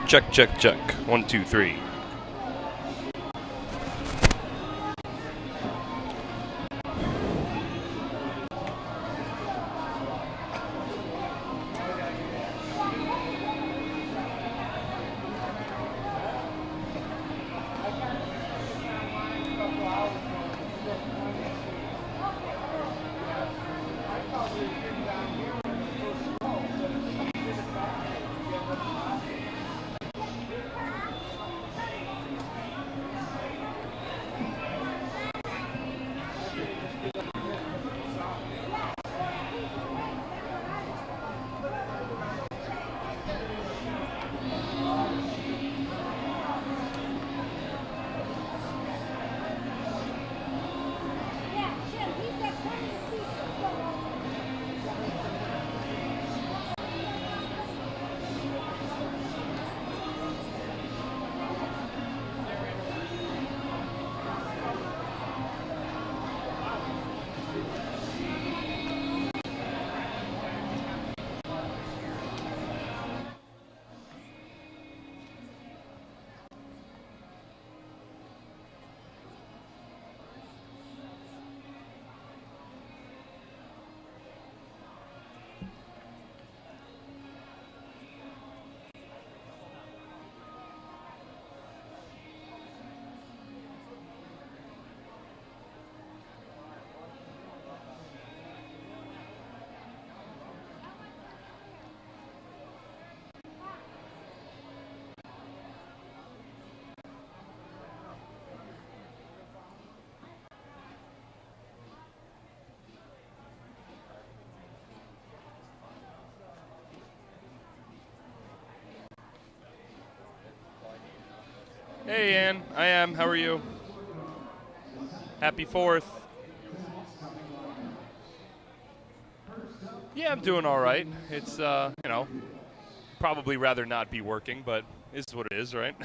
Check, check, check. 1, 2, 3. Hey, Ann. I am. How are you? Happy 4th. Yeah, I'm doing all right. It's, probably rather not be working, but it's what it is, right?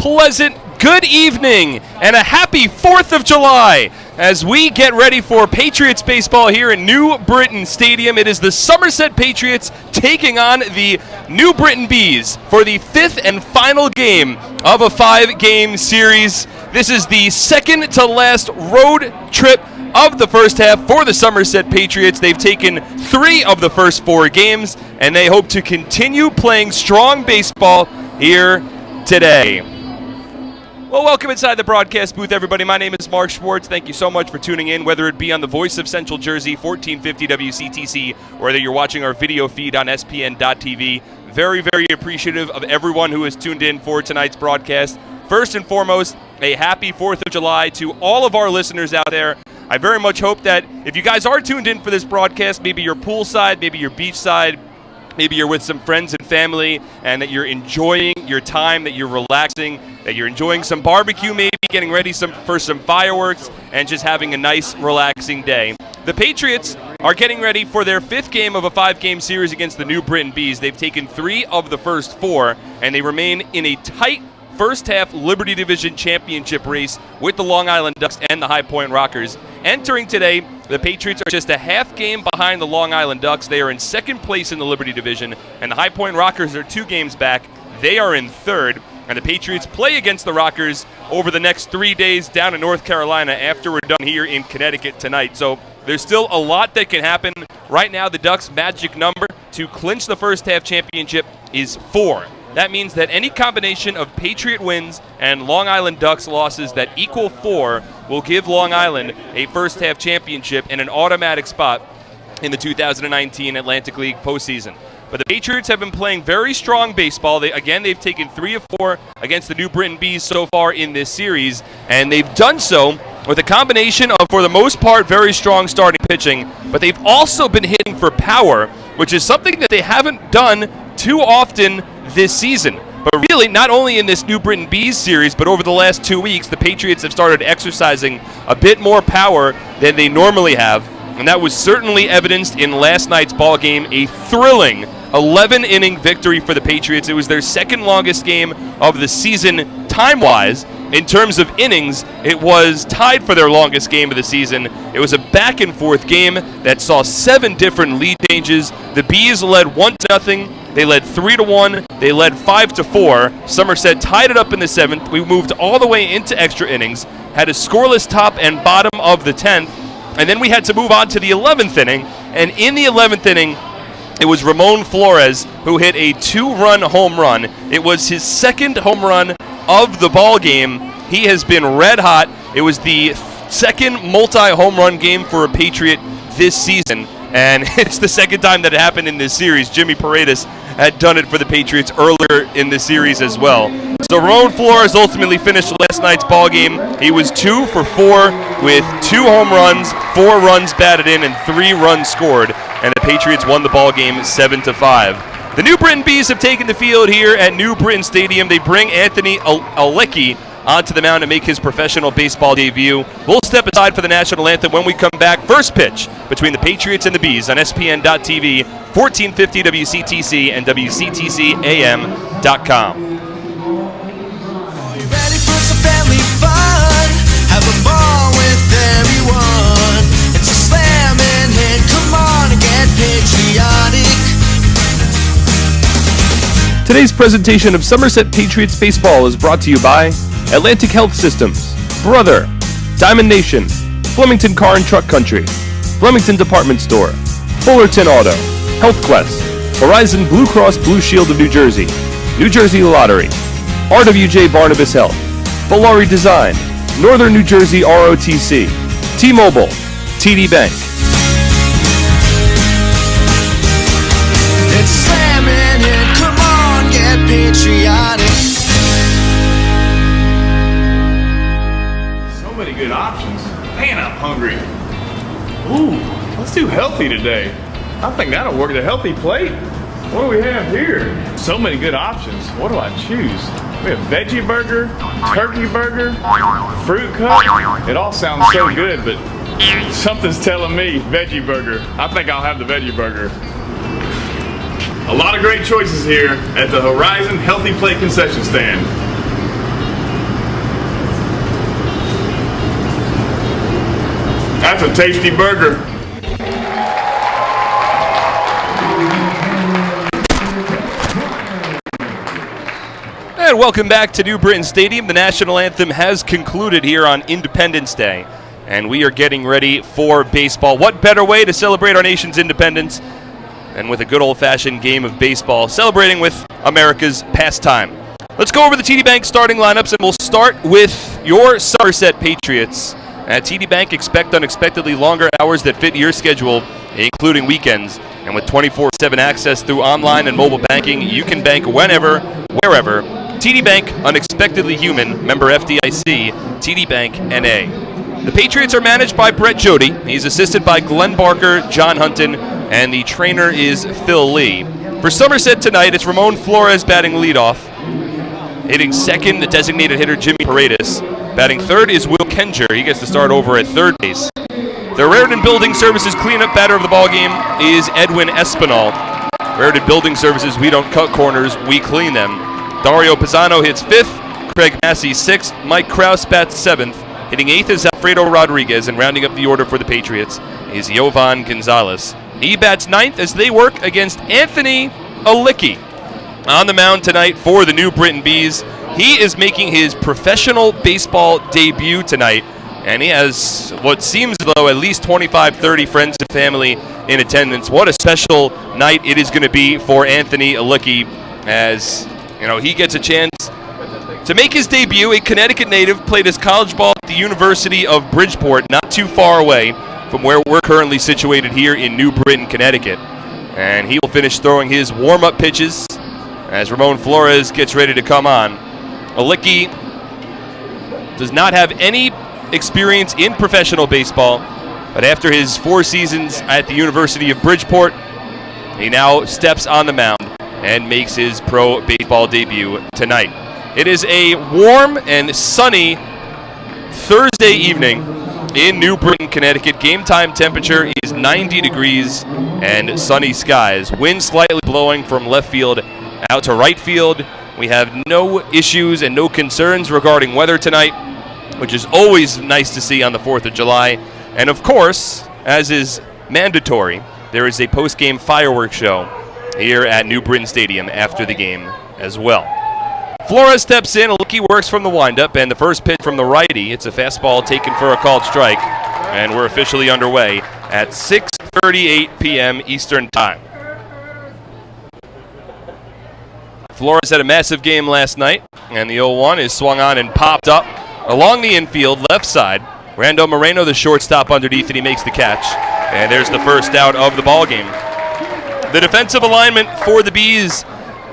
pleasant good evening and a happy 4th of July as we get ready for Patriots baseball here in New Britain Stadium. It is the Somerset Patriots taking on the New Britain Bees for the 5th and final game of a 5-game series. This is the second to last road trip of the first half for the Somerset Patriots. They've taken 3 of the first 4 games, and they hope to continue playing strong baseball here today. Well, welcome inside the broadcast booth, everybody. My name is Mark Schwartz. Thank you so much for tuning in, whether it be on the Voice of Central Jersey, 1450 WCTC, or whether you're watching our video feed on SPN.TV. Very, very appreciative of everyone who has tuned in for tonight's broadcast. First and foremost, a happy 4th of July to all of our listeners out there. I very much hope that if you guys are tuned in for this broadcast, maybe you're poolside, maybe you're beachside, maybe you're with some friends and family, and that you're enjoying your time, that you're relaxing, that you're enjoying some barbecue, maybe getting ready for some fireworks, and just having a nice, relaxing day. The Patriots are getting ready for their 5th game of a 5-game series against the New Britain Bees. They've taken 3 of the first 4, and they remain in a tight first half Liberty Division championship race with the Long Island Ducks and the High Point Rockers. Entering today, the Patriots are just a half game behind the Long Island Ducks. They are in second place in the Liberty Division, and the High Point Rockers are 2 games back. They are in third, and the Patriots play against the Rockers over the next 3 days down in North Carolina after we're done here in Connecticut tonight. So there's still a lot that can happen. Right now, the Ducks' magic number to clinch the first half championship is 4. That means that any combination of Patriot wins and Long Island Ducks losses that equal 4 will give Long Island a first half championship and an automatic spot in the 2019 Atlantic League postseason. But the Patriots have been playing very strong baseball. They've taken 3 of 4 against the New Britain Bees so far in this series, and they've done so with a combination of, for the most part, very strong starting pitching, but they've also been hitting for power, which is something that they haven't done too often this season. But really, not only in this New Britain Bees series, but over the last 2 weeks, the Patriots have started exercising a bit more power than they normally have, and that was certainly evidenced in last night's ball game, a thrilling 11-inning victory for the Patriots. It was their second longest game of the season time-wise. In terms of innings, it was tied for their longest game of the season. It was a back-and-forth game that saw 7 different lead changes. The Bees led 1-0. They led 3-1. They led 5-4. Somerset tied it up in the 7th. We moved all the way into extra innings, had a scoreless top and bottom of the 10th, and then we had to move on to the 11th inning. And in the 11th inning, it was Ramone Flores who hit a 2-run home run. It was his second home run of the ball game. He has been red hot. It was the second multi-home run game for a Patriot this season, and it's the second time that it happened in this series. Jimmy Paredes had done it for the Patriots earlier in the series as well. So Ramone Flores ultimately finished last night's ball game. He was 2 for 4 with 2 home runs, 4 runs batted in, and 3 runs scored, and the Patriots won the ball game 7-5. The New Britain Bees have taken the field here at New Britain Stadium. They bring Anthony Licky onto the mound to make his professional baseball debut. We'll step aside for the national anthem when we come back. First pitch between the Patriots and the Bees on SPN.TV, 1450 WCTC, and WCTCAM.com. Are you ready for some family fun? Have a ball with everyone. It's a slamming hit. Come on and get patriotic. Today's presentation of Somerset Patriots baseball is brought to you by Atlantic Health Systems, Brother, Diamond Nation, Flemington Car and Truck Country, Flemington Department Store, Fullerton Auto, Health Quest, Horizon Blue Cross Blue Shield of New Jersey Lottery, RWJ Barnabas Health, Valari Design, Northern New Jersey ROTC, T-Mobile, TD Bank. It's slamming hit. Come on, get patriotic. So many good options. Man, I'm hungry. Ooh, let's do healthy today. I think that'll work. The healthy plate. What do we have here? So many good options. What do I choose? We have veggie burger, turkey burger, fruit cup. It all sounds so good, but something's telling me veggie burger. I think I'll have the veggie burger. A lot of great choices here at the Horizon Healthy Plate concession stand. That's a tasty burger. And welcome back to New Britain Stadium. The national anthem has concluded here on Independence Day, and we are getting ready for baseball. What better way to celebrate our nation's independence than with a good old-fashioned game of baseball, celebrating with America's pastime. Let's go over the TD Bank starting lineups, and we'll start with your Somerset Patriots. At TD Bank, expect unexpectedly longer hours that fit your schedule, including weekends. And with 24/7 access through online and mobile banking, you can bank whenever, wherever. TD Bank, unexpectedly human, member FDIC, TD Bank NA. The Patriots are managed by Brett Jody. He's assisted by Glenn Barker, John Huntin, and the trainer is Phil Lee. For Somerset tonight, it's Ramone Flores batting leadoff. Hitting second, the designated hitter Jimmy Paredes. Batting third is Will Kenger. He gets to start over at third base. The Riverton Building Services cleanup batter of the ballgame is Edwin Espinal. Riverton Building Services, we don't cut corners, we clean them. Dario Pizanno hits fifth, Craig Massey sixth, Mike Krause bats seventh. Hitting eighth is Fredo Rodriguez, and rounding up the order for the Patriots is Johan Gonzalez. He bats ninth as they work against Anthony Licky. On the mound tonight for the New Britain Bees, he is making his professional baseball debut tonight, and he has what seems though at least 25-30 friends and family in attendance. What a special night it is going to be for Anthony Licky, as you know, he gets a chance to make his debut. A Connecticut native, played his college ball at the University of Bridgeport, not too far away from where we're currently situated here in New Britain, Connecticut. And he will finish throwing his warm-up pitches as Ramone Flores gets ready to come on. Licky does not have any experience in professional baseball, but after his 4 seasons at the University of Bridgeport, he now steps on the mound and makes his pro baseball debut tonight. It is a warm and sunny Thursday evening in New Britain, Connecticut. Game time temperature is 90 degrees and sunny skies. Wind slightly blowing from left field out to right field. We have no issues and no concerns regarding weather tonight, which is always nice to see on the 4th of July. And of course, as is mandatory, there is a post-game fireworks show here at New Britain Stadium after the game as well. Flores steps in, Licky works from the windup, and the first pitch from the righty. It's a fastball taken for a called strike, and we're officially underway at 6:38 p.m. Eastern Time. Flores had a massive game last night, and the 0-1 is swung on and popped up along the infield, left side. Rando Moreno, the shortstop underneath, and he makes the catch. And there's the first out of the ballgame. The defensive alignment for the Bees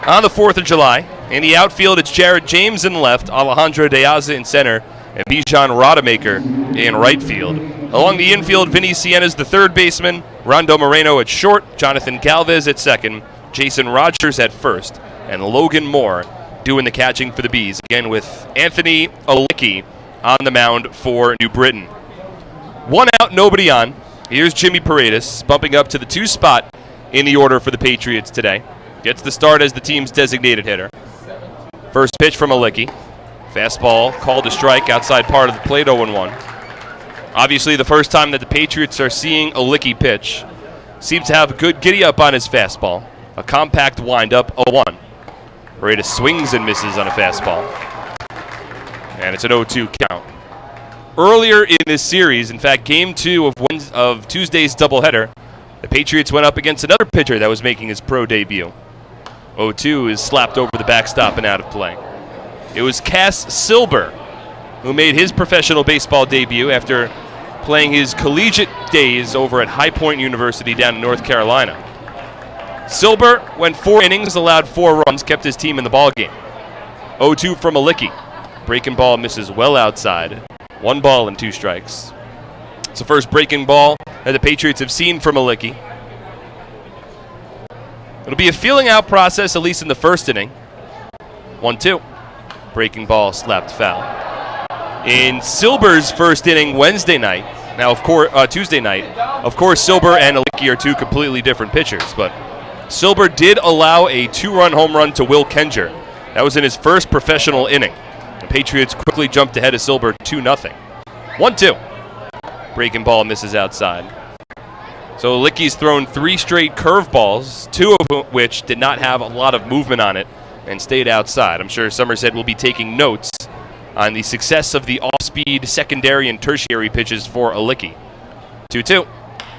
on the 4th of July. In the outfield, it's Jared James in left, Alejandro De Aza in center, and Bijan Rodemaker in right field. Along the infield, Vinny Siena's the third baseman, Rando Moreno at short, Jonathan Galvez at second, Jason Rogers at first, and Logan Moore doing the catching for the Bees, again with Anthony Licky on the mound for New Britain. 1 out, nobody on. Here's Jimmy Paredes, bumping up to the 2 spot in the order for the Patriots today. Gets the start as the team's designated hitter. First pitch from Licky. Fastball called a strike outside part of the plate, 0-1. Obviously the first time that the Patriots are seeing Licky pitch. Seems to have a good giddy-up on his fastball. A compact windup, 0-1. Paredes swings and misses on a fastball. And it's an 0-2 count. Earlier in this series, in fact, Game 2 of Tuesday's doubleheader, the Patriots went up against another pitcher that was making his pro debut. 0-2 is slapped over the backstop and out of play. It was Cass Silber who made his professional baseball debut after playing his collegiate days over at High Point University down in North Carolina. Silber went 4 innings, allowed 4 runs, kept his team in the ballgame. 0-2 from Licky. Breaking ball misses well outside. 1 ball and 2 strikes. It's the first breaking ball that the Patriots have seen from Licky. It'll be a feeling out process, at least in the first inning. 1-2. Breaking ball slapped foul. In Silber's first inning Tuesday night, of course Silber and Licky are 2 completely different pitchers, but Silber did allow a 2-run home run to Will Kenger. That was in his first professional inning. The Patriots quickly jumped ahead of Silber 2-0. 1-2. Breaking ball misses outside. So Licky's thrown 3 straight curveballs, 2 of which did not have a lot of movement on it and stayed outside. I'm sure Somerset will be taking notes on the success of the off-speed secondary and tertiary pitches for Licky. 2-2.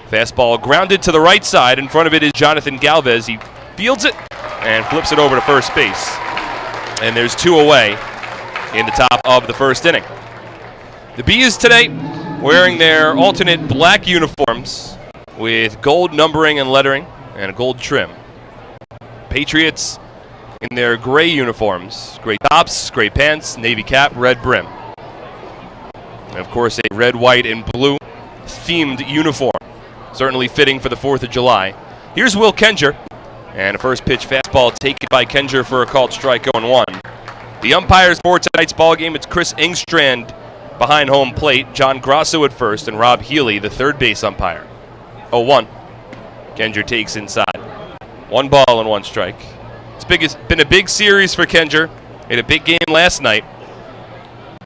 Fastball grounded to the right side. In front of it is Jonathan Galvez. He fields it and flips it over to first base. And there's 2 away in the top of the first inning. The Bees today wearing their alternate black uniforms with gold numbering and lettering and a gold trim. Patriots in their gray uniforms, gray tops, gray pants, navy cap, red brim. And of course a red, white, and blue themed uniform. Certainly fitting for the 4th of July. Here's Will Kenger, and a first pitch fastball taken by Kenger for a called strike 0-1. The umpires for tonight's ball game, it's Chris Engstrand behind home plate, John Grasso at first, and Rob Healy, the third base umpire. 0-1. Kenger takes inside. 1 ball and 1 strike. It's been a big series for Kenger. He had a big game last night.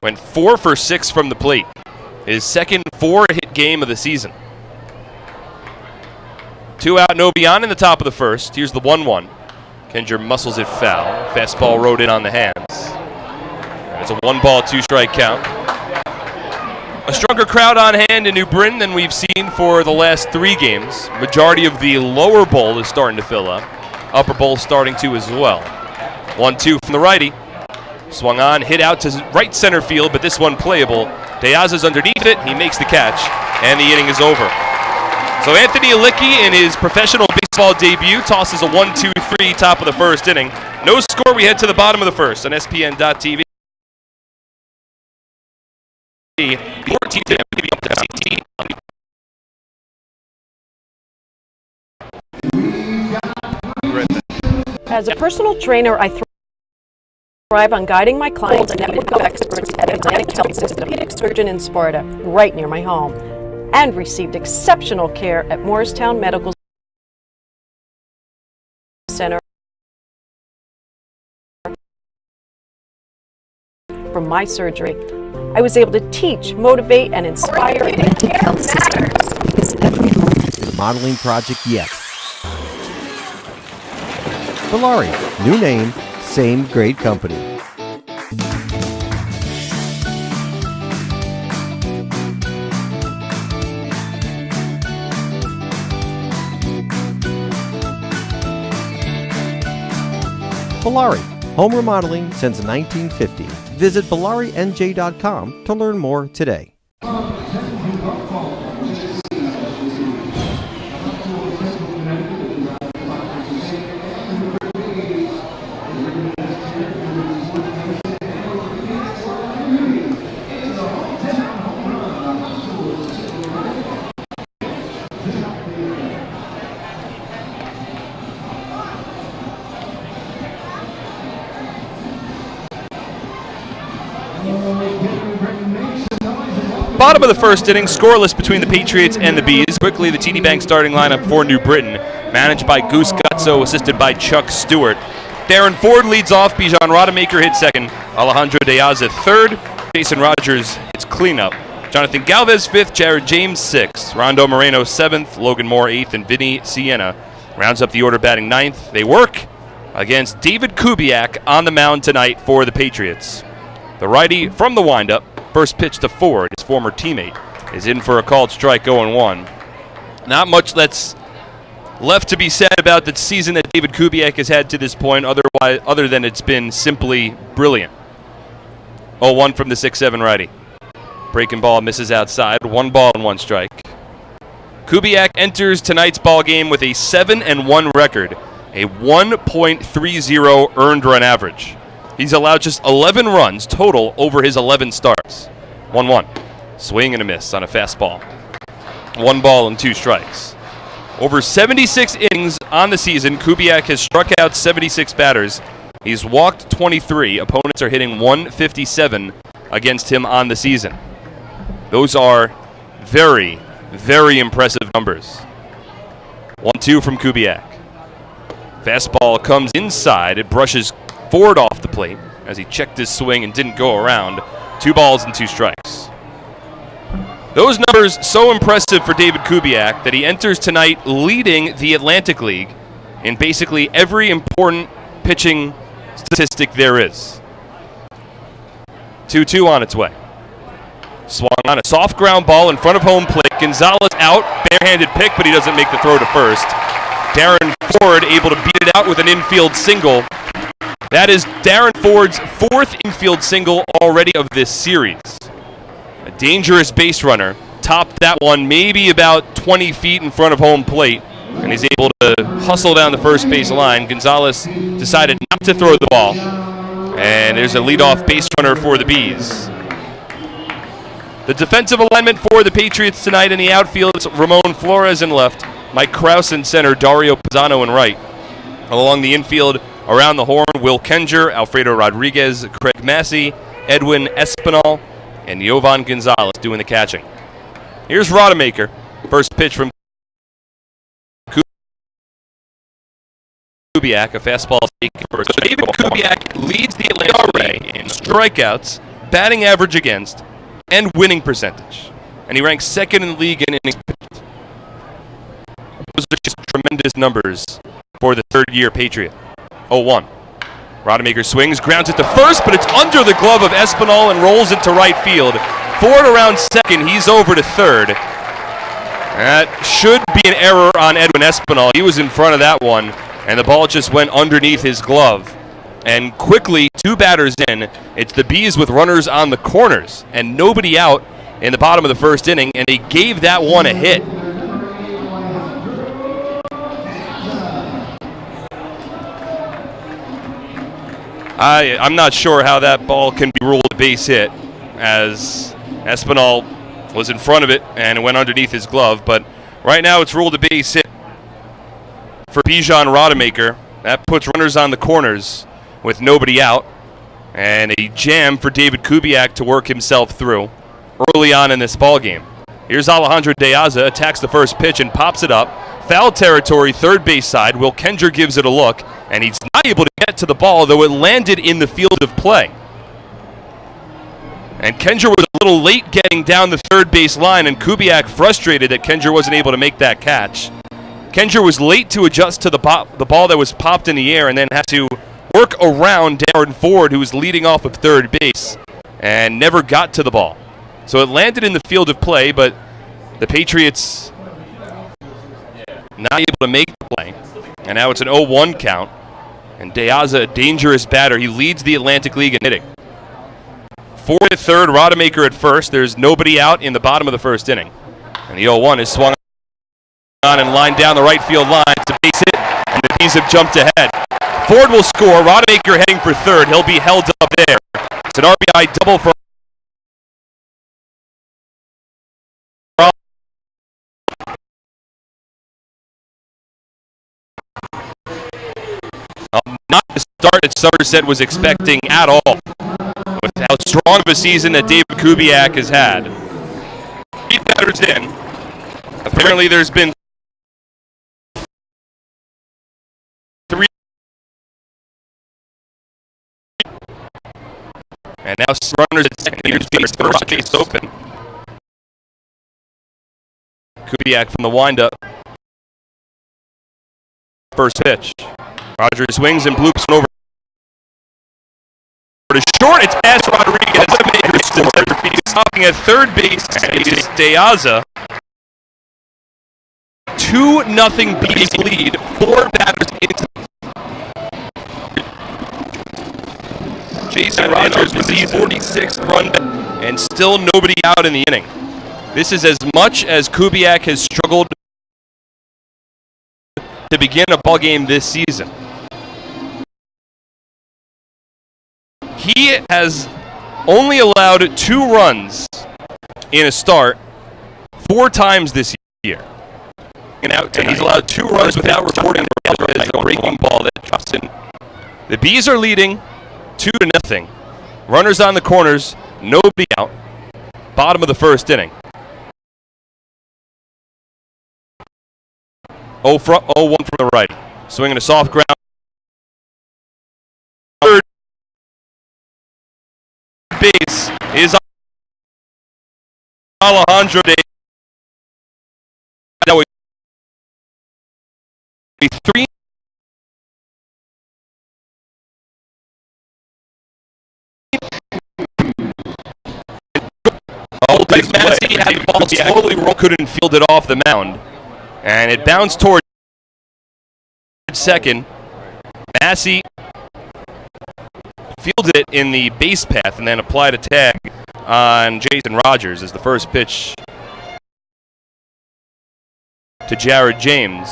Went 4 for 6 from the plate. His second 4-hit game of the season. 2 out, no beyond in the top of the first. Here's the 1-1. Kenger muscles it foul. Fastball rode in on the hands. It's a 1 ball, 2 strike count. A stronger crowd on hand in New Britain than we've seen for the last 3 games. Majority of the lower bowl is starting to fill up. Upper bowl starting to as well. 1-2 from the righty. Swung on, hit out to right center field, but this one playable. De Aza's underneath it. He makes the catch, and the inning is over. So Anthony Licky in his professional baseball debut tosses a 1-2-3 top of the first inning. No score. We head to the bottom of the first on SPN.TV. As a personal trainer, I thrive on guiding my clients and network of experts at Atlantic Health System, orthopedic surgeon in Sparta, right near my home, and received exceptional care at Morristown Medical Center. From my surgery, I was able to teach, motivate, and inspire Atlantic Health System. Modeling project yet. Ballari, new name, same great company. Ballari, home remodeling since 1950. Visit BallariNJ.com to learn more today. Bottom of the first inning, scoreless between the Patriots and the Bees. Quickly, the TD Bank starting lineup for New Britain, managed by Goose Gutso, assisted by Chuck Stewart. Darrin Ford leads off. Bijan Rodemaker hits second. Alejandro De Aza third. Jason Rogers hits cleanup. Jonathan Galvez fifth. Jared James sixth. Rondo Moreno seventh. Logan Moore eighth. And Vinny Sienna rounds up the order batting ninth. They work against David Kubiak on the mound tonight for the Patriots. The righty from the windup. First pitch to Ford, his former teammate, is in for a called strike 0-1. Not much that's left to be said about the season that David Kubiak has had to this point, other than it's been simply brilliant. 0-1 from the 6-7 righty. Breaking ball misses outside. 1 ball and 1 strike. Kubiak enters tonight's ball game with a 7-1 record, a 1.30 earned run average. He's allowed just 11 runs total over his 11 starts. 1-1. Swing and a miss on a fastball. 1 ball and 2 strikes. Over 76 innings on the season, Kubiak has struck out 76 batters. He's walked 23. Opponents are hitting 157 against him on the season. Those are very, very impressive numbers. 1-2 from Kubiak. Fastball comes inside. It brushes Ford off the plate as he checked his swing and didn't go around. 2 balls and 2 strikes. Those numbers so impressive for David Kubiak that he enters tonight leading the Atlantic League in basically every important pitching statistic there is. 2-2 on its way. Swung on a soft ground ball in front of home plate. Gonzalez out, barehanded pick, but he doesn't make the throw to first. Darrin Ford able to beat it out with an infield single. That is Darrin Ford's 4th infield single already of this series. A dangerous base runner. Topped that one maybe about 20 feet in front of home plate, and he's able to hustle down the first base line. Gonzales decided not to throw the ball, and there's a leadoff base runner for the Bees. The defensive alignment for the Patriots tonight in the outfield is Ramone, Flores in left, Mike Krause in center, Dario Pizanno in right. Along the infield, around the horn, Will Kenger, Alfredo Rodriguez, Craig Massey, Edwin Espen, and Johan Gonzalez doing the catching. Here's Rodemaker. First pitch from Kubiak, a fastball taken first. So David Kubiak leads the Atlantic in strikeouts, batting average against, and winning percentage. And he ranks 2nd in the league in innings pitched. Those are just tremendous numbers for the 3rd-year Patriot. 0-1. Rodemaker swings, grounds it to first, but it's under the glove of Espinal and rolls it to right field. Ford around 2nd, he's over to 3rd. That should be an error on Edwin Espinal. He was in front of that one, and the ball just went underneath his glove. And quickly, 2 batters in, it's the Bees with runners on the corners and nobody out in the bottom of the 1st inning, and they gave that one a hit. I'm not sure how that ball can be ruled a base hit, as Espinal was in front of it and it went underneath his glove, but right now it's ruled a base hit for Bijan Rodemaker. That puts runners on the corners with nobody out, and a jam for David Kubiak to work himself through early on in this ball game. Here's Alejandro De Aza, attacks the first pitch and pops it up. Foul territory, 3rd base side. Will Kenger gives it a look, and he's not able to get to the ball, though it landed in the field of play. And Kenger was a little late getting down the 3rd base line, and Kubiak frustrated that Kenger wasn't able to make that catch. Kenger was late to adjust to the ball that was popped in the air, and then had to work around Darrin Ford, who was leading off of 3rd base, and never got to the ball. So it landed in the field of play, but the Patriots not able to make the play. And now it's an 0-1 count. And De Aza, a dangerous batter. He leads the Atlantic League in hitting. Ford at 3rd, Rodemaker at 1st. There's nobody out in the bottom of the 1st inning. And the 0-1 is swung on and lined down the right field line. It's a base hit, and the Bees have jumped ahead. Ford will score. Rodemaker heading for 3rd. He'll be held up there. It's an RBI double for not the start that Somerset was expecting at all, with how strong of a season that David Kubiak has had. 8 batters in. Apparently there's been 3. And now runners at 2nd, here's base, first base open. Kubiak from the windup. First pitch. Roger swings and bloops over to short. It's past Rodriguez. Stopping at 3rd base is De Aza. 2-0 Bees lead. 4 batters into. Jason Rogers with the 46th run, and still nobody out in the inning. This is as much as Kubiak has struggled to begin a ball game this season. He has only allowed 2 runs in a start 4 times this year. And he's allowed 2 runs without reporting a breaking ball that drops in. The Bees are leading 2-0. Runners on the corners, nobody out. Bottom of the 1st inning. 0-1 from the right. Swinging a soft ground. Third base is Alejandro De Aza. 3. Massey had the ball slowly roll, couldn't field it off the mound. And it bounced toward second. Massey fielded it in the base path and then applied a tag on Jason Rogers as the first pitch to Jared James.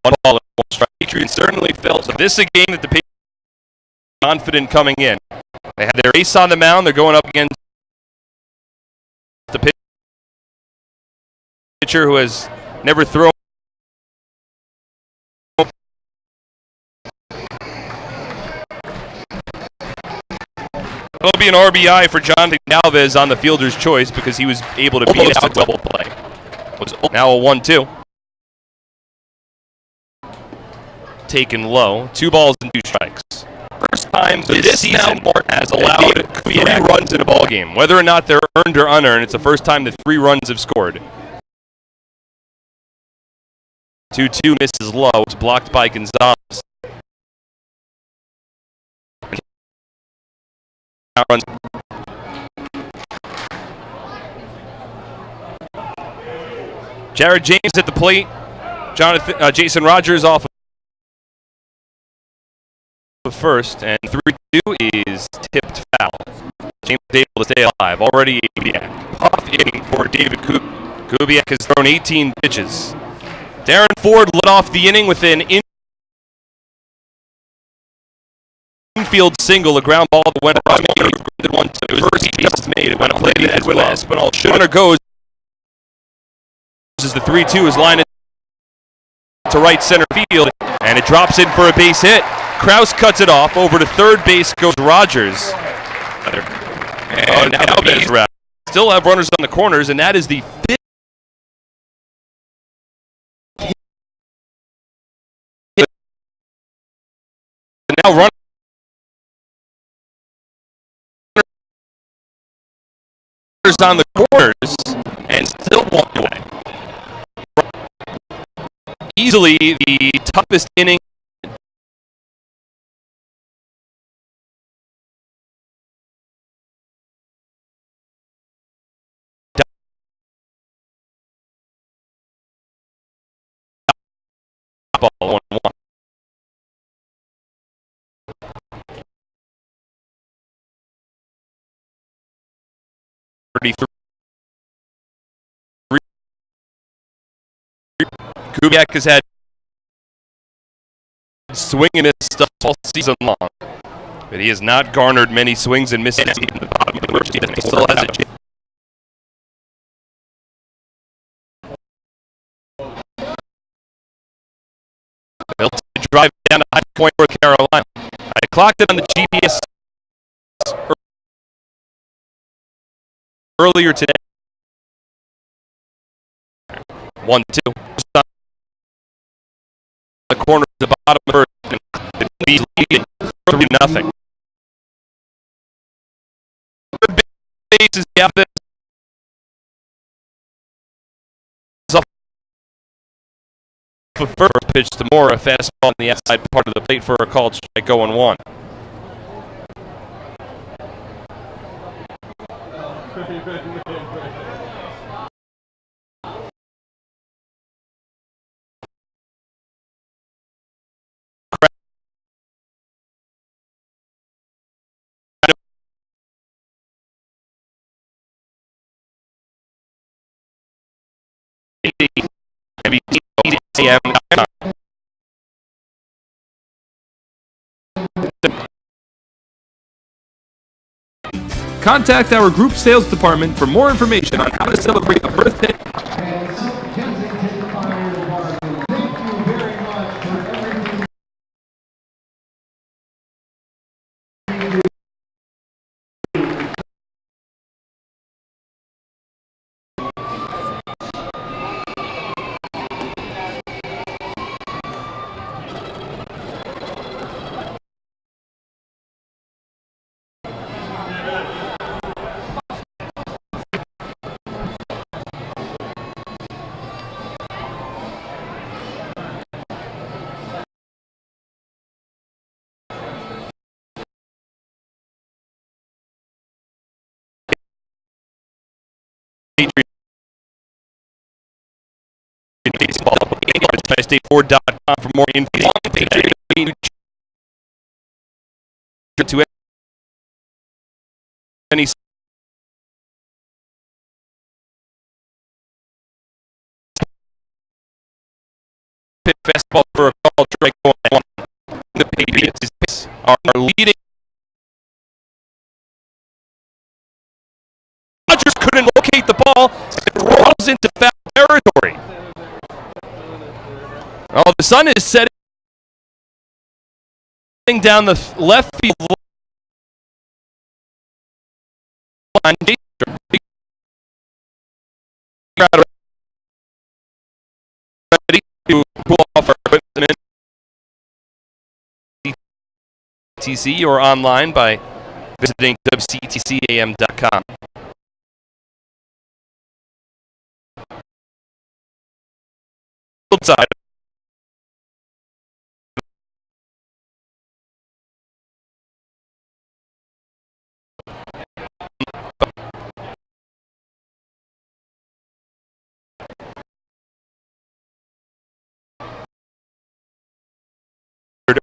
One ball and one strike. Patriots certainly felt so. This is a game that the Patriots are confident coming in. They have their ace on the mound. They're going up against the pitcher who has never thrown. It'll be an RBI for Jonathan Galvez on the fielder's choice because he was able to beat out double play. Was now a 1-2. Taken low. 2 balls and 2 strikes. First time this season has allowed 3 runs in a ball game. Whether or not they're earned or unearned, it's the first time that 3 runs have scored. 2-2 misses low. It's blocked by Gonzalez. Runs. Jared James at the plate. Jason Rogers off of first, and 3-2 is tipped foul. James is able to stay alive. Already a Kubiak. Off inning for David Kubiak has thrown 18 pitches. Darrin Ford led off the inning with an infield single, a ground ball that went across the one to first. He just made it when it played Edwin. Espen runner goes as the 3-2 is lined to right center field, and it drops in for a base hit. Krause cuts it off. Over to third base goes Rogers. And now Galvez still have runners on the corners, and that is the 5th. Now runners on the corners and still walk away. Easily the toughest inning ball 1-1. Kubiak has had swinging his stuff all season long, but he has not garnered many swings and misses in the bottom of the first. He still has a chance. He'll drive down to High Point, North Carolina. I clocked it on the GPS earlier today. 1-2. The corner to the bottom of the first. He's leading 3-0. Third base is Galvez. The first pitch to Moore, a fastball on the outside part of the plate for a called strike, going 1. Contact our group sales department for more information on how to celebrate a birthday baseball. State4.com for more information. To any fastball for a call strike one. The Patriots are leading. Rodgers couldn't locate the ball. It rolls into foul territory. Oh, the sun is setting down the left field line. Ready to pull off our equipment. TC or online by visiting wctcam.com. Side.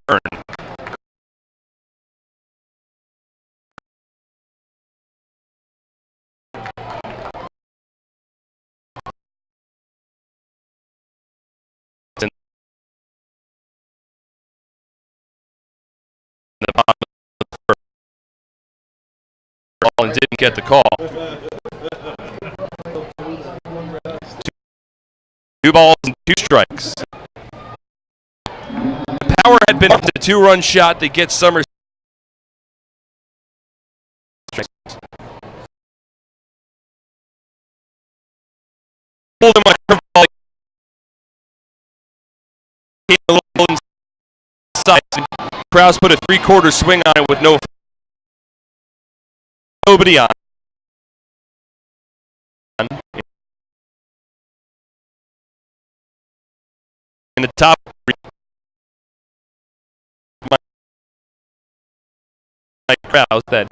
Earn. The bottom of the first. And didn't get the call. Two balls and two strikes. The power had been up to 2-run shot that gets Somerset. Pulled him on curveball. Came a little inside. Krause put a 3/4 swing on it with nobody on. In the top Mike Krause that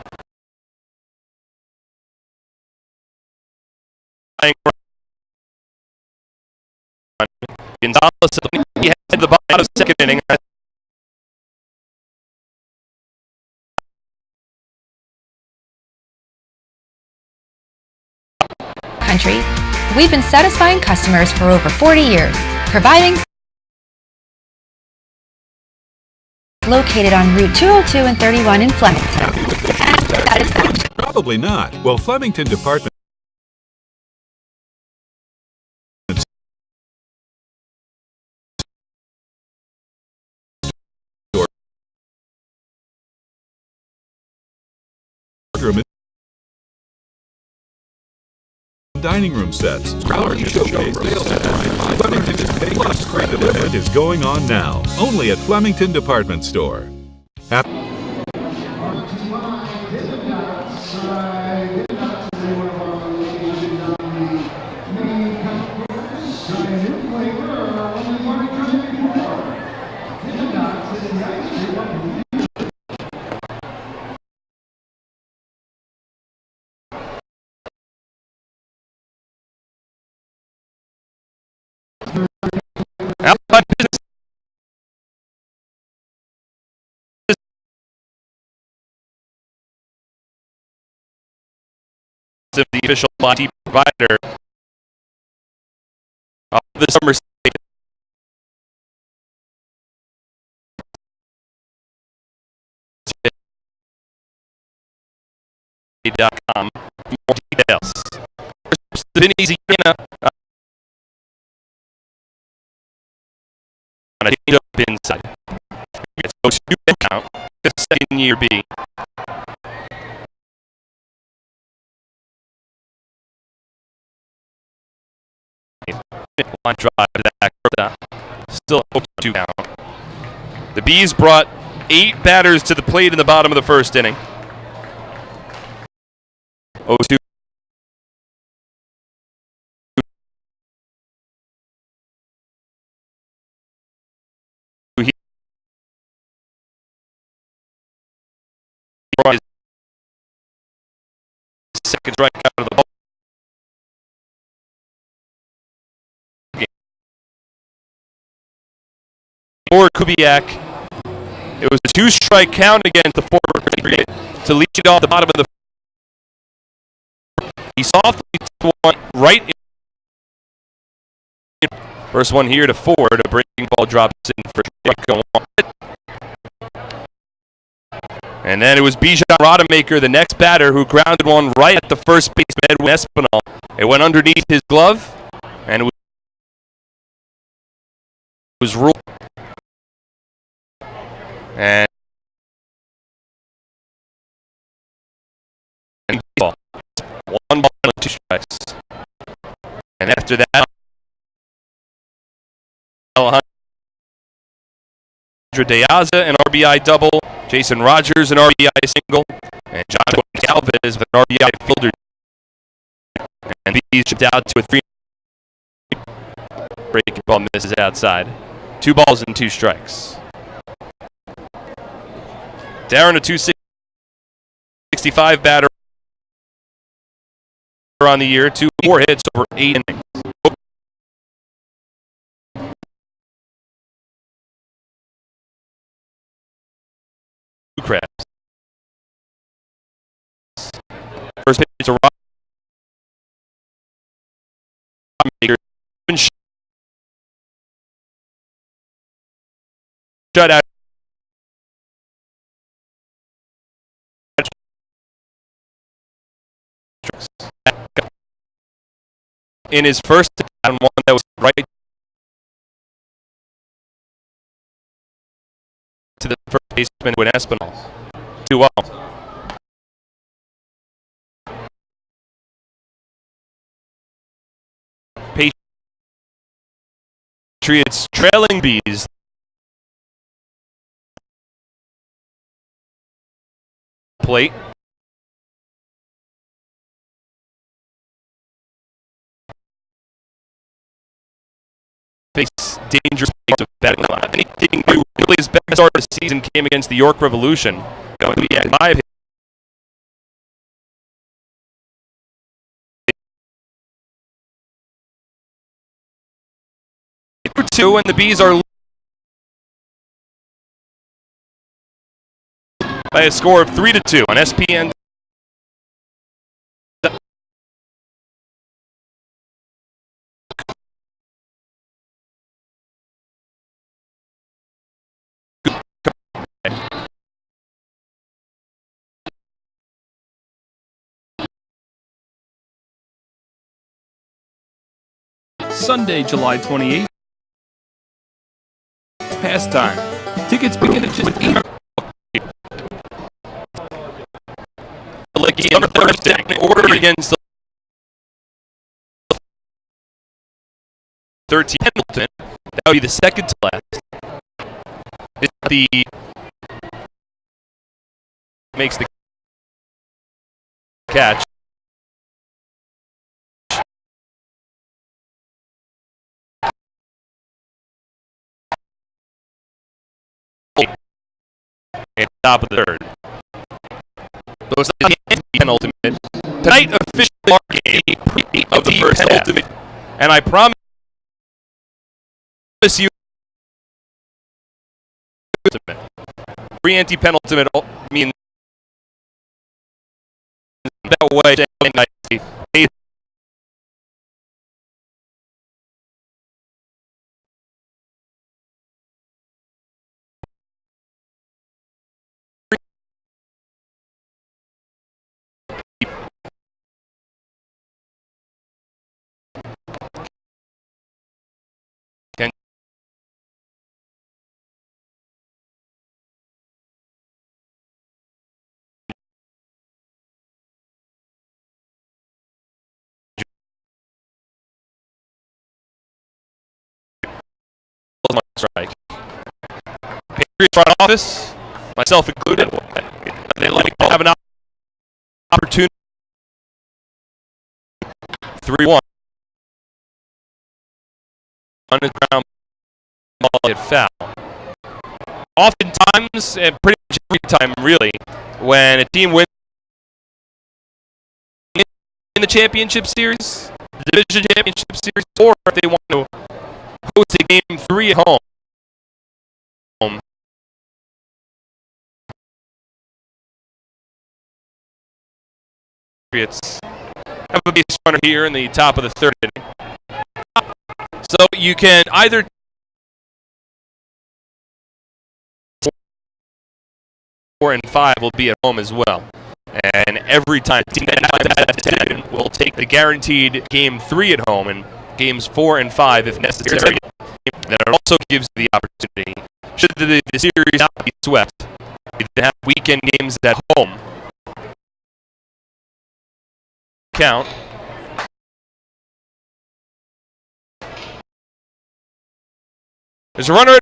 Gonzalez he had the bottom of the second inning. Country, we've been satisfying customers for over 40 years, providing located on Route 202 and 31 in Flemington. Probably not. Well, Flemington Department Store dining room sets. Flemington's Big Plus Credit event is going on now, only at Flemington Department Store. Outside business. The official IT provider of the Somerset .com for more details. It's been easy on a change up inside. It's supposed to count the second year B. One drive to that. Still hopes to count. The Bees brought 8 batters to the plate in the bottom of the first inning. 0-2. Second strike out of the ball game. for Kubiak. It was a 2-strike count against the forward to lead it off the bottom of the. He softly took one right in. First one here to Ford. A breaking ball drops in for strike one. And then it was Bijan Rodemaker, the next batter, who grounded one right at the first baseman, Edwin Espen. It went underneath his glove, and it was ruled. And ball. 1 ball and 2 strikes. And after that, Alejandro De Aza, an RBI double. Jason Rogers, an RBI single. And John Galvez with an RBI fielder. And these shipped out to a 3. Breaking ball misses outside. 2 balls and 2 strikes. Darrin, a 265 batter on the year. 2 more hits over 8 innings. Krause. First pitch to Rodemaker. Shut out. In his first one that was right to the first baseman with Espen. 2-0. Patriots trailing Bees. Plate. Face dangerous of batting line. Anything new. His best start of the season came against the York Revolution. Going to be, in my opinion, 2, and the Bees are by a score of 3-2 on SPN. Sunday, July 28th. Pastime. Tickets begin at just $8. Licky on Thursday order against the 13 Hamilton. That would be the second to last. It's the makes the catch. At the top of the third. So it's like the penultimate. Tonight, officially Ballgame of the first ultimate. And I promise you, free anti-penultimate means that way. Strike. Patriots front office, myself included, they like to have an opportunity. 3-1. On the ground, ball get foul. Oftentimes, and pretty much every time, really, when a team wins in the championship series, the division championship series, or if they want to host a game 3 at home, Patriots have a base runner here in the top of the third inning. So you can either 4 and 5 will be at home as well. And every time team that 10 will take the guaranteed game 3 at home and games 4 and 5 if necessary. That also gives you the opportunity, should the series not be swept, to have weekend games at home. Count. There's a runner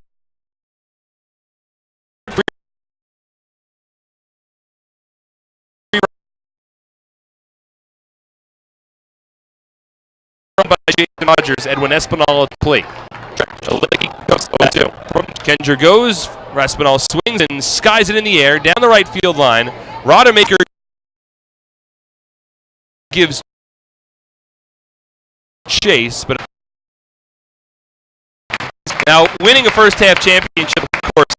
by Jason Rogers, Edwin Espen at the plate. Licky goes 0-2. Kendra goes, Espinal swings and skies it in the air down the right field line. Rodemaker gives chase, but now winning a first half championship, of course,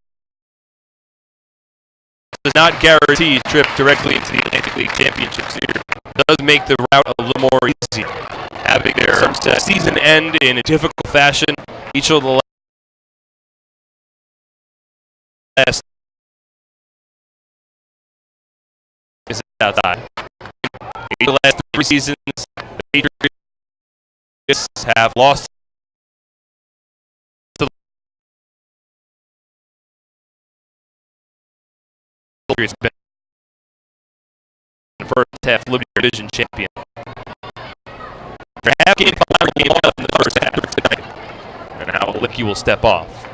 does not guarantee a trip directly into the Atlantic League Championship Series. It does make the route a little more easy. Having their season end in a difficult fashion, each of the last is outside. The last 3 seasons, the Patriots have lost to the Patriots been the first half Liberty Division champion. Half game, final game left in the first half tonight. And now Licky will step off.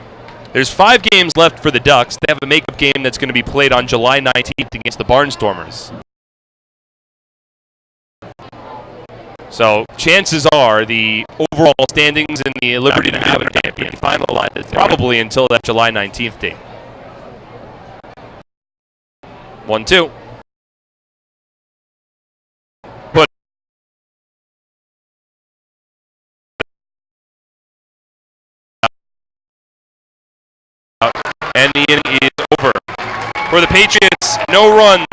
There's 5 games left for the Ducks. They have a makeup game that's going to be played on July 19th against the Barnstormers. So chances are the overall standings in the Liberty Division champion finalized probably until that July 19th date. 1-2. And the inning is over. For the Patriots, no runs.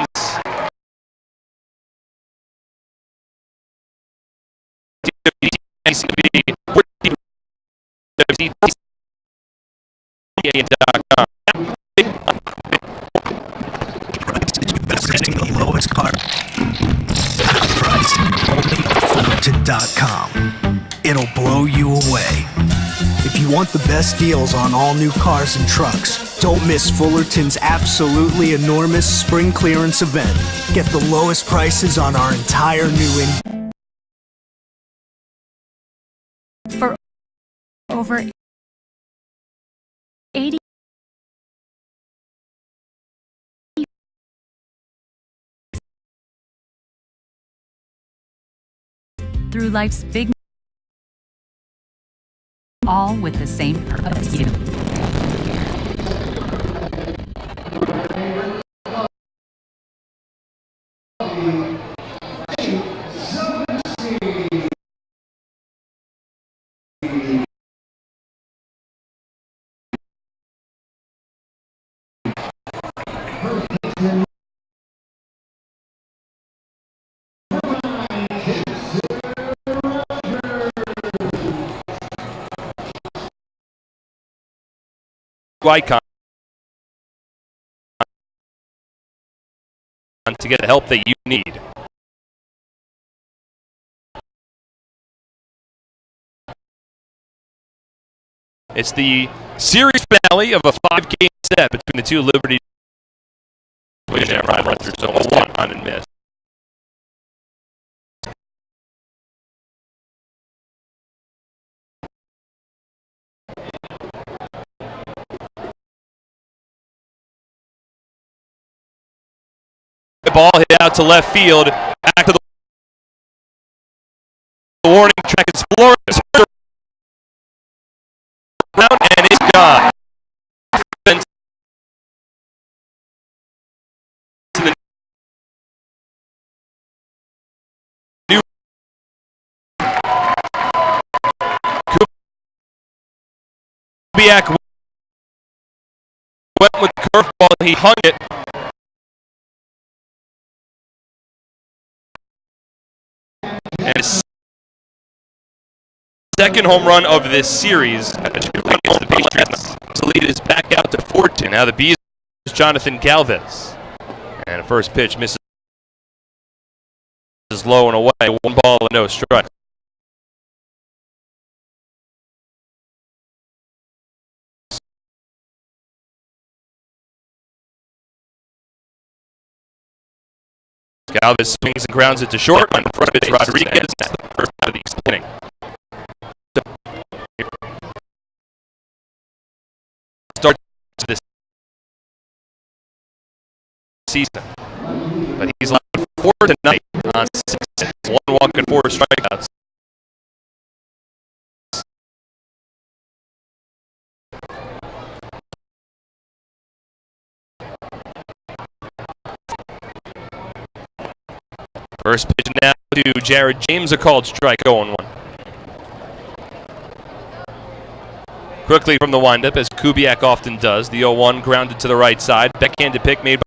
Setting the lowest card price only at Fullerton.com. It'll blow you away. If you want the best deals on all new cars and trucks, don't miss Fullerton's absolutely enormous spring clearance event. Get the lowest prices on our entire new for over 80 through life's big, all with the same purpose. You. Icon to get the help that you need. It's the series finale of a 5-game set between the two Liberty runners, so 1 on and miss. The ball hit out to left field, back to the warning track. It's Flores around and it's gone. Kubiak went with the curveball, he hung it. second home run of this series. The Patriots. The lead is back out to 14. Now the Bees, Jonathan Galvez. And a first pitch misses low and away. 1 ball and no strike. Galvez swings and grounds it to short. On first pitch, Rodriguez. That's the first out of the inning. Start to this season, but he's allowed 4 tonight on 6 hits, 1 walk and 4 strikeouts. First pitch now to Jared James, a called strike, 0-1. Quickly from the windup, as Kubiak often does, the 0-1 grounded to the right side. Backhanded pick made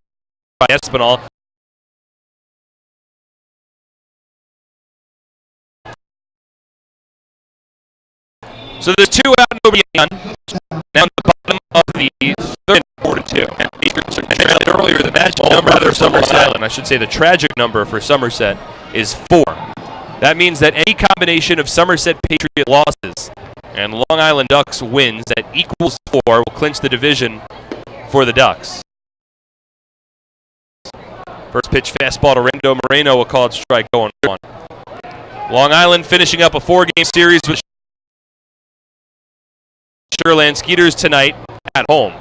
by Espen. So there's 2 out, nobody on. Now at the bottom of the third, 4-2. And earlier, the magic number for Somerset, and I should say the tragic number for Somerset, is 4. That means that any combination of Somerset Patriot losses and Long Island Ducks wins that equals 4 will clinch the division for the Ducks. First pitch fastball to Rendo Moreno, a called strike, 0-1. Long Island finishing up a 4-game series with Sherland Skeeters tonight at home.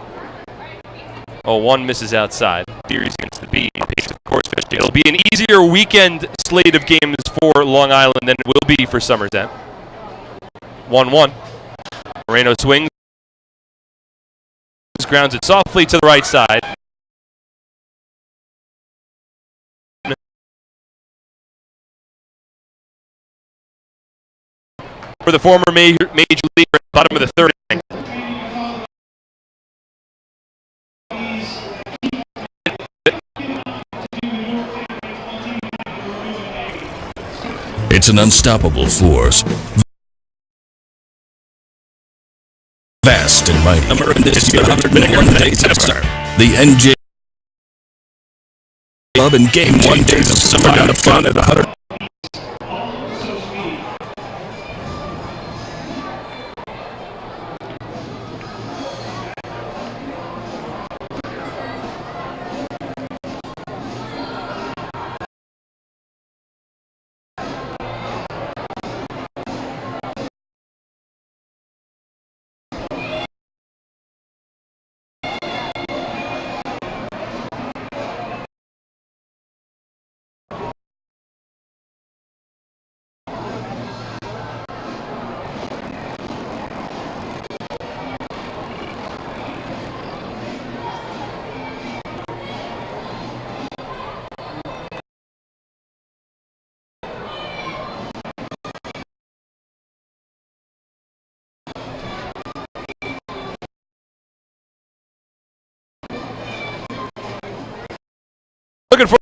0-1 misses outside. Series against the Bees. Of course, it'll be an easier weekend slate of games for Long Island than it will be for Somerset. 1-1. Moreno swings. Grounds it softly to the right side. For the former major leaguer at the bottom of the third inning. It's an unstoppable force. Vast and mighty. American history 101 days after. The NJ Club in Game 1 days of summer down of fun at 100. Looking for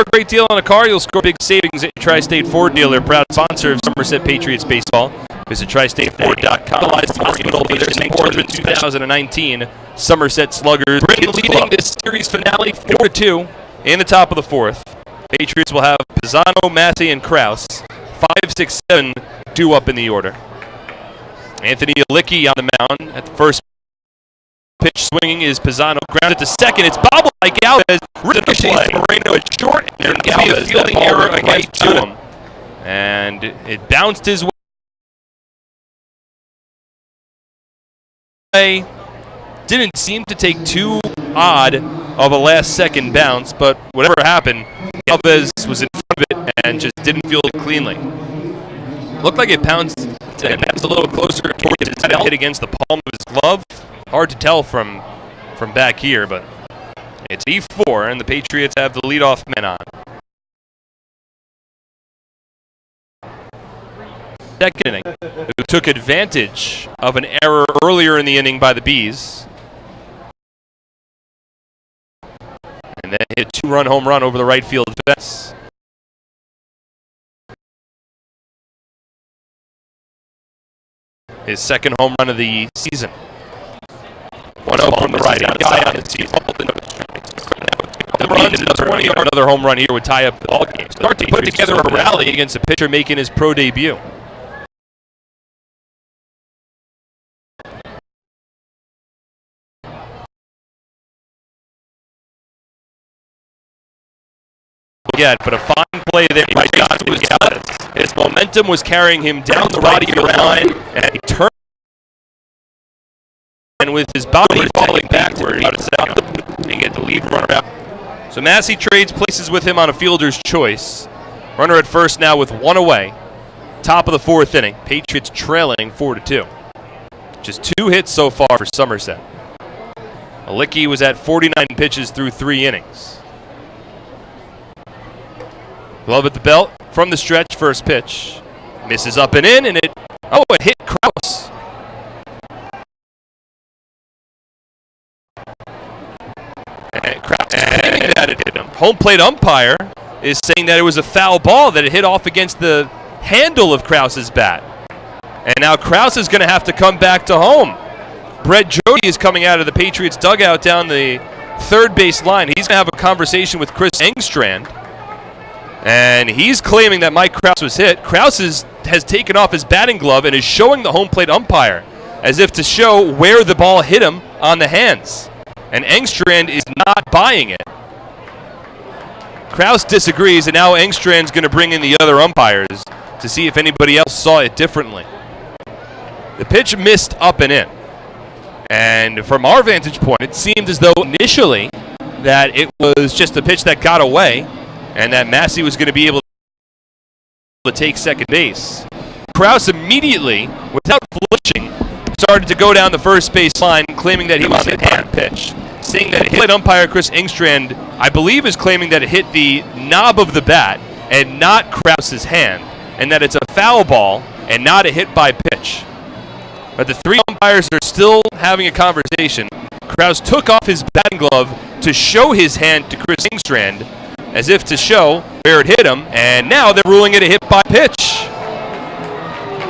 a great deal on a car, you'll score big savings at your Tri-State Ford dealer, proud sponsor of Somerset Patriots baseball. Visit TriStateFord.com. Hospital for their St. 2019 Somerset Sluggers. Leading this series finale 4-2 in the top of the 4th. Patriots will have Pizanno, Massey, and Krause. 5, 6, 7 due up in the order. Anthony Licky on the mound at the first pitch swinging is Pizanno. Grounded to second. It's bobbled by Galvez. Ricochets Moreno at short. And there's going to be a fielding error against him. And it bounced his way. Didn't seem to take too odd of a last-second bounce, but whatever happened, Galvez was in front of it and just didn't field it cleanly. Looked like it bounced a little closer towards his belt, hit against the palm of his glove. Hard to tell from back here, but it's E4, and the Patriots have the leadoff man on. Second inning, who took advantage of an error earlier in the inning by the Bees. And then hit a 2-run home run over the right field fence. his second home run of the season. 1-0 from the righty. Guy on the season. Another home run here would tie up the ball game. Start to put together a rally against a pitcher making his pro debut. Yet, but a fine play there by Gonzalez. His momentum was carrying him down the right field line, and he turned, and with his body falling backward, he get the lead runner out. So Massey trades places with him on a fielder's choice. Runner at first now with one away. Top of the fourth inning. Patriots trailing 4-2. Just 2 hits so far for Somerset. Licky was at 49 pitches through 3 innings. Glove at the belt from the stretch, first pitch. Misses up and in, and it hit Krause. And Krause claiming that it hit him. Home plate umpire is saying that it was a foul ball, that it hit off against the handle of Krause's bat. And now Krause is going to have to come back to home. Jody is coming out of the Patriots dugout down the third base line. He's going to have a conversation with Chris Engstrand. And he's claiming that Mike Krause was hit. Krause has taken off his batting glove and is showing the home plate umpire as if to show where the ball hit him on the hands. And Engstrand is not buying it. Krause disagrees, and now Engstrand's going to bring in the other umpires to see if anybody else saw it differently. The pitch missed up and in. And from our vantage point, it seemed as though initially that it was just a pitch that got away, and that Massey was going to be able to take second base. Krause immediately, without flinching, started to go down the first base line, claiming that he was hit hand pitch. Saying that plate umpire Chris Engstrand, I believe, is claiming that it hit the knob of the bat and not Krause's hand, and that it's a foul ball and not a hit by pitch. But the 3 umpires are still having a conversation. Krause took off his batting glove to show his hand to Chris Engstrand, as if to show where it hit him, and now they're ruling it a hit by pitch.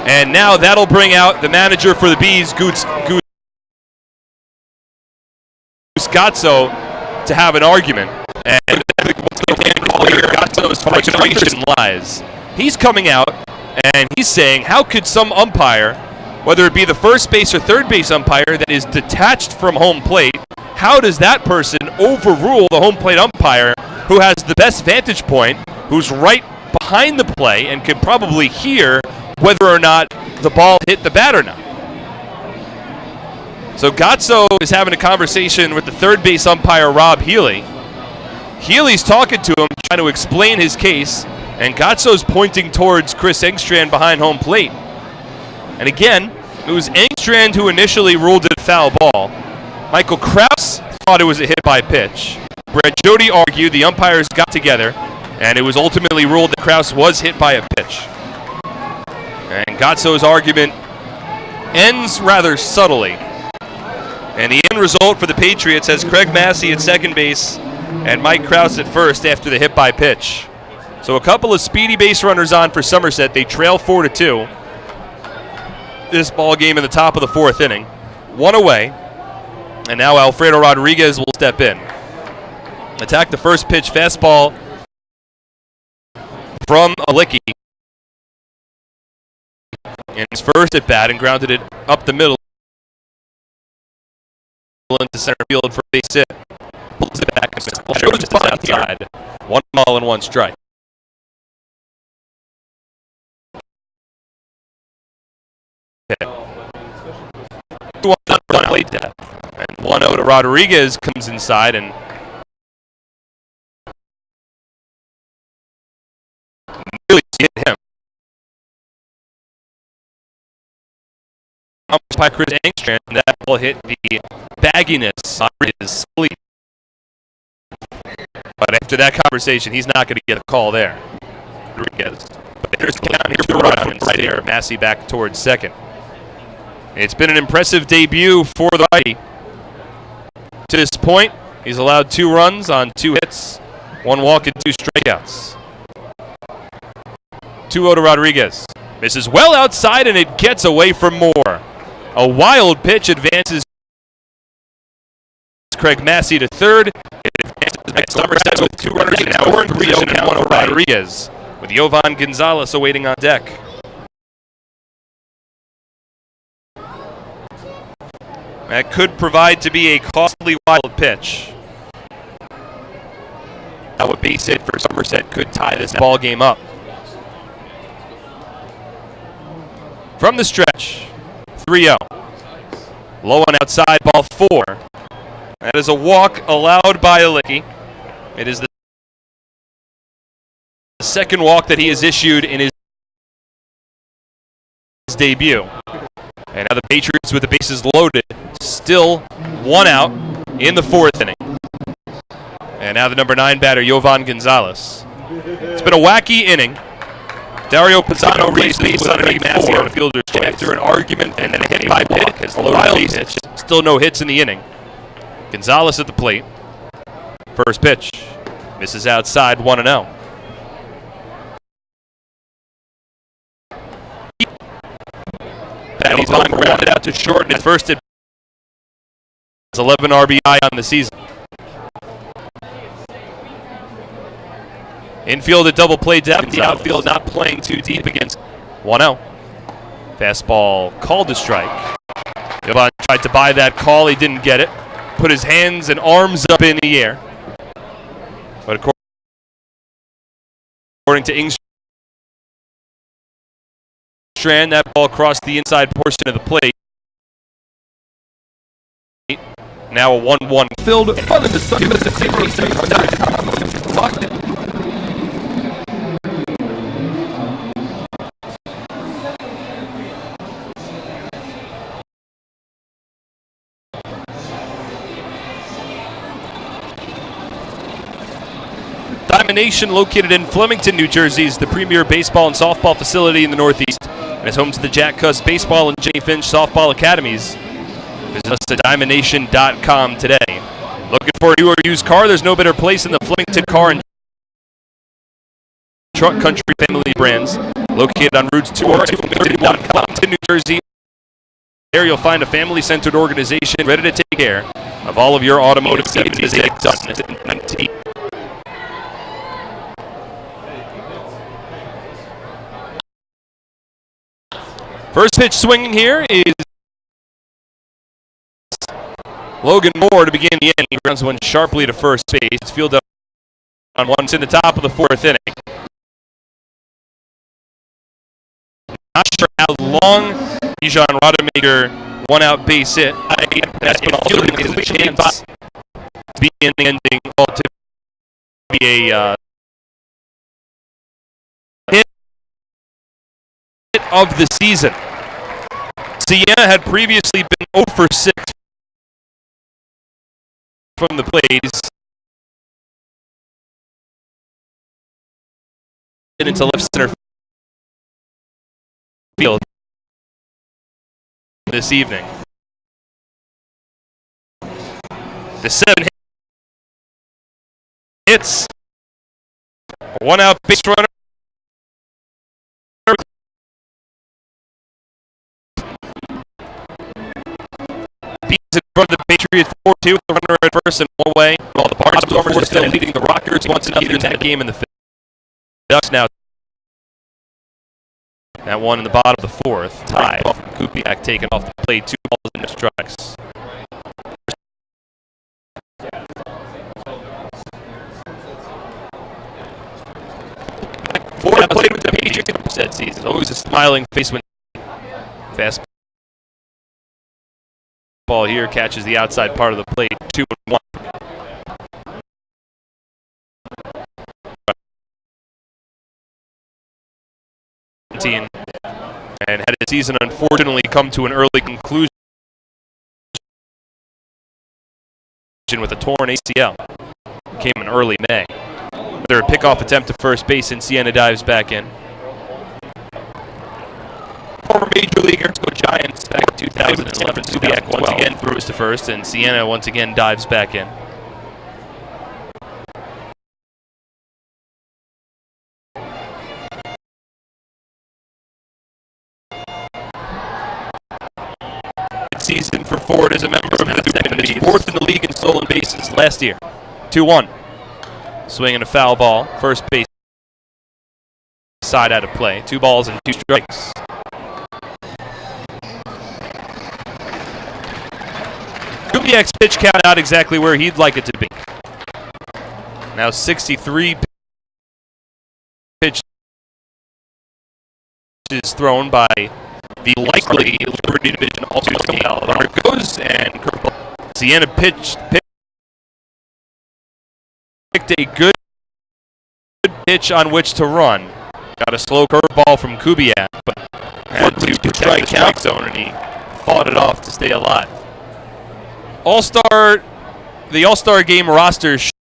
And now that'll bring out the manager for the Bees, Guzgazzo, to have an argument. And Guzgazzo's frustration lies. He's coming out and he's saying, how could some umpire, whether it be the first base or third base umpire that is detached from home plate, how does that person overrule the home plate umpire who has the best vantage point, who's right behind the play and can probably hear whether or not the ball hit the bat or not? So Guzgazzo is having a conversation with the third base umpire, Rob Healy. Healy's talking to him, trying to explain his case, and Guzgazzo's pointing towards Chris Engstrand behind home plate. And again, it was Engstrand who initially ruled it a foul ball. Michael Krause thought it was a hit by pitch. Jody argued, the umpires got together, and it was ultimately ruled that Krause was hit by a pitch. And Guzgazzo's argument ends rather subtly. And the end result for the Patriots has Craig Massey at second base and Mike Krause at first after the hit by pitch. So a couple of speedy base runners on for Somerset. They trail 4-2. This ball game in the top of the fourth inning. 1 away. And now Alfredo Rodriguez will step in. Attack the first pitch, fastball from Licky. In his first at bat, and grounded it up the middle into center field for base hit. Pulls it back and shows it outside. 1 ball and 1 strike. And 1-0 to Rodriguez comes inside and really hit him. By Chris Engstrand, that ball hit the bagginess on his sleeve. But after that conversation, he's not going to get a call there. Rodriguez. But there's down here for run right there. Massey back towards second. It's been an impressive debut for the righty. To this point, he's allowed 2 runs on 2 hits, 1 walk and 2 strikeouts. 2-0 to Rodriguez. Misses well outside, and it gets away from Moore. A wild pitch advances Craig Massey to third. It advances back Somerset with 2 runners in scoring position and 1 Rodriguez, with Johan Gonzalez awaiting on deck. That could provide to be a costly wild pitch. That would base it for Somerset, could tie this ball game up. From the stretch, 3-0. Low on outside, ball 4. That is a walk allowed by Licky. It is the second walk that he has issued in his debut. And now the Patriots with the bases loaded. Still 1 out in the 4th inning. And now the number 9 batter, Johan Gonzalez. It's been a wacky inning. Dario Pizanno raised the base on an 8-4 on a fielder's choice through an argument and then a hit by walk as the loaded base. Still no hits in the inning. Gonzalez at the plate. First pitch. Misses outside, 1-0. He's on grounded out to short in his first at 11 RBI on the season. Infield at double play depth. The outfield not playing too deep against 1-0. Fastball called to strike. Johan tried to buy that call. He didn't get it. Put his hands and arms up in the air. But according to Engstrand, that ball crossed the inside portion of the plate. Now a 1-1 Filled fun in the sun. Give us a 0-6. Diamond, located in Flemington, New Jersey, is the premier baseball and softball facility in the Northeast and is home to the Jack Cuss Baseball and Jenny Finch Softball Academies. Visit us at diamondnation.com today. Looking for a new or used car? There's no better place than the Flemington Car and Truck Country family brands, located on routes 202 and Flemington, New Jersey. There you'll find a family-centered organization ready to take care of all of your automotive needs. Visit Dustin. First pitch swinging here is Logan Moore to begin the inning. He runs one sharply to first base. It's fielded on one in the top of the 4th inning. Not sure how long Bijan Rodemaker 1-out base hit. Espen also has a chance to be in the ending, to be a hit of the season. Sienna had previously been 0 for 6 from the plays. Into left center field this evening. The 7 hits, 1-out base runner. In front of the Patriots 4-2 with the runner at first and 1 away. While the Barnstormers are still leading the Rockers 1-0 in that game in the 5th. Ducks now that one in the bottom of the 4th. Tied. Kubiak taken off the plate, 2 balls and no strikes. Ford played with the Patriots that season. Always a smiling face when fast. Ball here catches the outside part of the plate, 2-1. And had his season unfortunately come to an early conclusion with a torn ACL. Came in early May. Another pickoff attempt to first base, and Sienna dives back in. Former major leaguer, go Giants back in 2011. Kubiak once again throws to first, and Sienna once again dives back in. season for Ford as a member of the second. He's fourth in the league in stolen bases last year. 2-1. Swinging a foul ball. First base side out of play. 2 balls and 2 strikes. Kubiak's pitch count not exactly where he'd like it to be. Now 63 pitches thrown by the likely Liberty division also Alejandro goes and Sienna picked a good pitch on which to run. Got a slow curveball from Kubiak, but had to strike the strike zone, and he fought it off to stay alive. The All-Star game roster should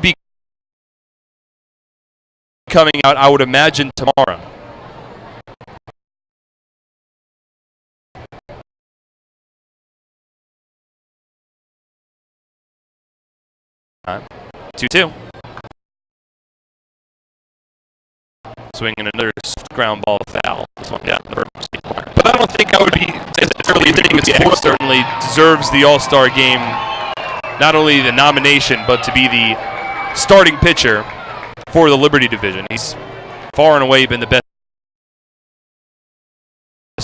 be coming out, I would imagine, tomorrow. Uh, 2-2. Swinging another ground ball foul. This one down the first line. But I don't think I would be necessarily thinking Ford certainly deserves the All-Star game, not only the nomination, but to be the starting pitcher for the Liberty division. He's far and away been the best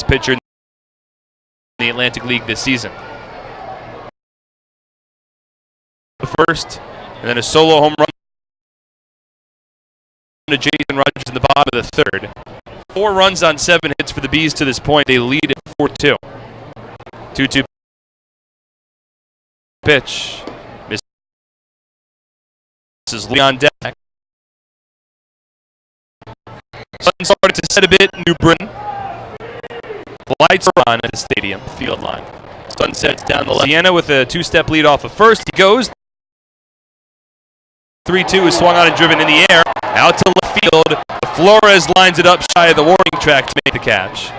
pitcher in the Atlantic League this season. The first, and then a solo home run to Jason Rogers in the bottom of the third. 4 runs on 7 hits for the Bees to this point. They lead at 4-2. 2-2 pitch. Misses Lee on deck. Sun started to set a bit. New Britain. The lights are on at the stadium field line. Sun sets down the left. Sienna with a 2-step lead off of first. He goes. 3-2 is swung on and driven in the air. Out to left field. Flores lines it up shy of the warning track to make the catch.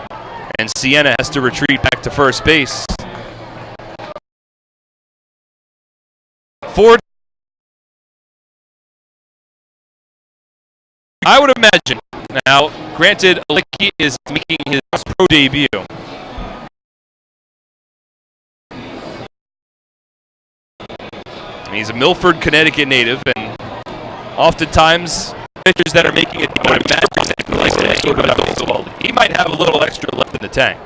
And Sienna has to retreat back to first base. Ford, I would imagine. Now, granted, Licky is making his pro debut. He's a Milford, Connecticut native, and oftentimes pitchers that are making it, I would imagine, he might have a little extra left in the tank.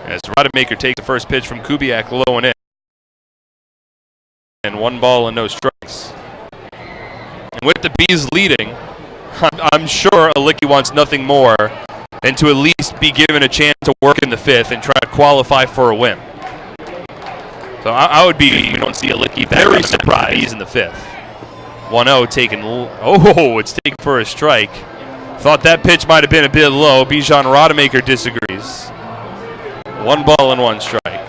As Rodemaker takes the first pitch from Kubiak low and in. And 1 ball and no strikes. And with the Bees leading, I'm sure Licky wants nothing more than to at least be given a chance to work in the 5th and try to qualify for a win. So I would be, you don't see Licky very surprised he's in the 5th. 1-0 taken, it's taken for a strike. Thought that pitch might have been a bit low. Bijan Rodemaker disagrees. 1 ball and 1 strike.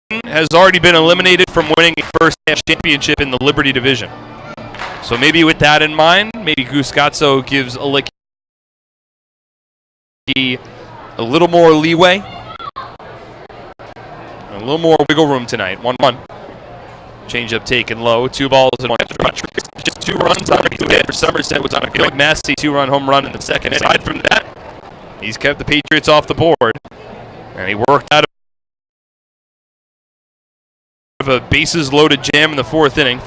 Newton has already been eliminated from winning a first-half championship in the Liberty division. So maybe with that in mind, maybe Guscazzo gives Licky a little more leeway, a little more wiggle room tonight. 1-1. Change-up taken low. 2 balls and 1 strike. Just 2 runs on it for Somerset. Was on a good Massey 2-run home run in the second. Aside from that, he's kept the Patriots off the board, and he worked out of a bases-loaded jam in the 4th inning,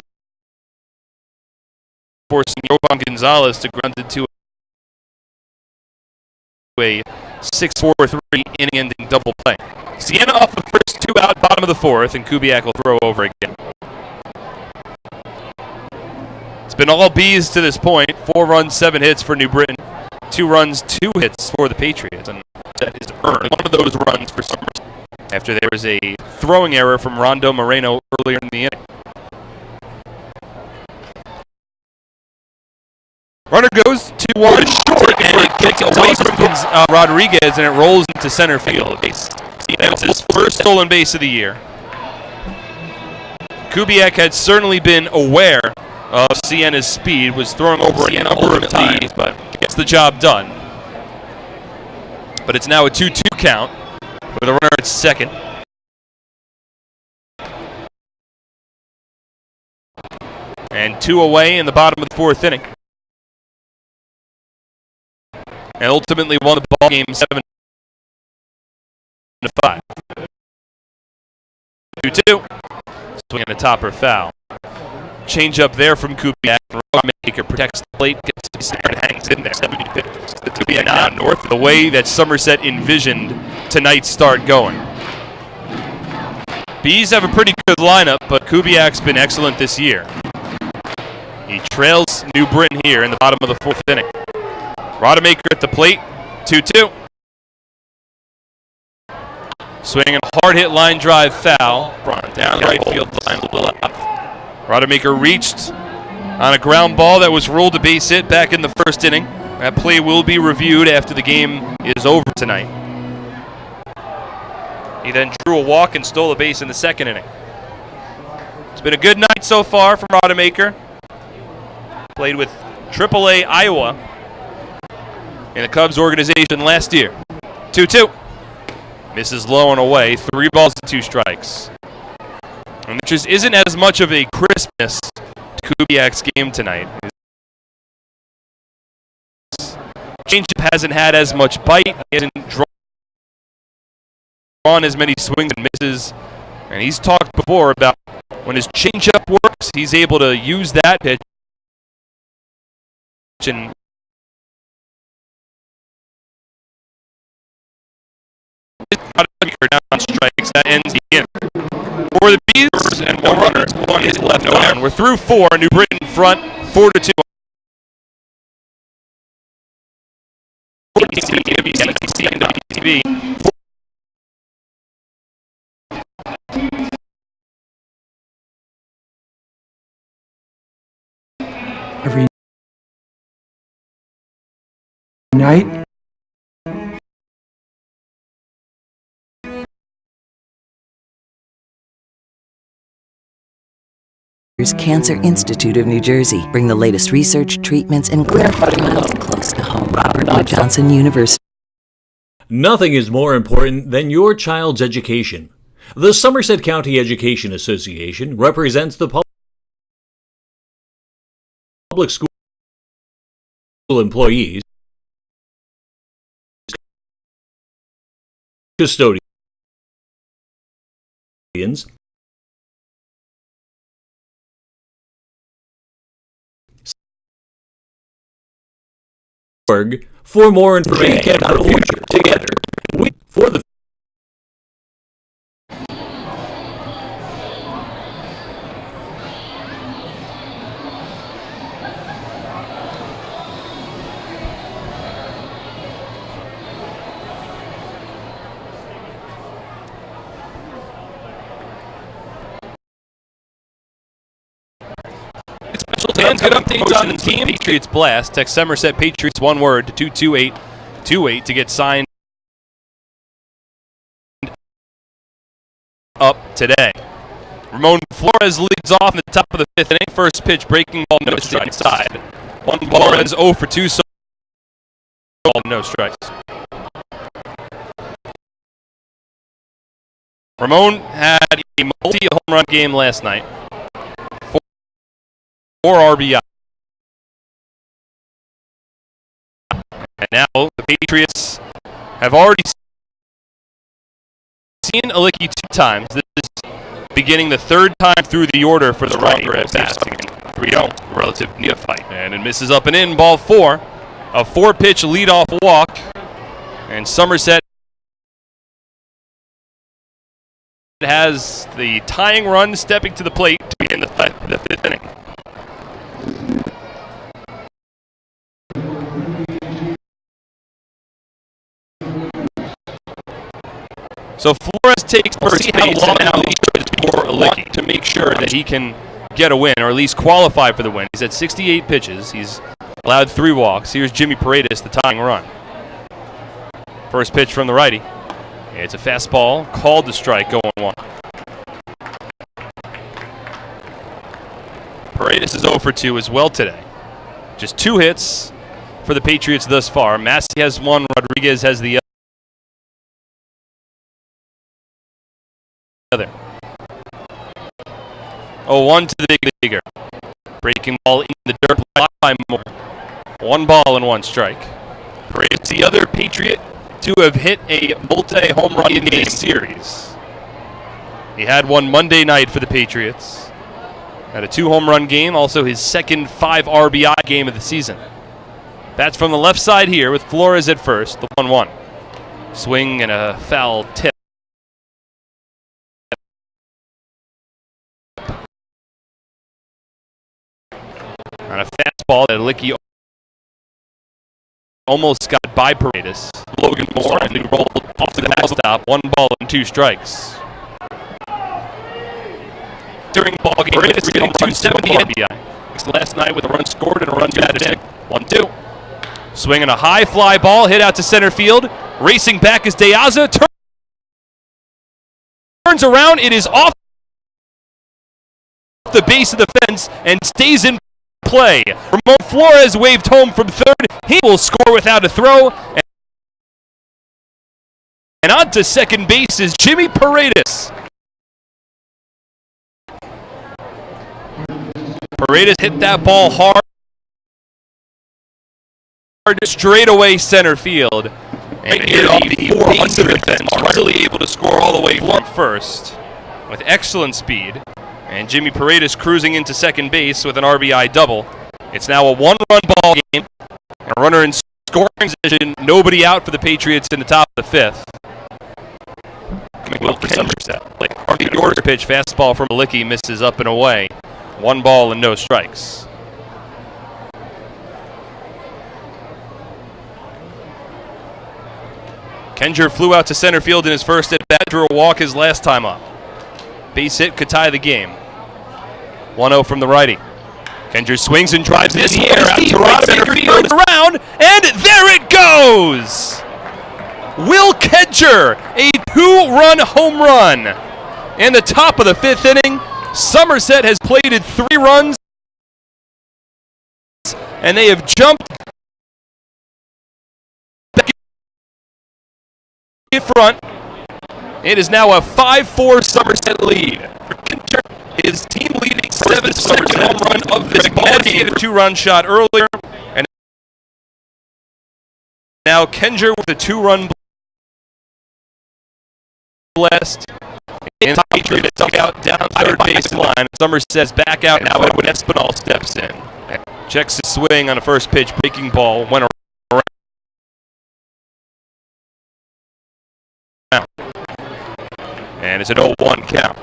forcing Johan Gonzalez to grunt it to a 6-4-3 inning-ending double play. Sienna off the first 2 out, bottom of the 4th, and Kubiak will throw over again. It's been all Bees to this point. 4 runs, 7 hits for New Britain. 2 runs, 2 hits for the Patriots, and that is earned one of those runs for Somerset after there was a throwing error from Rondo Moreno earlier in the inning. Runner goes 2-1 short, and it kicks away from Rodriguez, and it rolls into center field. That was his first stolen base of the year. Kubiak had certainly been aware of Sienna's speed, was throwing over a number of times, but gets the job done. But it's now a 2-2 count with a runner at second. And 2 away in the bottom of the 4th inning. and ultimately won the ball game 7-5. 2-2. Swing and a topper foul. Change up there from Kubiak. Maker protects the plate, gets to the center and hangs in there. 70 pitches. To be not north of the way that Somerset envisioned tonight's start going. Bees have a pretty good lineup, but Kubiak's been excellent this year. He trails New Britain here in the bottom of the 4th inning. Rodemaker at the plate, 2-2. Swinging a hard hit line drive foul. Brought down right field line. Rodemaker reached on a ground ball that was ruled a base hit back in the 1st inning. That play will be reviewed after the game is over tonight. He then drew a walk and stole a base in the 2nd inning. It's been a good night so far from Rodemaker. Played with AAA Iowa in the Cubs organization last year. 2-2. Misses low and away. 3 balls and 2 strikes. And there just isn't as much of a crispness to Kubiak's game tonight. His changeup hasn't had as much bite. He hasn't drawn as many swings and misses. And he's talked before about when his changeup works, he's able to use that pitch and down strikes. That ends the inning. For the Bees, and 1 runner, 1 is left on. We're through 4. New Britain in front, 4-2. TV. Every night. Cancer Institute of New Jersey bring the latest research, treatments, and clinical trials close to home. Robert Wood Johnson University. Nothing is more important than your child's education. The Somerset County Education Association represents the public school employees, custodians, for more information about the future. Together, for the Fans, good updates on the team. Patriots blast. Text Somerset Patriots one word to 22828 to get signed up today. Ramone Flores leads off in the top of the 5th inning. First pitch, breaking ball, no strikes. Inside. 1 ball, runs 0 for 2, so no strikes. Ramone had a multi-home run game last night. 4 RBI. And now the Patriots have already seen Licky 2 times. This is beginning the 3rd time through the order for the righty at bat. 3-0, relative neophyte. And it misses up and in, ball 4. A 4-pitch leadoff walk. And Somerset has the tying run stepping to the plate to begin the 5th inning. So Flores takes first base and now for Licky to make sure that he can get a win, or at least qualify for the win. He's at 68 pitches. He's allowed 3 walks. Here's Jimmy Paredes, the tying run. First pitch from the righty. It's a fastball, called to strike, going 1. Paredes is 0 for 2 as well today. Just 2 hits for the Patriots thus far. Massey has 1, Rodriguez has the other. 0-1 to the big leaguer. Breaking ball in the dirt, blocked by Moore. 1 ball and 1 strike. It's the other Patriot to have hit a multi-home run in a series. He had one Monday night for the Patriots. Had a 2-home run game, also his second 5 RBI game of the season. Bats from the left side here with Flores at first, the 1-1. Swing and a foul tip. On a fastball that Licky almost got by Paredes. Logan Moore and he rolled off to the backstop. 1 ball and 2 strikes. During the ball game, Paredes getting 270 RBI. Last night with a run scored and a run batted. 1-2. Swinging a high fly ball, hit out to center field. Racing back is De Aza. Turns around. It is off the base of the fence and stays in play. Ramone Flores waved home from third. He will score without a throw. And on to second base is Jimmy Paredes. Paredes hit that ball hard. Straight away center field. And hit off the 400 fence. Really able to score all the way from first with excellent speed. And Jimmy Paredes cruising into second base with an RBI double. It's now a 1-run ball game. A runner in scoring position. Nobody out for the Patriots in the top of the 5th. Will for Somerset. The order pitch fastball from Licky misses up and away. 1 ball and no strikes. Kenger flew out to center field in his first at bat, drew a walk his last time up. Base hit could tie the game. 1-0 from the righty. Kenger swings and drives in the air out to right center field. Around, and there it goes! Will Kenger, a 2-run home run. In the top of the 5th inning, Somerset has plated 3 runs, and they have jumped back in front. It is now a 5-4 Somerset lead. His team leading 7th Somerset home run of this ball game. A 2-run shot earlier, and now Kenger with a 2-run blast. In the Patriots dugout down third baseline. Somerset's back out now. Edwin Espen steps in. Checks his swing on a first pitch breaking ball. Went around. And it's an 0-1 count.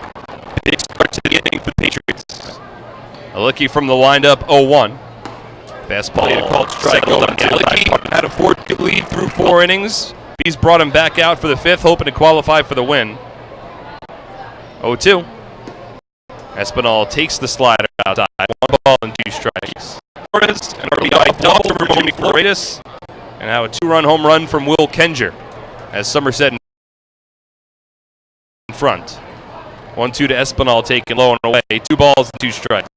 Big start to the inning for the Patriots. A Licky from the windup, 0-1. Fastball hit a called strike. Licky had a 4-2 lead through 4 innings. He's brought him back out for the 5th, hoping to qualify for the win. 0-2. Espinal takes the slider outside. 1 ball and 2 strikes. Flores, an RBI double for Ramone Flores. And now a 2-run home run from Will Kenger as Somerset in front. 1-2 to Espinal, taken low and away. 2 balls and 2 strikes.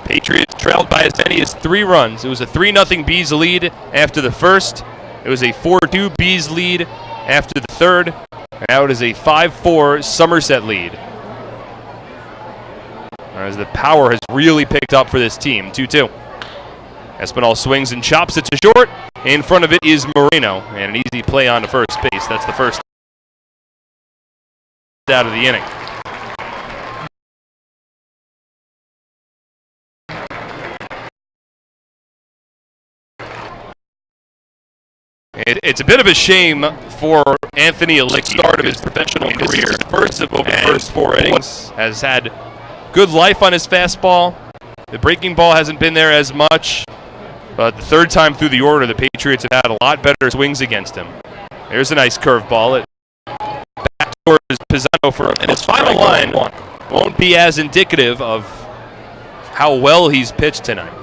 Patriots trailed by as many as 3 runs. It was a 3-0 Bees lead after the first. It was a 4-2 Bees lead after the third. And now it is a 5-4 Somerset lead. As the power has really picked up for this team. 2-2. Espinal swings and chops it to short. In front of it is Moreno. And an easy play on to first base. That's the first out of the inning. It's a bit of a shame for Anthony Licky, start of his professional career. First of over the first 4 innings, has had good life on his fastball. The breaking ball hasn't been there as much, but the 3rd time through the order, the Patriots have had a lot better swings against him. There's a nice curveball. It back towards Pizanno for him, and his final line won't be as indicative of how well he's pitched tonight.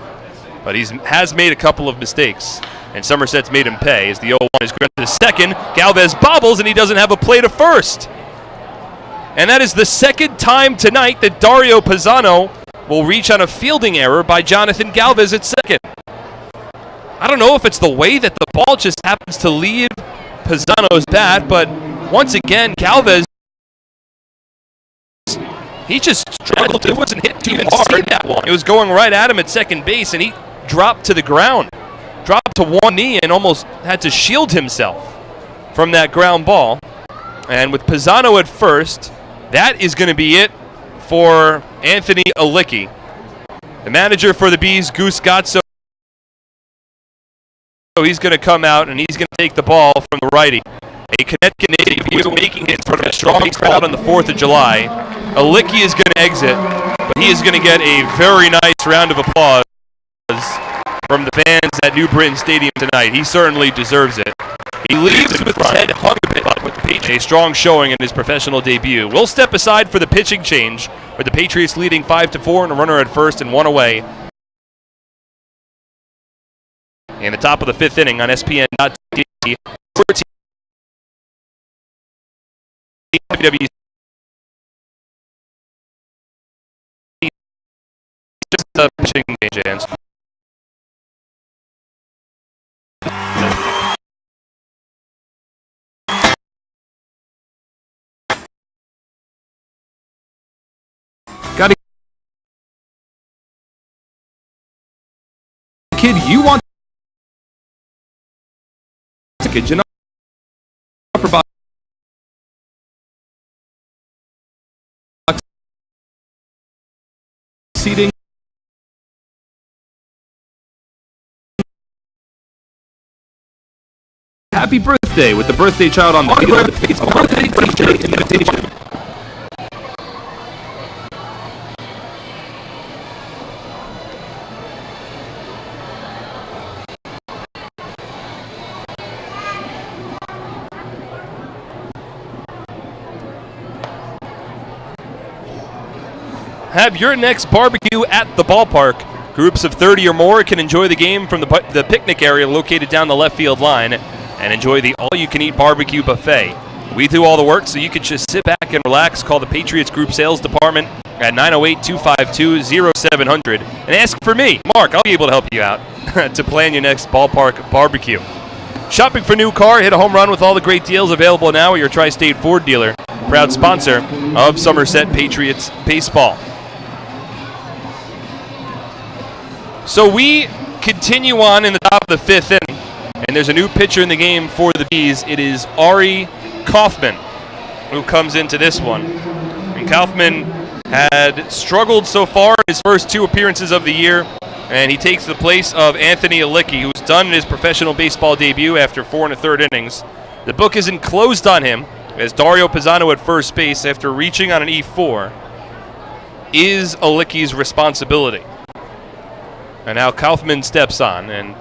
But he has made a couple of mistakes, and Somerset's made him pay as the 0-1 is granted to second. Galvez bobbles, and he doesn't have a play to first. And that is the 2nd time tonight that Dario Pizanno will reach on a fielding error by Jonathan Galvez at second. I don't know if it's the way that the ball just happens to leave Pizanno's bat, but once again, Galvez, he just struggled. It wasn't hit too hard. That one. It was going right at him at second base, and he dropped to the ground. dropped to one knee and almost had to shield himself from that ground ball. And with Pizanno at first, that is going to be it for Anthony Licky. The manager for the Bees, Goose Gotso, he's going to come out and he's going to take the ball from the righty. A Connecticut native, he was making it for a strong crowd on the 4th of July. Licky is going to exit, but he is going to get a very nice round of applause from the fans at New Britain Stadium tonight. He certainly deserves it. He leaves with his head hung a bit with the Patriots. A strong showing in his professional debut. We'll step aside for the pitching change, with the Patriots leading 5-4 and a runner at first and one away. In the top of the 5th inning on SPN.TV. WWC. Just the pitching change, hands. Got a kid you want ticket, you know, upper box seating. Happy birthday with the birthday child on the field. Birthday invitation. Have your next barbecue at the ballpark. Groups of 30 or more can enjoy the game from the picnic area located down the left field line and enjoy the all-you-can-eat barbecue buffet. We do all the work, so you can just sit back and relax. Call the Patriots Group Sales Department at 908-252-0700 and ask for me, Mark. I'll be able to help you out to plan your next ballpark barbecue. Shopping for new car, hit a home run with all the great deals available now at your Tri-State Ford dealer, proud sponsor of Somerset Patriots baseball. So we continue on in the top of the 5th inning, and there's a new pitcher in the game for the Bees. It is Ari Kaufman who comes into this one. And Kaufman had struggled so far in his first 2 appearances of the year, and he takes the place of Anthony Licky, who's done his professional baseball debut after 4 1/3 innings. The book isn't closed on him, as Dario Pizanno at first base, after reaching on an E4, is Licky's responsibility. And now Kaufman steps on, and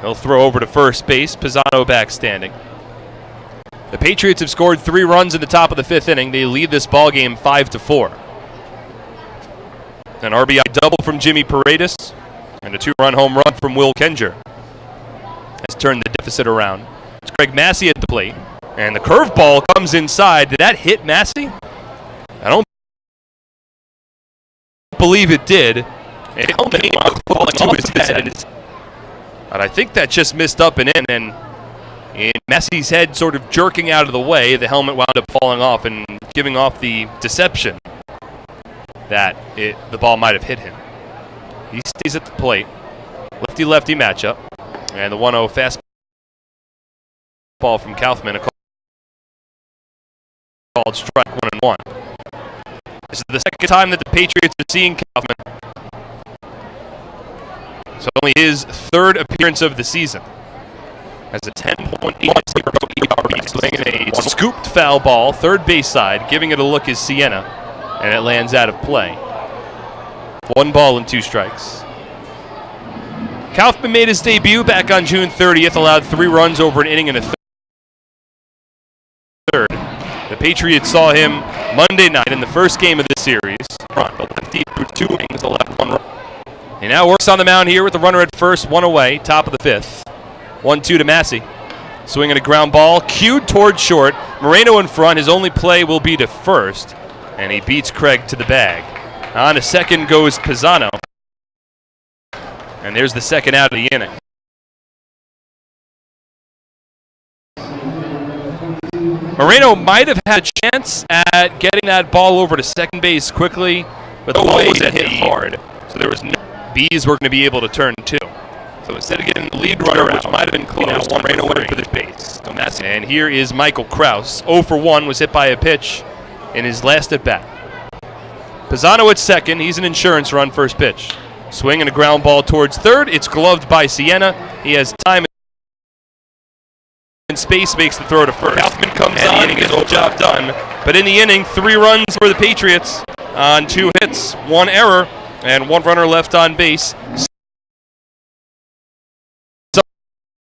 he'll throw over to first base. Pizanno back standing. The Patriots have scored 3 runs in the top of the 5th inning. They lead this ball game 5-4. An RBI double from Jimmy Paredes, and a 2-run home run from Will Kenger has turned the deficit around. It's Craig Massey at the plate, and the curveball comes inside. Did that hit Massey? I don't believe it did. It came out falling to his head. But I think that just missed up and in, and in Massey's head sort of jerking out of the way, the helmet wound up falling off and giving off the deception that the ball might have hit him. He stays at the plate. Lefty-lefty matchup. And the 1-0 fastball from Kaufman, called strike 1-1. This is the second time that the Patriots are seeing Kaufman. So only his 3rd appearance of the season. Has a 10.8 ERA. Scooped foul ball, third base side. Giving it a look is Sienna, and it lands out of play. 1 ball and 2 strikes. Kaufman made his debut back on June 30th, allowed 3 runs over an inning and a third. The Patriots saw him Monday night in the first game of the series. Through 2 innings, allowed 1 run. He now works on the mound here with the runner at first, 1 away, top of the 5th. 1-2 to Massey. Swinging a ground ball, cued towards short. Moreno in front. His only play will be to first, and he beats Craig to the bag. On to second goes Pizanno. And there's the second out of the inning. Moreno might have had a chance at getting that ball over to second base quickly, but the ball was hit hard. So there was no Bees were going to be able to turn 2. So instead of getting the lead runner, which might have been close, one ran away for the base. And here is Michael Krause. 0 for 1, was hit by a pitch in his last at bat. Pizanno at second. He's an insurance run, first pitch. Swing and a ground ball towards third. It's gloved by Sienna. He has time and space, makes the throw to first. Kaufman comes on and gets the job done. But in the inning, 3 runs for the Patriots on 2 hits, 1 error, and 1 runner left on base.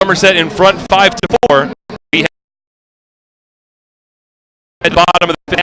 Somerset in front, 5-4. We at the bottom of the 5th.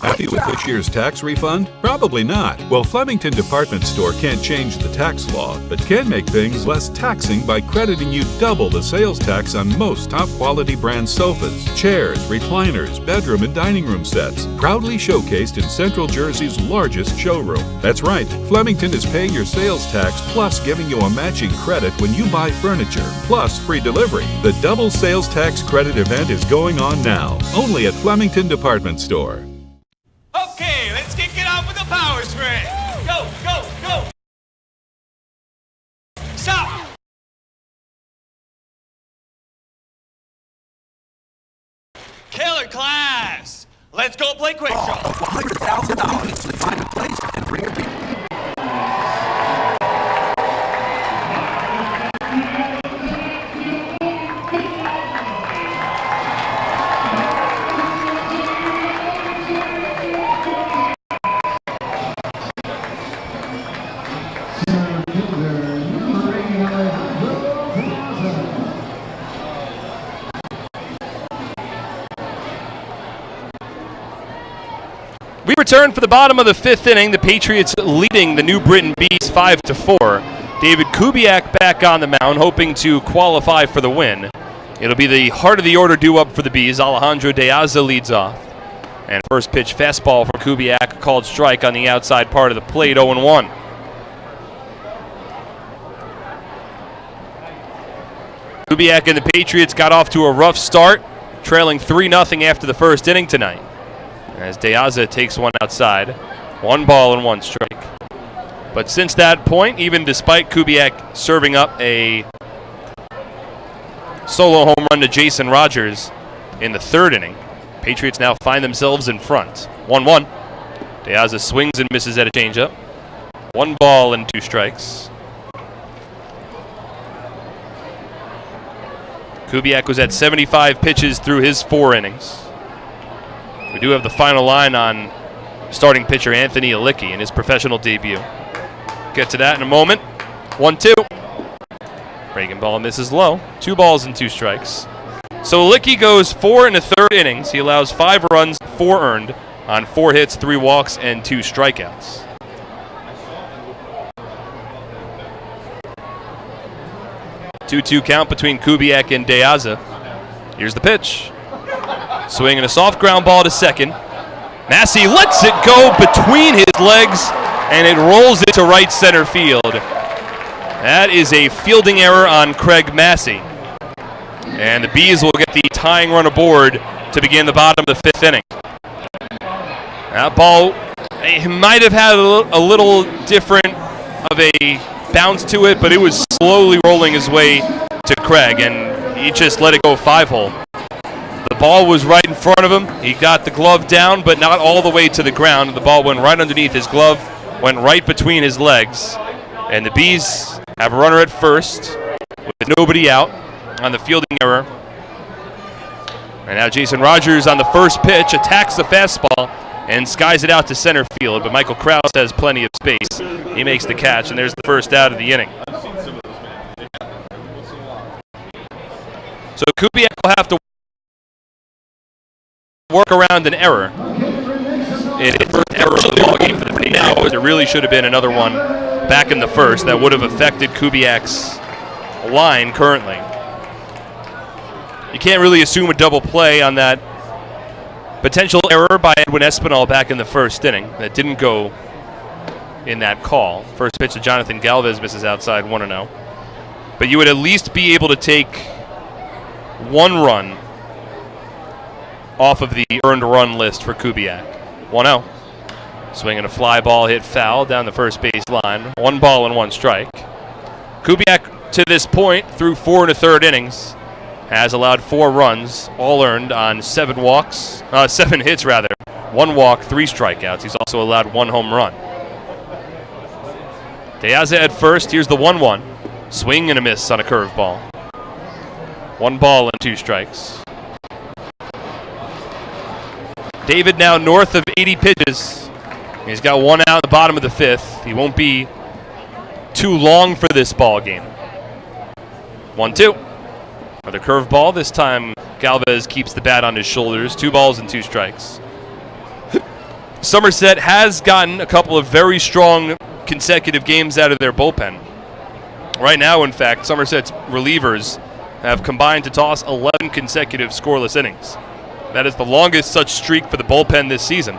Happy with this year's tax refund? Probably not. Well, Flemington Department Store can't change the tax law, but can make things less taxing by crediting you double the sales tax on most top-quality brand sofas, chairs, recliners, bedroom and dining room sets, proudly showcased in Central Jersey's largest showroom. That's right, Flemington is paying your sales tax plus giving you a matching credit when you buy furniture, plus free delivery. The double sales tax credit event is going on now, only at Flemington Department Store. Okay, let's kick it off with the power spray. Go, go, go. Stop. Killer class. Let's go play quick draw. $100,000 to find a place and bring it. We return for the bottom of the 5th inning. The Patriots leading the New Britain Bees 5-4. David Kubiak back on the mound, hoping to qualify for the win. It'll be the heart of the order due up for the Bees. Alejandro De Aza leads off. And first pitch fastball for Kubiak, called strike on the outside part of the plate, 0-1. Kubiak and the Patriots got off to a rough start, trailing 3-0 after the first inning tonight. As De Aza takes one outside, 1 ball and 1 strike. But since that point, even despite Kubiak serving up a solo home run to Jason Rogers in the 3rd inning, Patriots now find themselves in front. 1-1. De Aza swings and misses at a changeup. 1 ball and 2 strikes. Kubiak was at 75 pitches through his 4 innings. We do have the final line on starting pitcher Anthony Licky in his professional debut. Get to that in a moment. 1-2. Breaking ball misses low. 2 balls and 2 strikes. So Licky goes 4 1/3 innings. He allows 5 runs, 4 earned on 4 hits, 3 walks, and 2 strikeouts. Two-two count between Kubiak and De Aza. Here's the pitch. Swinging a soft ground ball to second. Massey lets it go between his legs, and it rolls into right center field. That is a fielding error on Craig Massey. And the Bees will get the tying run aboard to begin the bottom of the 5th inning. That ball, it might have had a little different of a bounce to it, but it was slowly rolling his way to Craig, and he just let it go 5-hole. The ball was right in front of him. He got the glove down, but not all the way to the ground. The ball went right underneath his glove, went right between his legs. And the Bees have a runner at first with nobody out on the fielding error. And now Jason Rogers on the first pitch attacks the fastball and skies it out to center field. But Michael Krause has plenty of space. He makes the catch, and there's the first out of the inning. So Kubiak will have to work around an error. It is first error of the ball game for the Patriots. There really should have been another one back in the first that would have affected Kubiak's line currently. You can't really assume a double play on that potential error by Edwin Espen back in the first inning. That didn't go in that call. First pitch to Jonathan Galvez misses outside 1-0. But you would at least be able to take 1 run off of the earned run list for Kubiak. 1-0. Swinging a fly ball, hit foul down the first base line. 1 ball and 1 strike. Kubiak, to this point, through 4 1/3 innings, has allowed 4 runs, all earned on 7 hits rather. 1 walk, 3 strikeouts. He's also allowed 1 home run. De Aza at first. Here's the 1-1. Swing and a miss on a curveball. 1 ball and 2 strikes. David now north of 80 pitches. He's got 1 out in the bottom of the 5th. He won't be too long for this ball game. 1-2. Another curveball. This time Galvez keeps the bat on his shoulders. 2 balls and 2 strikes. Somerset has gotten a couple of very strong consecutive games out of their bullpen. Right now, in fact, Somerset's relievers have combined to toss 11 consecutive scoreless innings. That is the longest such streak for the bullpen this season.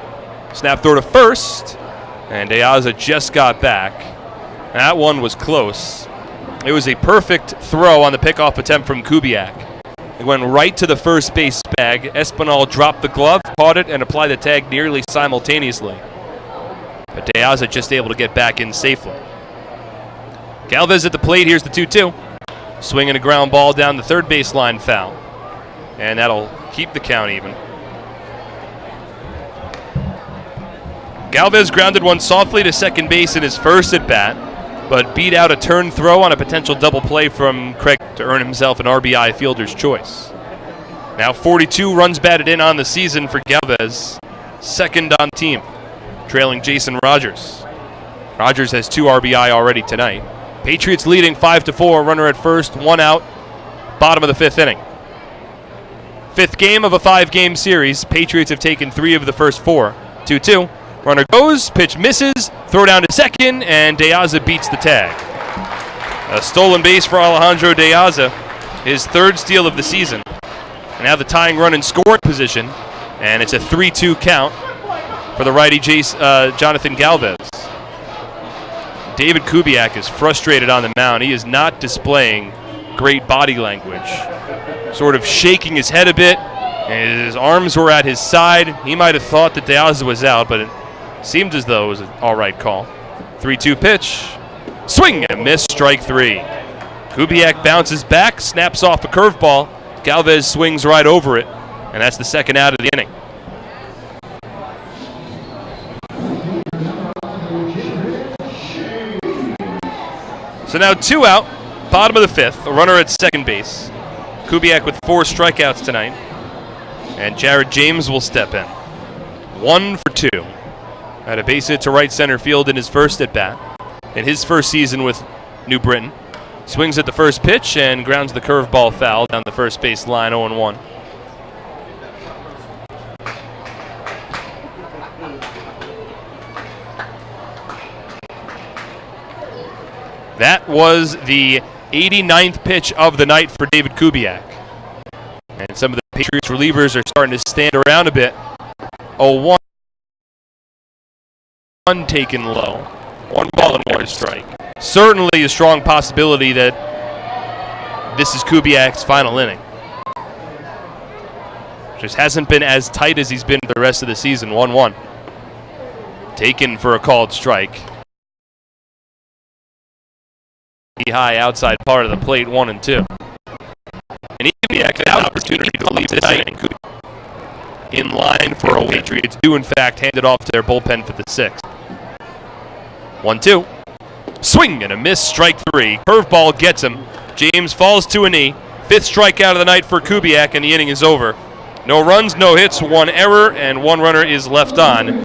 Snap throw to first, and De Aza just got back. That one was close. It was a perfect throw on the pickoff attempt from Kubiak. It went right to the first base bag. Espen dropped the glove, caught it, and applied the tag nearly simultaneously. But De Aza just able to get back in safely. Galvez at the plate. Here's the 2-2. Swinging a ground ball down the third baseline, foul. And that'll keep the count even. Galvez grounded one softly to second base in his first at bat, but beat out a turn throw on a potential double play from Craig to earn himself an RBI fielder's choice. Now 42 runs batted in on the season for Galvez, second on team, trailing Jason Rogers. Rogers has 2 RBI already tonight. Patriots leading 5-4, runner at first, 1 out, bottom of the 5th inning. 5th game of a 5-game series. Patriots have taken 3 of the first 4. 2-2. Runner goes, pitch misses, throw down to second, and De Aza beats the tag. A stolen base for Alejandro De Aza, his 3rd steal of the season. And now the tying run in scoring position, and it's a 3-2 count for the righty Jonathan Galvez. David Kubiak is frustrated on the mound. He is not displaying great body language. Sort of shaking his head a bit, and his arms were at his side. He might have thought that De Aza was out, but it seemed as though it was an all right call. 3-2 pitch. Swing and a miss, strike 3. Kubiak bounces back, snaps off a curveball. Galvez swings right over it, and that's the 2nd out of the inning. So now 2 out, bottom of the 5th, a runner at second base. Kubiak with 4 strikeouts tonight, and Jared James will step in. 1 for 2. Had a base hit to right center field in his first at bat, in his first season with New Britain. Swings at the first pitch and grounds the curveball foul down the first base line, 0-1. That was the 89th pitch of the night for David Kubiak. And some of the Patriots relievers are starting to stand around a bit. 0-1 taken low. 1 ball and 1 strike. Certainly a strong possibility that this is Kubiak's final inning. Just hasn't been as tight as he's been for the rest of the season. 1-1. Taken for a called strike. High outside part of the plate, 1-2. And Kubiak had an opportunity to leave this inning. In line for a Patriots do in fact hand it off to their bullpen for the 6th. 1-2. Swing and a miss, strike 3. Curveball gets him. James falls to a knee. 5th strikeout of the night for Kubiak, and the inning is over. No runs, no hits, 1 error, and 1 runner is left on.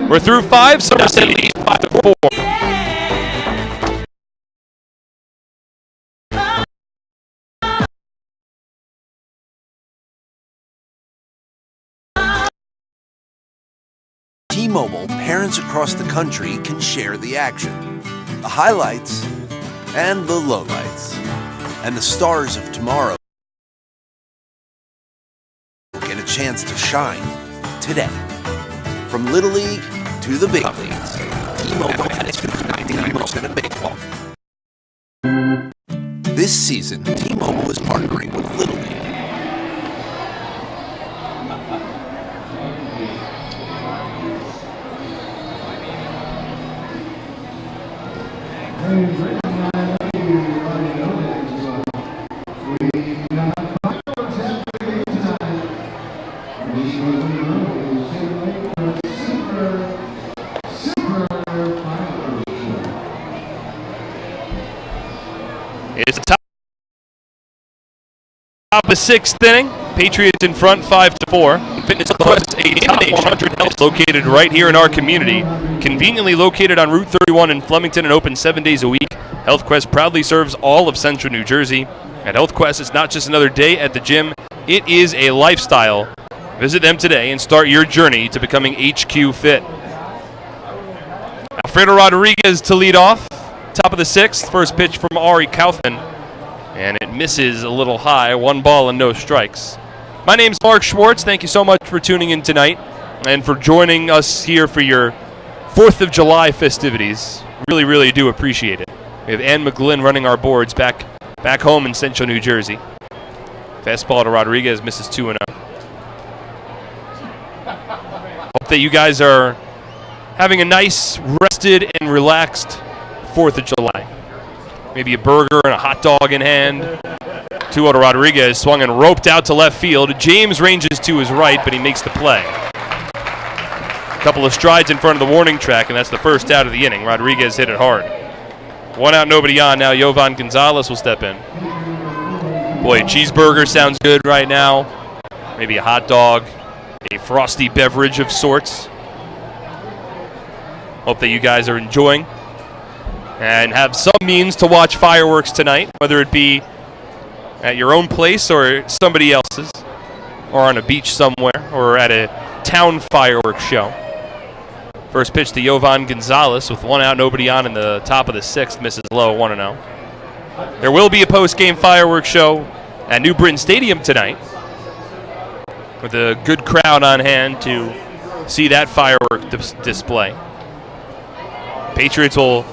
We're through 5, Somerset leads 5-4. T-Mobile, parents across the country can share the action, the highlights, and the lowlights. And the stars of tomorrow get a chance to shine today. From Little League to the big leagues, T-Mobile has 99% of baseball. This season, T-Mobile is partnering with Little League. It's the top of the sixth inning. Patriots in front 5-4. Fitness Quest, a top 100 health located right here in our community. Conveniently located on Route 31 in Flemington and open 7 days a week. Health Quest proudly serves all of central New Jersey. At Health Quest, it's not just another day at the gym, it is a lifestyle. Visit them today and start your journey to becoming HQ Fit. Fredo Rodriguez to lead off. Top of the sixth, first pitch from Ari Kaufman, and it misses a little high. 1 ball and no strikes. My name's Mark Schwartz. Thank you so much for tuning in tonight and for joining us here for your 4th of July festivities. Really, really do appreciate it. We have Ann McGlynn running our boards back home in central New Jersey. Fastball to Rodriguez, misses 2-0. Hope that you guys are having a nice, rested, and relaxed 4th of July. Maybe a burger and a hot dog in hand. 2-0 to Rodriguez, swung and roped out to left field. James ranges to his right, but he makes the play. A couple of strides in front of the warning track, and that's the first out of the inning. Rodriguez hit it hard. 1 out, nobody on. Now Johan Gonzalez will step in. Boy, a cheeseburger sounds good right now. Maybe a hot dog, a frosty beverage of sorts. Hope that you guys are enjoying and have some means to watch fireworks tonight, whether it be at your own place or somebody else's, or on a beach somewhere, or at a town fireworks show. First pitch to Johan Gonzalez with 1 out, nobody on in the top of the sixth, misses low, 1-0. There will be a post-game fireworks show at New Britain Stadium tonight, with a good crowd on hand to see that firework display. Patriots will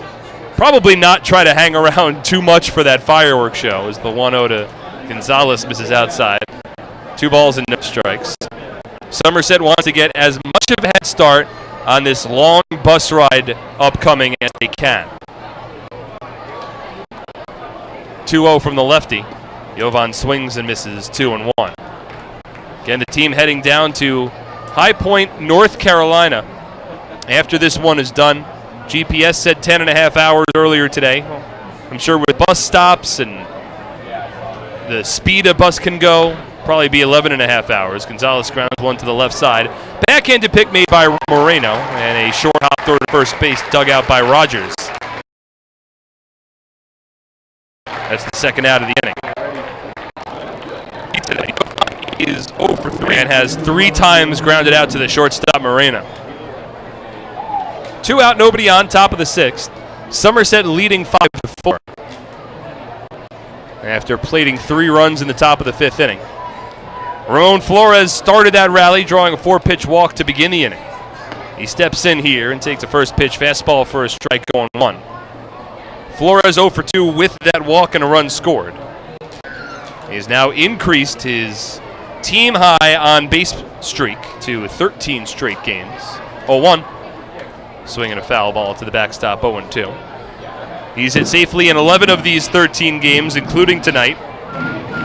probably not try to hang around too much for that fireworks show as the 1-0 to Gonzalez misses outside. 2 balls and no strikes. Somerset wants to get as much of a head start on this long bus ride upcoming as they can. 2-0 from the lefty. Jovan swings and misses 2-1. Again, the team heading down to High Point, North Carolina. After this one is done, GPS said 10.5 hours earlier today. I'm sure with bus stops and the speed a bus can go, probably be 11.5 hours. Gonzalez grounds one to the left side. Backhanded pick made by Moreno, and a short hop throw to first base dug out by Rogers. That's the second out of the inning. Today is 0 for 3 and has 3 times grounded out to the shortstop Moreno. 2 out, nobody on, top of the sixth. Somerset leading 5-4 after plating 3 runs in the top of the 5th inning. Ramone Flores started that rally, drawing a 4-pitch walk to begin the inning. He steps in here and takes the first pitch, fastball for a strike, going 1. Flores 0 for 2 with that walk and a run scored. He has now increased his team high on base streak to 13 straight games. 0-1. Swinging a foul ball to the backstop, 0-2. He's hit safely in 11 of these 13 games, including tonight.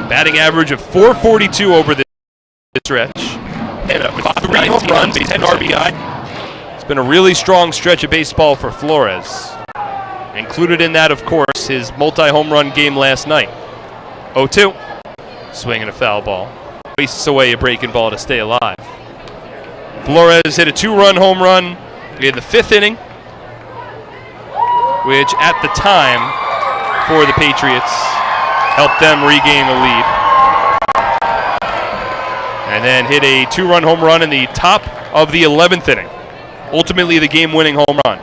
Batting average of .442 over this stretch. And with 3 home runs, 10 RBI. It's been a really strong stretch of baseball for Flores. Included in that, of course, his multi-home run game last night. 0-2. Swinging a foul ball. Wastes away a breaking ball to stay alive. Flores hit a 2-run home run in the 5th inning, which at the time for the Patriots helped them regain the lead. And then hit a 2-run home run in the top of the 11th inning. Ultimately the game-winning home run.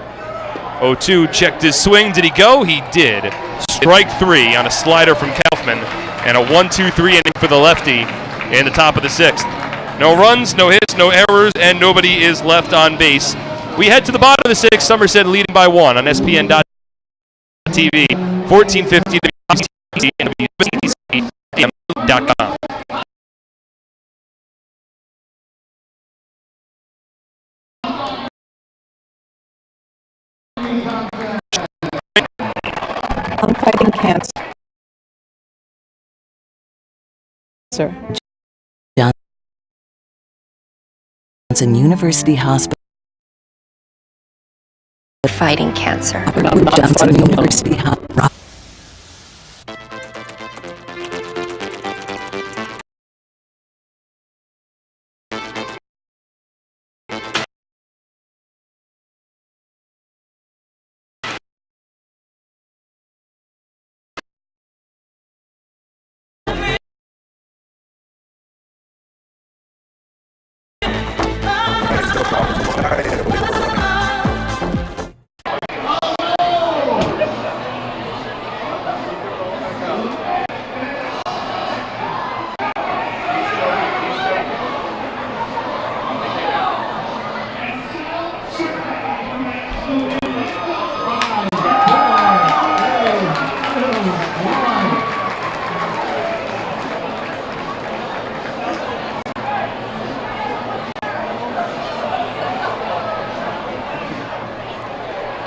0-2 checked his swing. Did he go? He did. Strike 3 on a slider from Kaufman, and a 1-2-3 inning for the lefty in the top of the 6th. No runs, no hits, no errors, and nobody is left on base. We head to the bottom of the 6th. Somerset leading by 1 on SPN.TV. 14:50 to WCTC.com. I'm fighting cancer. Johnson University Hospital. Fighting cancer. Johnson University Hospital.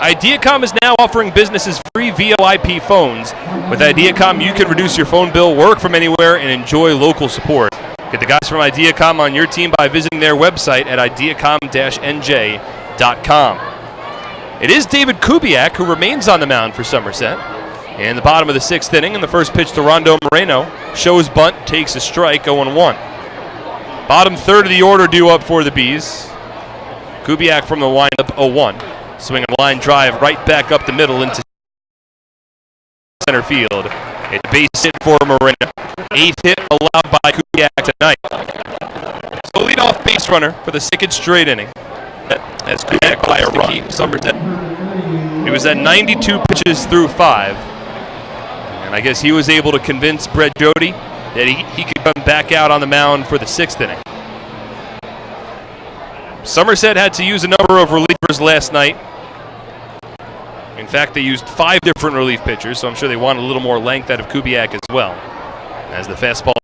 Ideacom is now offering businesses free VoIP phones. With Ideacom, you can reduce your phone bill, work from anywhere, and enjoy local support. Get the guys from Ideacom on your team by visiting their website at ideacom-nj.com. It is David Kubiak who remains on the mound for Somerset. In the bottom of the 6th inning, in the first pitch to Rondo Moreno, shows bunt, takes a strike, 0-1. Bottom third of the order due up for the Bees. Kubiak from the windup, 0-1. Swing a line drive right back up the middle into center field. It's a base hit for Moreno. 8th hit allowed by Kubiak tonight. So leadoff base runner for the 2nd straight inning. As Kubiak by a run. Keep Somerset. He was at 92 pitches through 5. And I guess he was able to convince Jody that he could come back out on the mound for the 6th inning. Somerset had to use a number of relievers last night. In fact, they used 5 different relief pitchers, so I'm sure they wanted a little more length out of Kubiak as well. As the fastball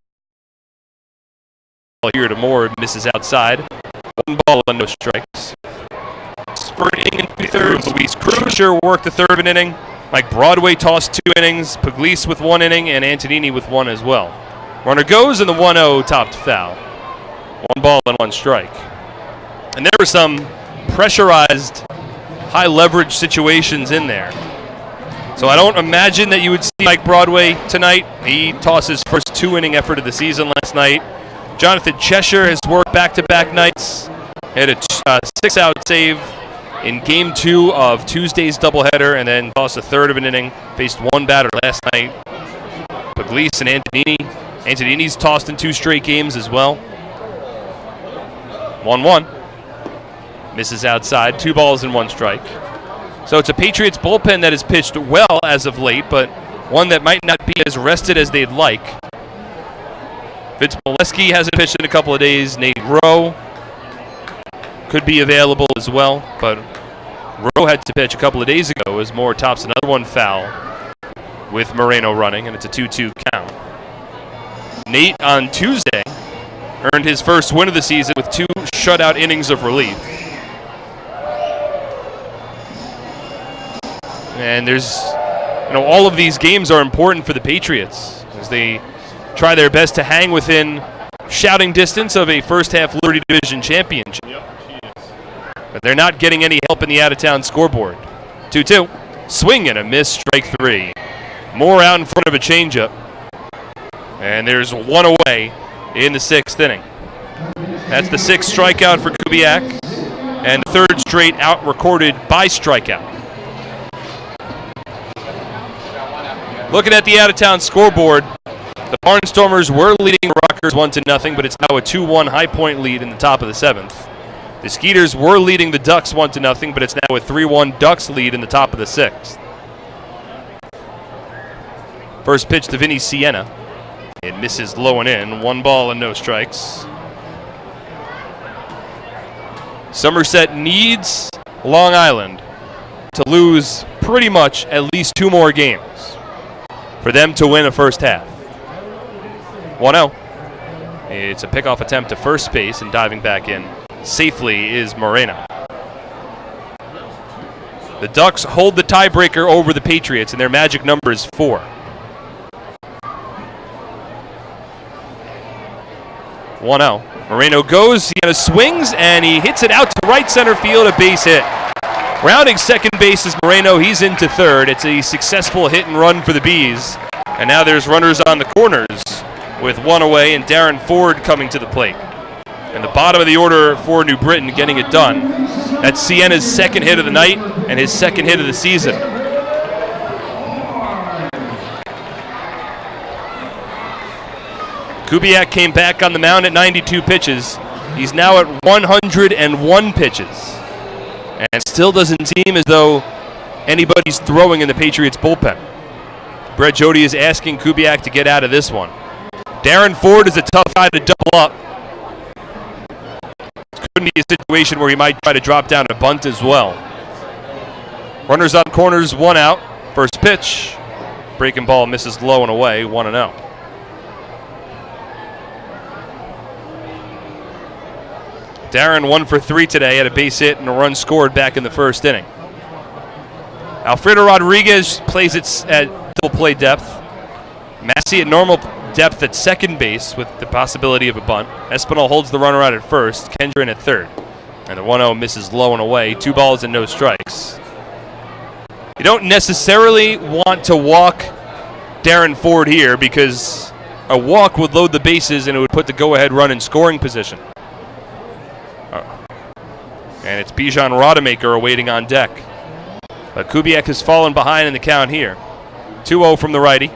here to Moore misses outside. 1 ball and no strikes. Spurting in 2/3. Luis Krause worked the 3rd of an inning. Mike Broadway tossed 2 innings. Puglisi with 1 inning, and Antonini with 1 as well. Runner goes, and the 1-0 topped foul. 1 ball and 1 strike. And there were some pressurized, high-leverage situations in there. So I don't imagine that you would see Mike Broadway tonight. He tossed his first 2-inning effort of the season last night. Jonathan Cheshire has worked back-to-back nights. He had a 6-out save in Game 2 of Tuesday's doubleheader, and then tossed a 3rd of an inning. Faced 1 batter last night. Puglisi and Antonini. Antonini's tossed in 2 straight games as well. 1-1. Misses outside, 2 balls and 1 strike. So it's a Patriots bullpen that has pitched well as of late, but one that might not be as rested as they'd like. Vince Molesky hasn't pitched in a couple of days. Nate Rowe could be available as well, but Rowe had to pitch a couple of days ago as Moore tops another one foul with Moreno running, and it's a 2-2 count. Nate on Tuesday earned his first win of the season with 2 shutout innings of relief. And there's, all of these games are important for the Patriots as they try their best to hang within shouting distance of a first-half Liberty Division championship. But they're not getting any help in the out-of-town scoreboard. 2-2. Swing and a miss, strike 3. Moore out in front of a changeup. And there's 1 away in the 6th inning. That's the 6th strikeout for Kubiak, and the 3rd straight out recorded by strikeout. Looking at the out-of-town scoreboard, the Barnstormers were leading the Rockers 1-0, but it's now a 2-1 High Point lead in the top of the 7th. The Skeeters were leading the Ducks 1-0, but it's now a 3-1 Ducks lead in the top of the 6th. First pitch to Vinny Sienna. It misses low and in. 1 ball and no strikes. Somerset needs Long Island to lose pretty much at least 2 more games. for them to win a first half. 1-0. It's a pickoff attempt to first base, and diving back in safely is Moreno. The Ducks hold the tiebreaker over the Patriots, and their magic number is 4. 1-0. Moreno goes, he swings, and he hits it out to right center field, a base hit. Rounding second base is Moreno, he's into third. It's a successful hit and run for the Bees. And now there's runners on the corners with one away, and Darrin Ford coming to the plate. And the bottom of the order for New Britain getting it done. That's Sienna's second hit of the night and his second hit of the season. Kubiak came back on the mound at 92 pitches. He's now at 101 pitches. And still doesn't seem as though anybody's throwing in the Patriots bullpen. Jody is asking Kubiak to get out of this one. Darrin Ford is a tough guy to double up. It couldn't be a situation where he might try to drop down a bunt as well. Runners on corners, 1 out. First pitch. Breaking ball misses low and away, 1-0. Darrin 1 for 3 today, had a base hit and a run scored back in the first inning. Alfredo Rodriguez plays it at double play depth. Massey at normal depth at second base with the possibility of a bunt. Espen holds the runner out at first. Kendron at third. And the 1-0 misses low and away. 2 balls and no strikes. You don't necessarily want to walk Darrin Ford here because a walk would load the bases and it would put the go-ahead run in scoring position. And it's Bijan Rodemaker awaiting on deck. But Kubiak has fallen behind in the count here. 2-0 from the righty.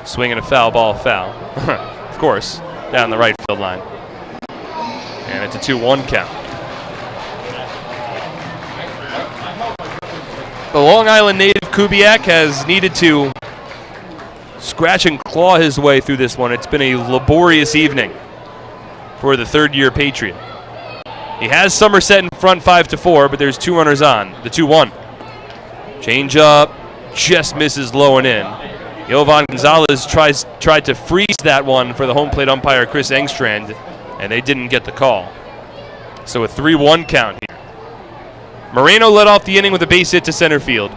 Swinging a foul ball, foul. Of course, down the right field line. And it's a 2-1 count. The Long Island native Kubiak has needed to scratch and claw his way through this one. It's been a laborious evening for the third-year Patriot. He has Somerset in front 5-4, but there's 2 runners on. The 2-1. Change up, just misses low and in. Johan Gonzalez tried to freeze that one for the home plate umpire Chris Engstrand, and they didn't get the call. So a 3-1 count here. Moreno led off the inning with a base hit to center field.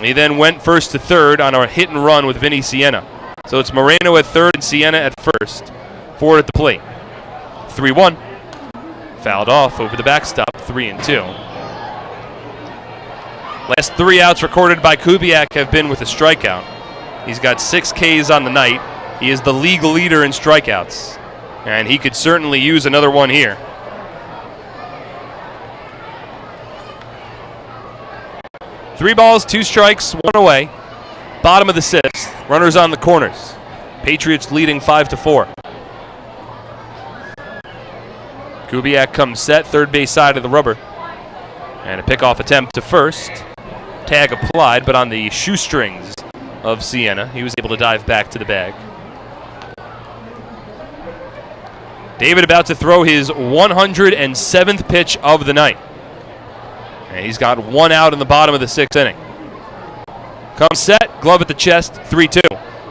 He then went first to third on a hit and run with Vinny Sienna. So it's Moreno at third and Sienna at first. Ford at the plate. 3-1. Fouled off over the backstop, 3-2. Last 3 outs recorded by Kubiak have been with a strikeout. He's got 6 Ks on the night. He is the league leader in strikeouts. And he could certainly use another one here. Three balls, 2 strikes, 1 away. Bottom of the 6th. Runners on the corners. Patriots leading 5-4. Kubiak comes set, third base side of the rubber. And a pickoff attempt to first. Tag applied, but on the shoestrings of Sienna. He was able to dive back to the bag. David about to throw his 107th pitch of the night. And he's got 1 out in the bottom of the 6th inning. Comes set, glove at the chest, 3-2.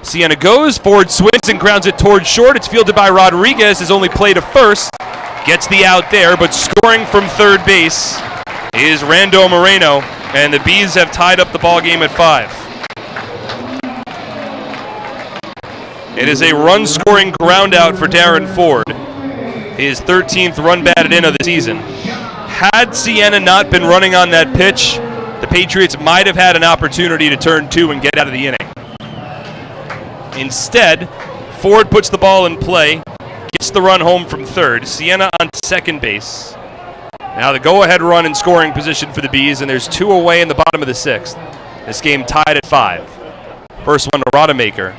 Sienna goes, Ford swings and grounds it towards short. It's fielded by Rodriguez, his only play to first. Gets the out there, but scoring from third base is Rando Moreno, and the Bees have tied up the ball game at 5. It is a run-scoring ground out for Darrin Ford, his 13th run batted in of the season. Had Sienna not been running on that pitch, the Patriots might have had an opportunity to turn 2 and get out of the inning. Instead, Ford puts the ball in play, gets the run home from third. Sienna on second base. Now the go-ahead run in scoring position for the Bees, and there's 2 away in the bottom of the 6th. This game tied at 5. First one to Rodemaker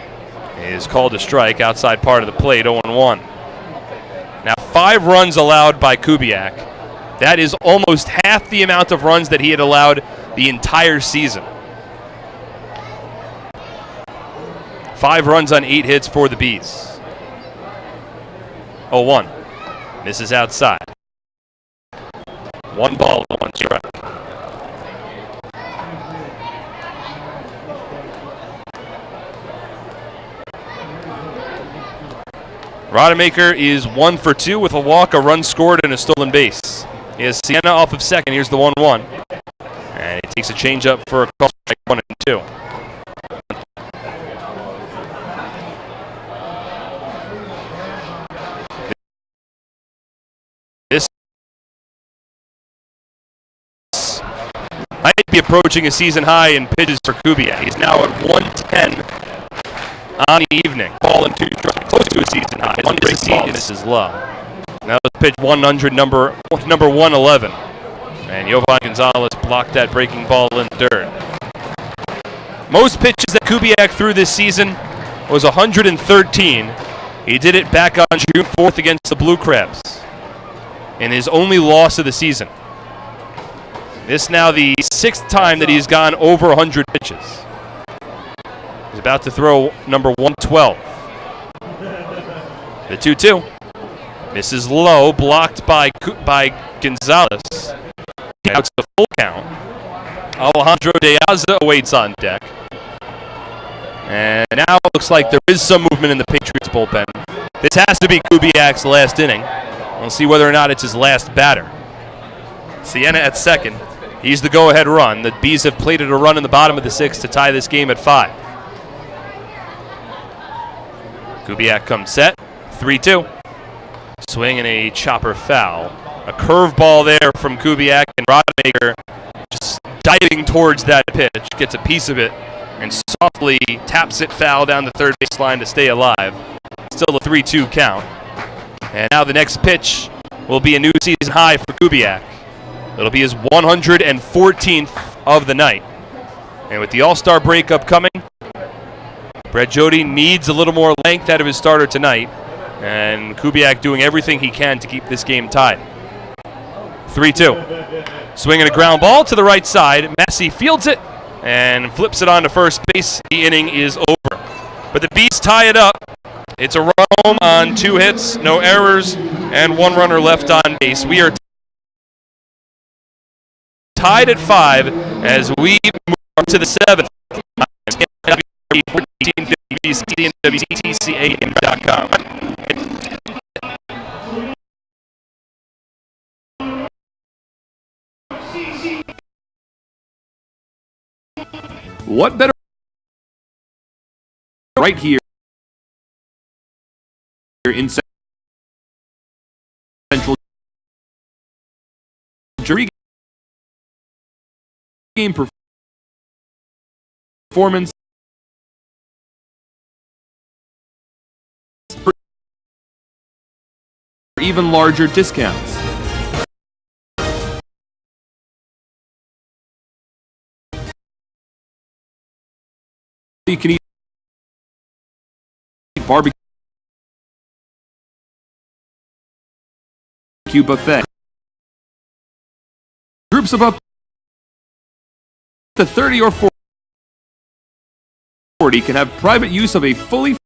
is called a strike outside part of the plate, 0-1. Now 5 runs allowed by Kubiak. That is almost half the amount of runs that he had allowed the entire season. 5 runs on 8 hits for the Bees. 0-1. Misses outside. 1 ball, 1 strike. Rodemaker is 1 for 2 with a walk, a run scored, and a stolen base. He has Sienna off of second. Here's the 1-1. And he takes a changeup for a call strike 1 and 2. This might be approaching a season high in pitches for Kubiak. He's now at 110 on the evening. Ball and 2 strikes, close to a season high. One this is low. Now let's pitch 100, number 111. And Johan Gonzalez blocked that breaking ball in the dirt. Most pitches that Kubiak threw this season was 113. He did it back on June 4th against the Blue Crabs in his only loss of the season. This now the 6th time that he's gone over 100 pitches. He's about to throw number 112. The 2-2. Misses low, blocked by Gonzalez. Out to the full count. Alejandro De Aza awaits on deck. And now it looks like there is some movement in the Patriots bullpen. This has to be Kubiak's last inning. We'll see whether or not it's his last batter. Sienna at second. He's the go-ahead run. The Bees have plated a run in the bottom of the 6th to tie this game at 5. Kubiak comes set. 3-2. Swing and a chopper foul. A curveball there from Kubiak, and Rodemaker just diving towards that pitch, gets a piece of it, and softly taps it foul down the third baseline to stay alive. Still a 3-2 count. And now the next pitch will be a new season high for Kubiak. It'll be his 114th of the night. And with the All-Star break upcoming, Jody needs a little more length out of his starter tonight. And Kubiak doing everything he can to keep this game tied. 3-2. Swinging a ground ball to the right side. Massey fields it and flips it on to first base. The inning is over. But the Bees tie it up. It's a run home on 2 hits, no errors, and 1 runner left on base. We are tied at 5 as we move up to the 7th. WTCA.com. What better right here in Central Jersey game performance for even larger discounts. You can eat barbecue buffet. Groups of up to 30 or 40 can have private use of a fully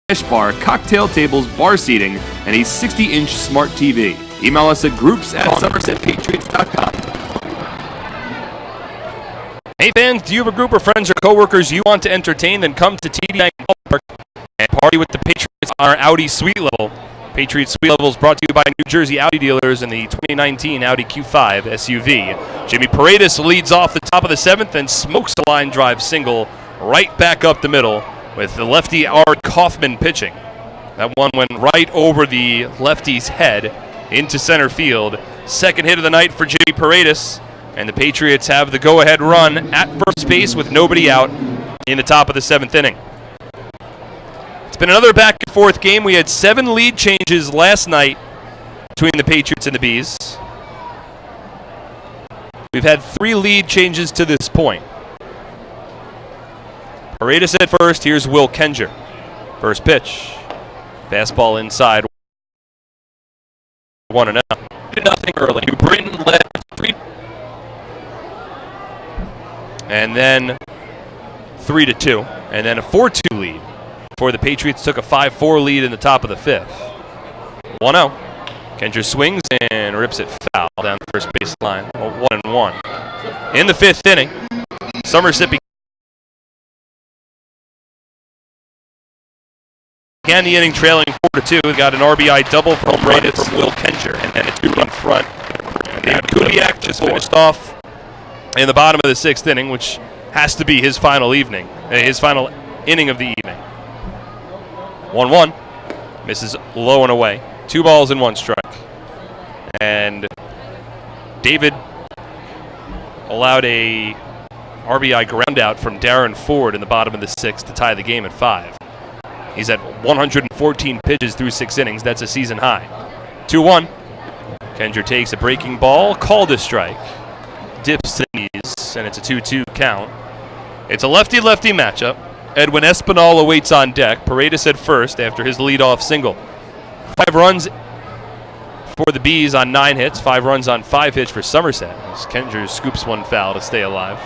space bar, cocktail tables, bar seating, and a 60-inch smart TV. Email us at groups@somersetpatriots.com. Hey fans, do you have a group of friends or coworkers you want to entertain? Then come to TD Bank Ballpark and party with the Patriots on our Audi Suite Level. Patriots Suite Level is brought to you by New Jersey Audi dealers in the 2019 Audi Q5 SUV. Jimmy Paredes leads off the top of the 7th and smokes a line drive single right back up the middle, with the lefty Art Kaufman pitching. That one went right over the lefty's head into center field. Second hit of the night for Jimmy Paredes, and the Patriots have the go-ahead run at first base with nobody out in the top of the 7th inning. It's been another back-and-forth game. We had 7 lead changes last night between the Patriots and the Bees. We've had 3 lead changes to this point. Paredes at first. Here's Will Kenger. First pitch. Fastball inside. 1-0. 2-0 early. New Britain led 3. And then 3-2. And then a 4-2 lead. before the Patriots took a 5-4 lead in the top of the fifth. 1-0. Kendra swings and rips it foul down the first base line. 1-1. In the fifth inning, Somerset began the inning trailing 4-2. Got an RBI double from Fredo from Will Kencher and a 2-run front. David Kubiak just finished off in the bottom of the sixth inning, which has to be his final inning of the evening. 1-1. Misses low and away. 2 balls and 1 strike. And David allowed a RBI groundout from Darrin Ford in the bottom of the sixth to tie the game at 5. He's at 114 pitches through 6 innings. That's a season high. 2-1. Kendra takes a breaking ball, called a strike. Dips to the knees, and it's a 2-2 count. It's a lefty-lefty matchup. Edwin Espen awaits on deck. Ferreted at first after his leadoff single. 5 runs for the Bees on 9 hits. 5 runs on 5 hits for Somerset, as Kendra scoops 1 foul to stay alive.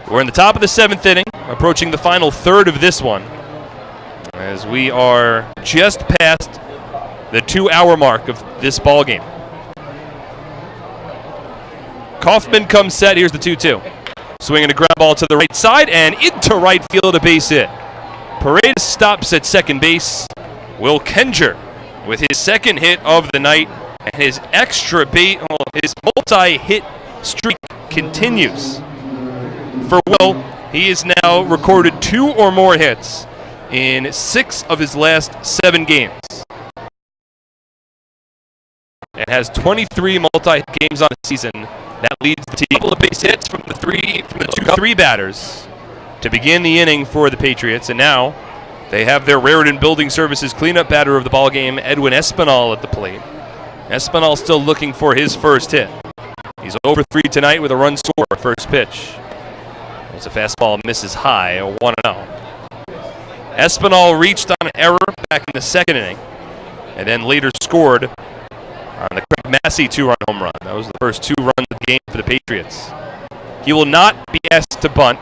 We're in the top of the 7th inning, approaching the final third of this one, as we are just past the 2-hour mark of this ball game. Kaufman comes set. Here's the 2-2. Swinging a ground ball to the right side and into right field, a base hit. Ferreted stops at second base. Will Kencher with his second hit of the night, and his his multi-hit streak continues. For Will, he has now recorded 2 or more hits in 6 of his last 7 games, and has 23 multi-hit games on a season. That leads the team. A couple of base hits from the 2-3 batters to begin the inning for the Patriots, and now they have their Riverton Building Services cleanup batter of the ball game, Edwin Espen, at the plate. Espen still looking for his first hit. He's over 3 tonight with a run score. First pitch. It's a fastball, misses high, 1-0. Espen reached on an error back in the second inning, and then later scored on the Craig Massey 2-run home run. That was the first 2 runs of the game for the Patriots. He will not be asked to bunt,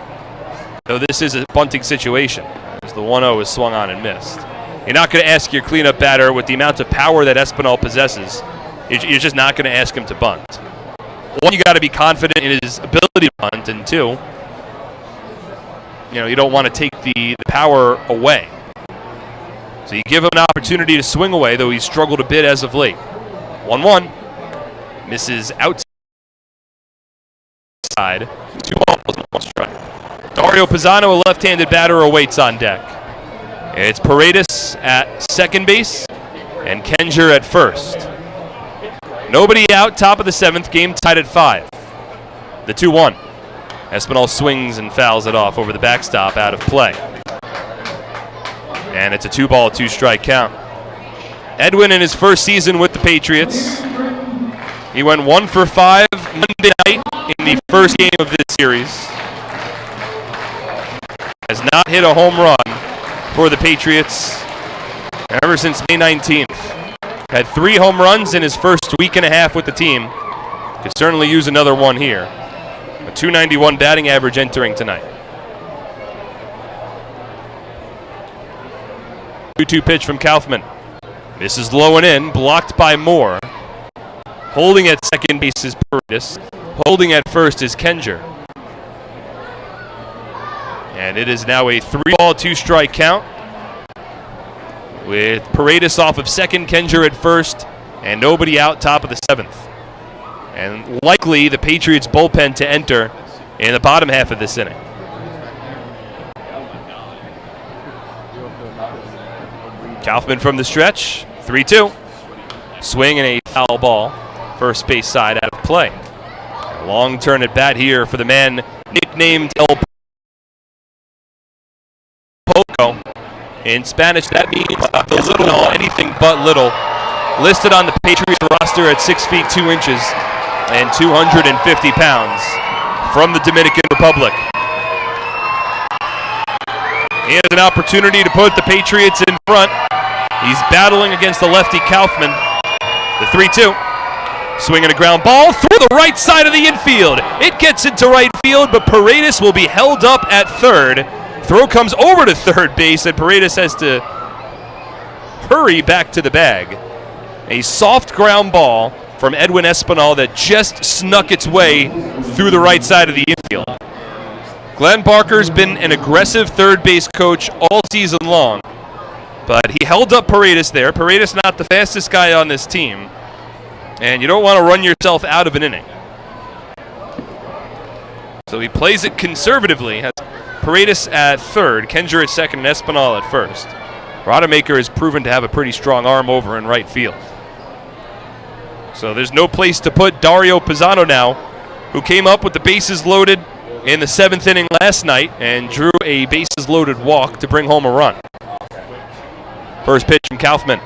though this is a bunting situation, as the 1-0 is swung on and missed. You're not going to ask your cleanup batter with the amount of power that Espen possesses. You're just not going to ask him to bunt. 1, you got to be confident in his ability to bunt, and 2, you don't want to take the power away. So you give him an opportunity to swing away, though he's struggled a bit as of late. 1-1. Misses outside. 2 balls and 1 strike. Dario Pizanno, a left-handed batter, awaits on deck. It's Paredes at second base and Kencher at first. Nobody out, top of the 7th, game tied at 5. The 2-1. Espen swings and fouls it off over the backstop, out of play. And it's a 2-ball, 2-strike count. Edwin in his first season with the Patriots. He went 1 for 5 Monday night in the first game of this series. Has not hit a home run for the Patriots ever since May 19th. Had 3 home runs in his first week and a half with the team. Could certainly use another one here. A .291 batting average entering tonight. 2-2 pitch from Kaufman. Misses low and in, blocked by Moore. Holding at second base is Paredes. Holding at first is Kencher. And it is now a 3-ball, 2-strike count, with Paredes off of second, Kencher at first, and nobody out, top of the 7th. And likely the Patriots bullpen to enter in the bottom half of this inning. Kaufman from the stretch, 3-2. Swing and a foul ball, first base side out of play. A long turn at bat here for the man nicknamed El Poco. In Spanish, that means the little, anything but little. Listed on the Patriots roster at 6 feet 2 inches and 250 pounds, from the Dominican Republic. He has an opportunity to put the Patriots in front. He's battling against the lefty Kaufman. The 3-2. Swinging a ground ball through the right side of the infield. It gets into right field, but Paredes will be held up at third Throw comes over to third base, and Paredes has to hurry back to the bag. A soft ground ball from Edwin Espinal that just snuck its way through the right side of the infield. Glenn Barker's been an aggressive third base coach all season long, but he held up Paredes there. Paredes not the fastest guy on this team, and you don't want to run yourself out of an inning. So he plays it conservatively. Has Paredes at third, Kenger at second, and Espinal at first. Rodemaker has proven to have a pretty strong arm over in right field. So there's no place to put Dario Pizanno now, who came up with the bases loaded in the 7th inning last night and drew a bases loaded walk to bring home a run. First pitch from Kaufman.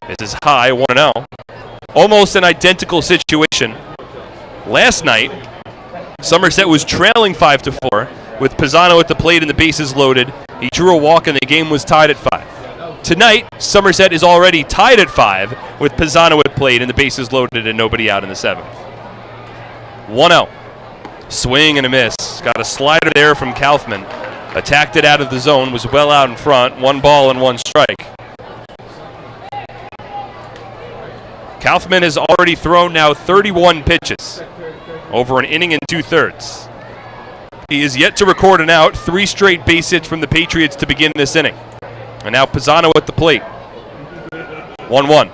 This is high, 1-0. Almost an identical situation. Last night, Somerset was trailing 5-4 with Pizanno at the plate and the bases loaded. He drew a walk and the game was tied at 5. Tonight, Somerset is already tied at 5 with Pizanno at plate and the bases loaded and nobody out in the 7th. 1-0. Swing and a miss. Got a slider there from Kaufman. Attacked it out of the zone, was well out in front. 1 ball and 1 strike. Kaufman has already thrown now 31 pitches over an inning and 2/3. He is yet to record an out. 3 straight base hits from the Patriots to begin this inning. And now Pizanno at the plate. 1-1.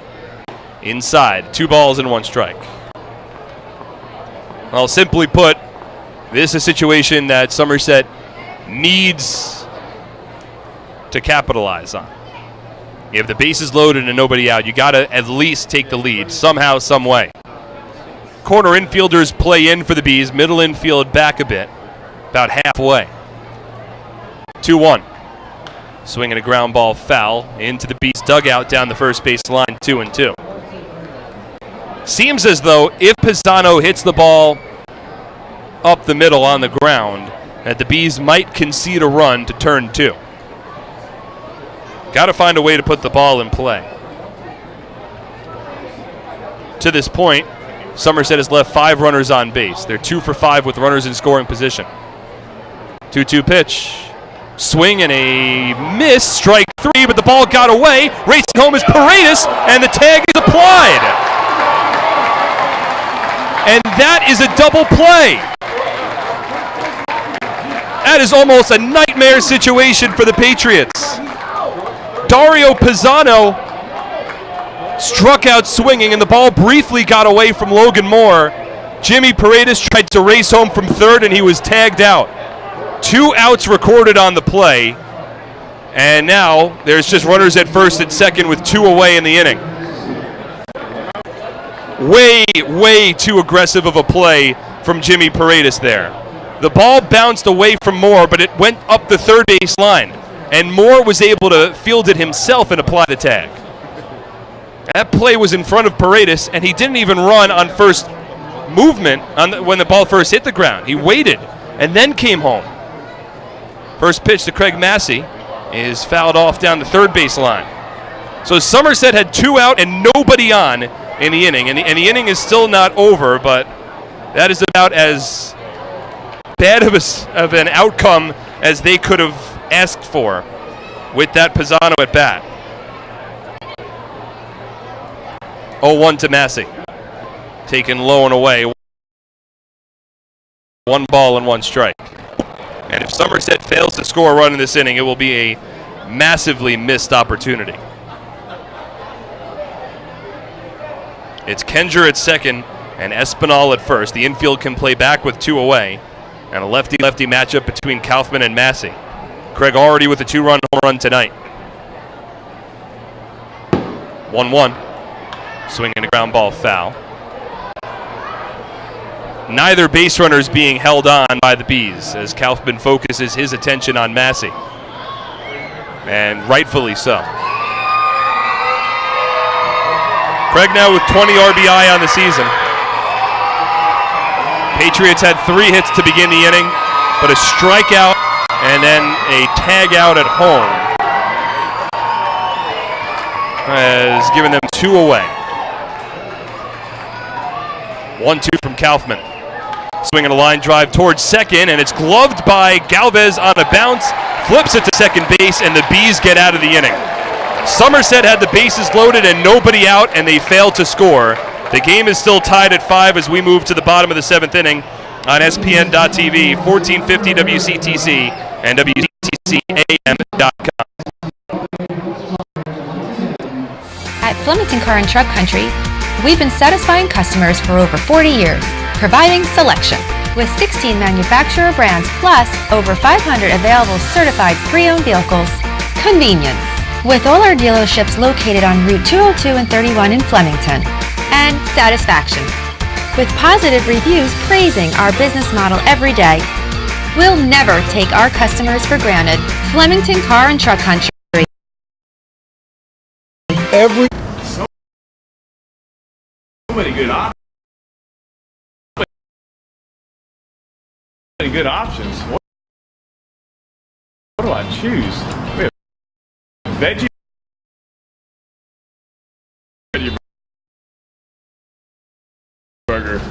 Inside. 2 balls and 1 strike. Well, simply put, this is a situation that Somerset needs to capitalize on. You have the bases loaded and nobody out. You got to at least take the lead somehow, some way. Corner infielders play in for the Bees. Middle infield back a bit, about halfway. 2-1. Swinging a ground ball foul into the Bees dugout down the first base line, 2-2. Seems as though if Pizanno hits the ball up the middle on the ground, that the Bees might concede a run to turn 2. Got to find a way to put the ball in play. To this point, Somerset has left 5 runners on base. They're 2 for 5 with runners in scoring position. 2-2 pitch. Swing and a miss. Strike 3, but the ball got away. Racing home is Paredes, and the tag is applied. And that is a double play. That is almost a nightmare situation for the Patriots. Dario Pizanno struck out swinging, and the ball briefly got away from Logan Moore. Jimmy Paredes tried to race home from third, and he was tagged out. 2 outs recorded on the play, and now there's just runners at first and second with 2 away in the inning. Way too aggressive of a play from Jimmy Paredes there. The ball bounced away from Moore, but it went up the third base line, and Moore was able to field it himself and apply the tag. That play was in front of Paredes, and he didn't even run on first movement when the ball first hit the ground. He waited and then came home. First pitch to Craig Massey is fouled off down the third base line. So Somerset had 2 out and nobody on in the inning, and the inning is still not over, but that is about as bad of an outcome as they could have asked for with that Pizanno at bat. 0-1 to Massey. Taken low and away. 1 ball and 1 strike. And if Somerset fails to score a run in this inning, it will be a massively missed opportunity. It's Kenger at second and Espinal at first. The infield can play back with 2 away. And a lefty-lefty matchup between Kaufman and Massey. Craig already with a 2-run home run tonight. 1-1. Swinging a ground ball foul. Neither base runners being held on by the Bees as Kaufman focuses his attention on Massey. And rightfully so. Craig now with 20 RBI on the season. Patriots had 3 hits to begin the inning, but a strikeout and then a tag out at home has given them 2 away. 1-2 from Kaufman. Swinging a line drive towards second, and it's gloved by Galvez on a bounce. Flips it to second base, and the Bees get out of the inning. Somerset had the bases loaded and nobody out, and they failed to score. The game is still tied at 5 as we move to the bottom of the 7th inning on SPN.TV, 1450 WCTC, and WCTCAM.com. At Flemington Car and Truck Country, we've been satisfying customers for over 40 years, providing selection. With 16 manufacturer brands plus over 500 available certified pre-owned vehicles. Convenience. With all our dealerships located on Route 202 and 31 in Flemington. And satisfaction. With positive reviews praising our business model every day. We'll never take our customers for granted. Flemington Car and Truck Country. So many good options. Many good options. What do I choose? We have veggie burger.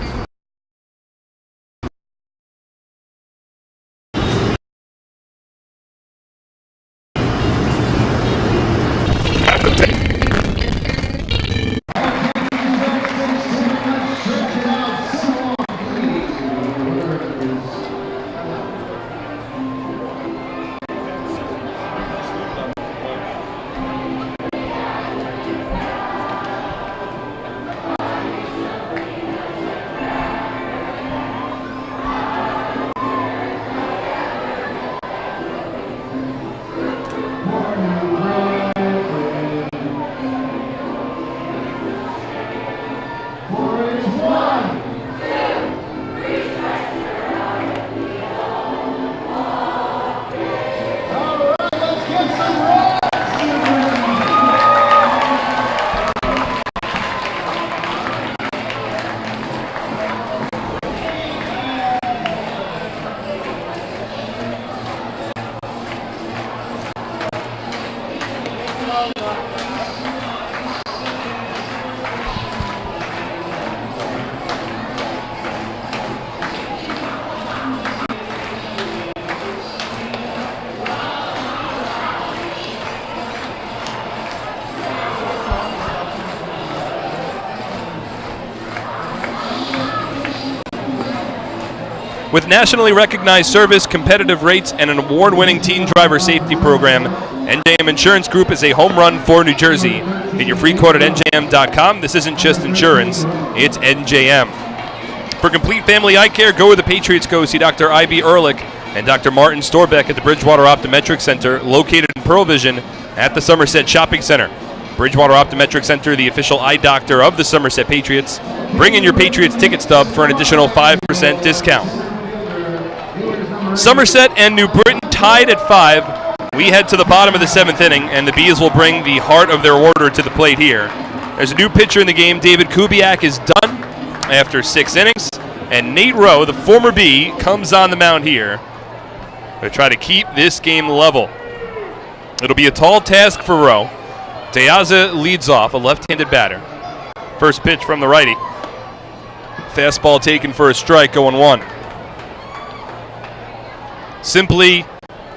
With nationally recognized service, competitive rates, and an award-winning teen driver safety program, NJM Insurance Group is a home run for New Jersey. Get your free quote at NJM.com. This isn't just insurance, it's NJM. For complete family eye care, go where the Patriots go. See Dr. I.B. Ehrlich and Dr. Martin Storbeck at the Bridgewater Optometric Center, located in Pearl Vision at the Somerset Shopping Center. Bridgewater Optometric Center, the official eye doctor of the Somerset Patriots. Bring in your Patriots ticket stub for an additional 5% discount. Somerset and New Britain tied at 5. We head to the bottom of the 7th inning, and the Bees will bring the heart of their order to the plate here. There's a new pitcher in the game. David Kubiak is done after 6 innings, and Nate Rowe, the former Bee, comes on the mound here to try to keep this game level. It'll be a tall task for Rowe. De Aza leads off, a left-handed batter. First pitch from the righty. Fastball taken for a strike, 0-1. Simply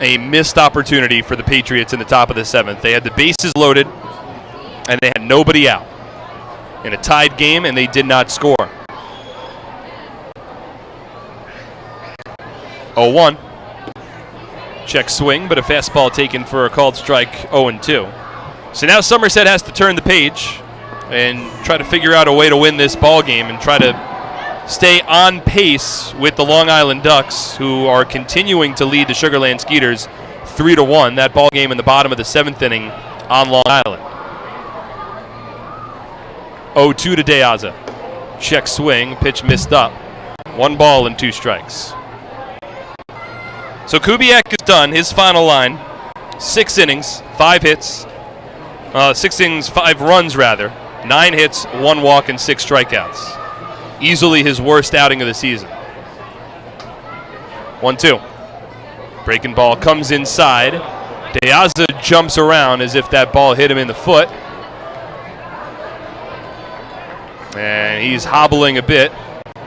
a missed opportunity for the Patriots in the top of the 7th. They had the bases loaded, and they had nobody out. In a tied game, and they did not score. 0-1. Check swing, but a fastball taken for a called strike, 0-2. So now Somerset has to turn the page and try to figure out a way to win this ball game and try to stay on pace with the Long Island Ducks, who are continuing to lead the Sugarland Skeeters 3-1. That ball game in the bottom of the 7th inning on Long Island. 0-2 to De Aza. Check swing, pitch missed up. 1 ball and 2 strikes. So Kubiak is done. His final line: 6 innings, 5 hits. 6 innings, 5 runs rather. 9 hits, 1 walk, and 6 strikeouts. Easily his worst outing of the season. 1-2. Breaking ball comes inside. De Aza jumps around as if that ball hit him in the foot. And he's hobbling a bit.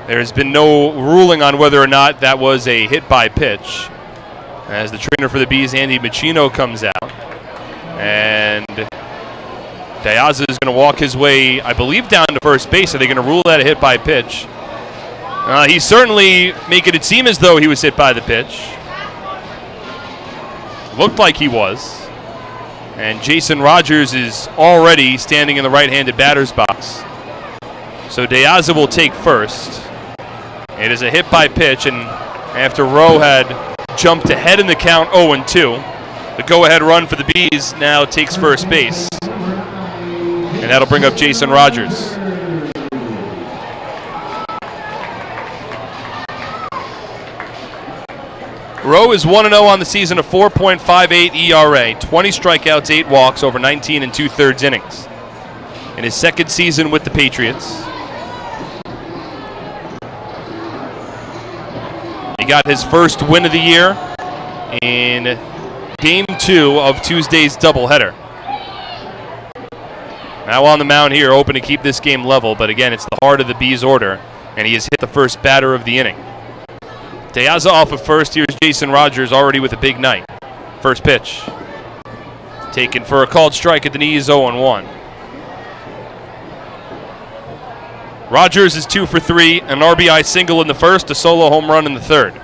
There's been no ruling on whether or not that was a hit by pitch. As the trainer for the Bees, Andy Machino, comes out. And De Aza is going to walk his way, I believe, down to first base. Are they going to rule that a hit by pitch? He's certainly making it seem as though he was hit by the pitch. Looked like he was. And Jason Rogers is already standing in the right-handed batter's box. So De Aza will take first. It is a hit by pitch, and after Rowe had jumped ahead in the count 0-2, the go-ahead run for the Bees now takes first base. And that'll bring up Jason Rogers. Rowe is 1-0 on the season, a 4.58 ERA, 20 strikeouts, 8 walks over 19 2/3 innings. In his second season with the Patriots, he got his first win of the year in Game 2 of Tuesday's doubleheader. Now on the mound here, hoping to keep this game level, but again, it's the heart of the Bees order, and he has hit the first batter of the inning. De Aza off of first. Here's Jason Rogers already with a big night. First pitch. Taken for a called strike at the knees, 0-1. Rogers is 2 for 3, an RBI single in the first, a solo home run in the third.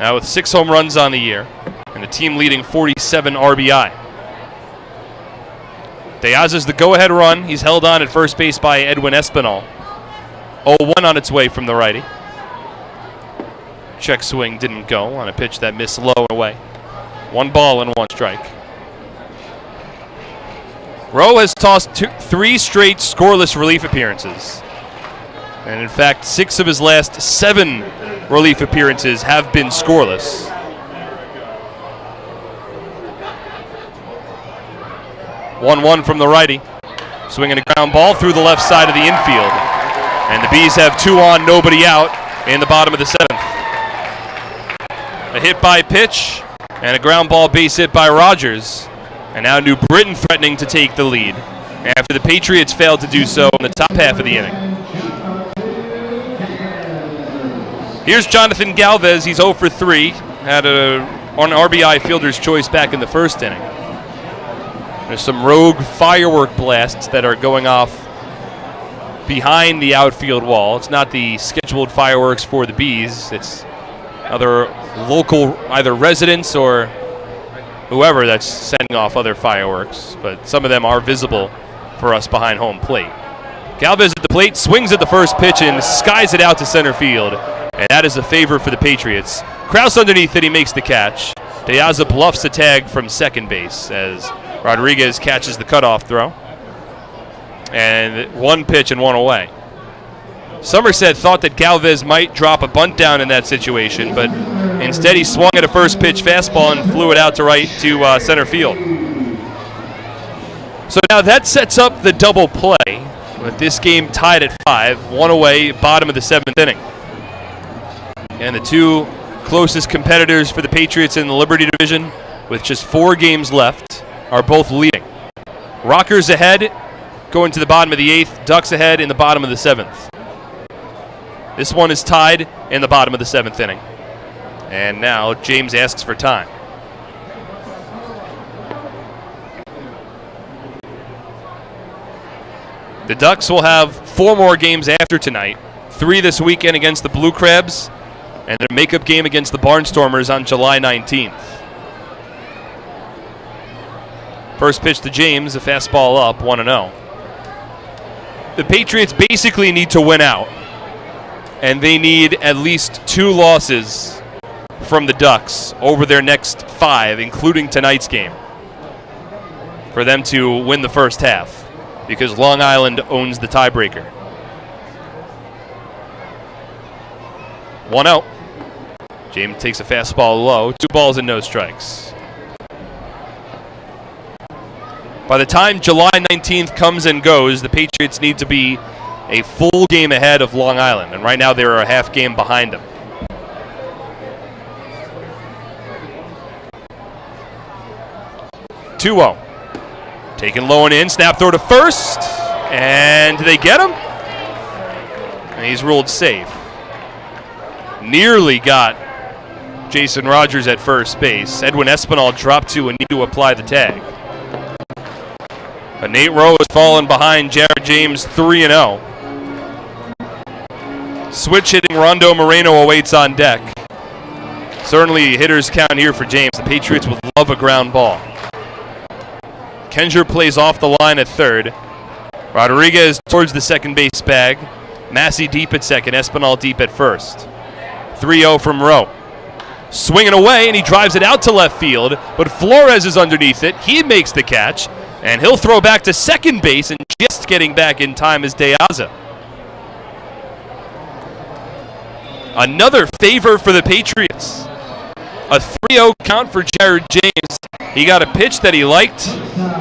Now with 6 home runs on the year, and the team leading 47 RBI. De Aza's the go-ahead run. He's held on at first base by Edwin Espen. 0-1 on its way from the righty. Check swing didn't go on a pitch that missed low and away. 1 ball and 1 strike. Rowe has tossed 3 straight scoreless relief appearances. And in fact, 6 of his last 7 relief appearances have been scoreless. One from the righty. Swinging a ground ball through the left side of the infield. And the Bees have 2 on, nobody out in the bottom of the 7th. A hit by pitch and a ground ball base hit by Rogers. And now New Britain threatening to take the lead after the Patriots failed to do so in the top half of the inning. Here's Jonathan Galvez. He's 0 for 3. Had an RBI fielder's choice back in the first inning. There's some rogue firework blasts that are going off behind the outfield wall. It's not the scheduled fireworks for the Bees. It's other local, either residents or whoever that's sending off other fireworks. But some of them are visible for us behind home plate. Galvez at the plate, swings at the first pitch and skies it out to center field. And that is a favor for the Patriots. Krause underneath it, he makes the catch. De Aza bluffs the tag from second base as Rodriguez catches the cutoff throw. And 1 pitch and 1 away. Somerset thought that Galvez might drop a bunt down in that situation, but instead he swung at a first pitch fastball and flew it out to center field. So now that sets up the double play, with this game tied at 5, 1 away, bottom of the 7th inning. And the 2 closest competitors for the Patriots in the Liberty Division, with just 4 games left, are both leading. Rockers ahead, going to the bottom of the 8th. Ducks ahead in the bottom of the 7th. This one is tied in the bottom of the 7th inning. And now James asks for time. The Ducks will have 4 more games after tonight. 3 this weekend against the Blue Crabs, and a makeup game against the Barnstormers on July 19th. First pitch to James, a fastball up, 1-0. The Patriots basically need to win out, and they need at least 2 losses from the Ducks over their next 5, including tonight's game, for them to win the first half, because Long Island owns the tiebreaker. 1-0. James takes a fastball low, 2 balls and no strikes. By the time July 19th comes and goes, the Patriots need to be a full game ahead of Long Island, and right now they're a half game behind them. (2-0). Taken low and in, snap throw to first, and do they get him? and he's ruled safe. Nearly got Jason Rogers at first base. Edwin Espinal dropped to and need to apply the tag. But Nate Rowe has fallen behind Jared James 3-0. Switch hitting Rondo Moreno awaits on deck. Certainly hitters count here for James. The Patriots would love a ground ball. Kenjer plays off the line at third. Rodriguez towards the second base bag. Massey deep at second. Espinal deep at first. 3-0 from Rowe. Swinging away, and he drives it out to left field, but Flores is underneath it. He makes the catch, and he'll throw back to second base, and just getting back in time is De Aza. Another favor for the Patriots. A 3-0 count for Jared James. He got a pitch that he liked.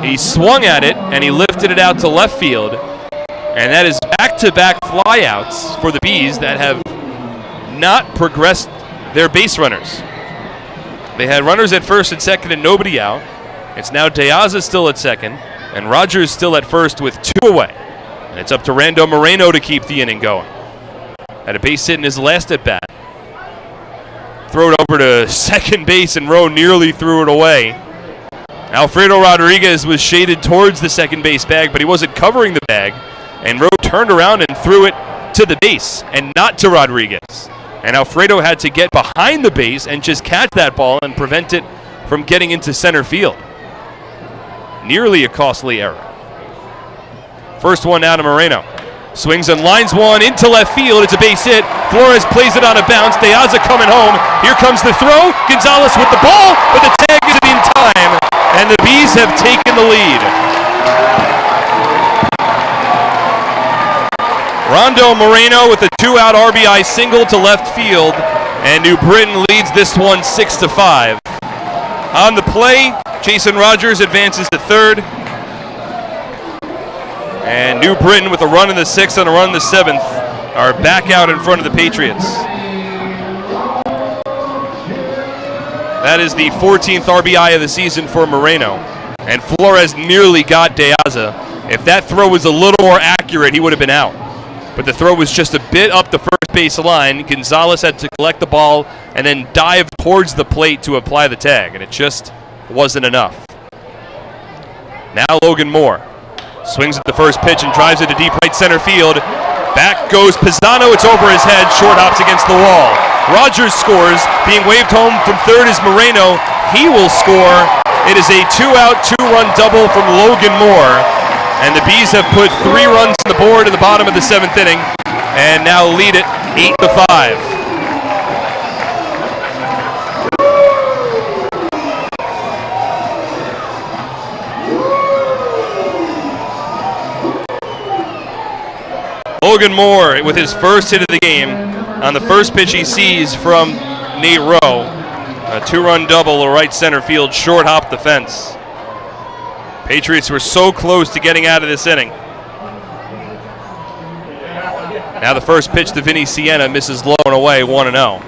He swung at it, and he lifted it out to left field. And that is back-to-back flyouts for the Bees that have not progressed their base runners. They had runners at first and second and nobody out. It's now De Aza still at second, and Rogers still at first with 2 away. And it's up to Rando Moreno to keep the inning going. Had a base hit in his last at-bat. Throw it over to second base, and Rowe nearly threw it away. Alfredo Rodriguez was shaded towards the second base bag, but he wasn't covering the bag, and Rowe turned around and threw it to the base and not to Rodriguez. And Alfredo had to get behind the base and just catch that ball and prevent it from getting into center field. Nearly a costly error. First one now to Moreno. Swings and lines one into left field. It's a base hit. Flores plays it on a bounce. De Aza coming home. Here comes the throw. Gonzalez with the ball, but the tag isn't in time, and the Bees have taken the lead. Rondo Moreno with a 2-out RBI single to left field, and New Britain leads this one 6-5. On the play, Jason Rogers advances to third, and New Britain with a run in the 6th and a run in the 7th are back out in front of the Patriots. That is the 14th RBI of the season for Moreno, and Flores nearly got De Aza. If that throw was a little more accurate, he would have been out. But the throw was just a bit up the first base line. Gonzalez had to collect the ball and then dive towards the plate to apply the tag, and it just wasn't enough. Now Logan Moore swings at the first pitch and drives it to deep right center field. Back goes Pizanno. It's over his head. Short hops against the wall. Rogers scores. Being waved home from third is Moreno. He will score. It is a 2-out, 2-run double from Logan Moore. And the Bees have put 3 runs on the board in the bottom of the 7th inning and now lead it 8-5. Logan Moore with his first hit of the game on the first pitch he sees from Nate Rowe. A 2-run double to right center field, short hop the fence. Patriots were so close to getting out of this inning. Now the first pitch to Vinny Sienna misses low and away, 1-0.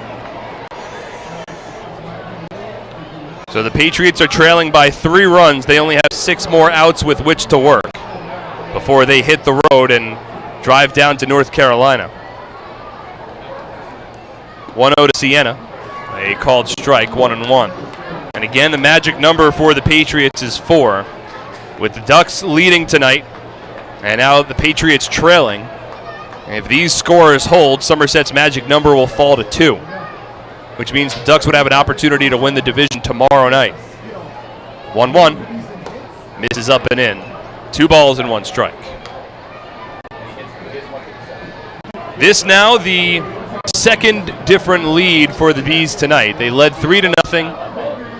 So the Patriots are trailing by 3 runs. They only have 6 more outs with which to work before they hit the road and drive down to North Carolina. 1-0 to Sienna. A called strike, 1-1. And again, the magic number for the Patriots is 4. With the Ducks leading tonight, and now the Patriots trailing. And if these scores hold, Somerset's magic number will fall to 2, which means the Ducks would have an opportunity to win the division tomorrow night. 1-1, misses up and in. 2 balls and 1 strike. This now the second different lead for the Bees tonight. They led 3-0.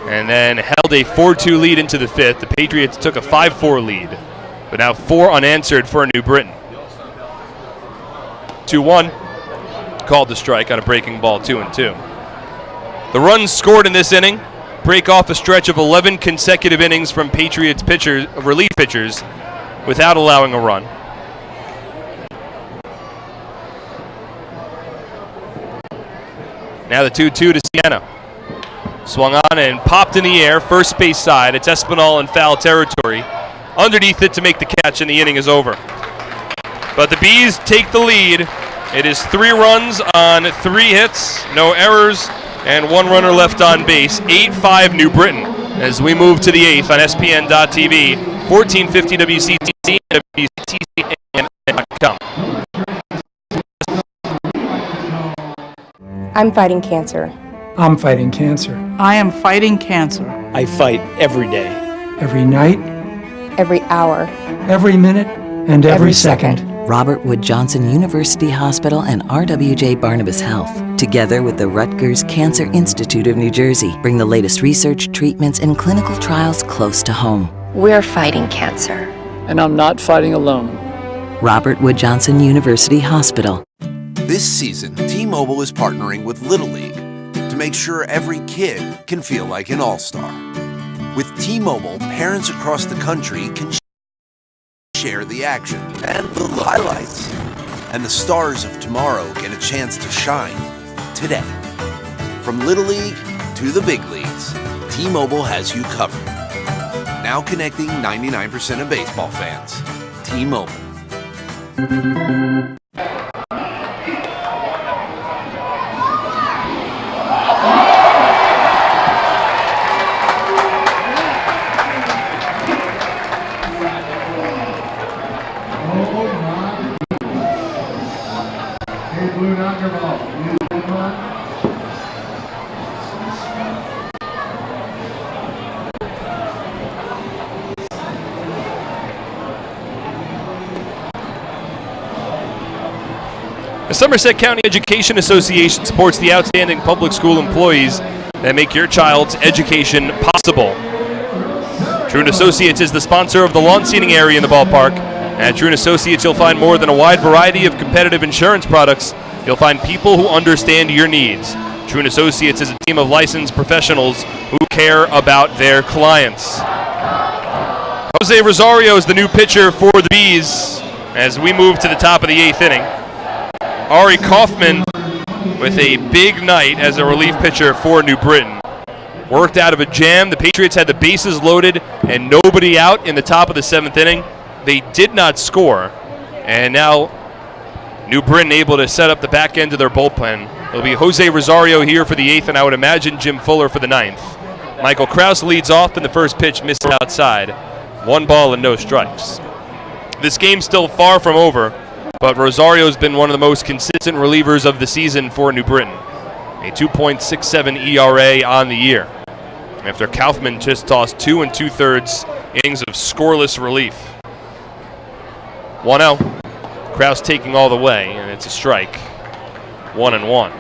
And then held a 4-2 lead into the 5th. The Patriots took a 5-4 lead, but now 4 unanswered for New Britain. 2-1, called the strike on a breaking ball, 2-2. The runs scored in this inning break off a stretch of 11 consecutive innings from Patriots pitchers, relief pitchers, without allowing a run. Now the 2-2 to Sienna. Swung on and popped in the air, first base side. It's Espinal in foul territory. Underneath it to make the catch, and the inning is over. But the Bees take the lead It is 3 runs on 3 hits, no errors, and 1 runner left on base. 8-5 New Britain as we move to the 8th on SPN.TV, 1450 WCTC, WCTC.com. I'm fighting cancer. I'm fighting cancer. I am fighting cancer. I fight every day. Every night. Every hour. Every minute. And every second. Robert Wood Johnson University Hospital and RWJ Barnabas Health, together with the Rutgers Cancer Institute of New Jersey, bring the latest research, treatments, and clinical trials close to home. We're fighting cancer. And I'm not fighting alone. Robert Wood Johnson University Hospital. This season, T-Mobile is partnering with Little League to make sure every kid can feel like an all-star. With T-Mobile, parents across the country can share the action and the highlights. And the stars of tomorrow get a chance to shine today. From Little League to the big leagues, T-Mobile has you covered. Now connecting 99% of baseball fans. T-Mobile. The Somerset County Education Association supports the outstanding public school employees that make your child's education possible. Truon Associates is the sponsor of the lawn seating area in the ballpark. At Truon Associates, you'll find more than a wide variety of competitive insurance products. You'll find people who understand your needs. Truon Associates is a team of licensed professionals who care about their clients. Jose Rosario is the new pitcher for the Bees as we move to the top of the 8th inning. Ari Kaufman with a big night as a relief pitcher for New Britain. Worked out of a jam. The Patriots had the bases loaded and nobody out in the top of the 7th inning. They did not score. And now New Britain able to set up the back end of their bullpen. It'll be Jose Rosario here for the 8th, and I would imagine Jim Fuller for the 9th. Michael Krause leads off, and the first pitch missed outside. 1 ball and no strikes. This game's still far from over, but Rosario's been one of the most consistent relievers of the season for New Britain. A 2.67 ERA on the year, after Kaufman just tossed 2 2/3 innings of scoreless relief. 1-0. Krause taking all the way, and it's a strike. 1-1.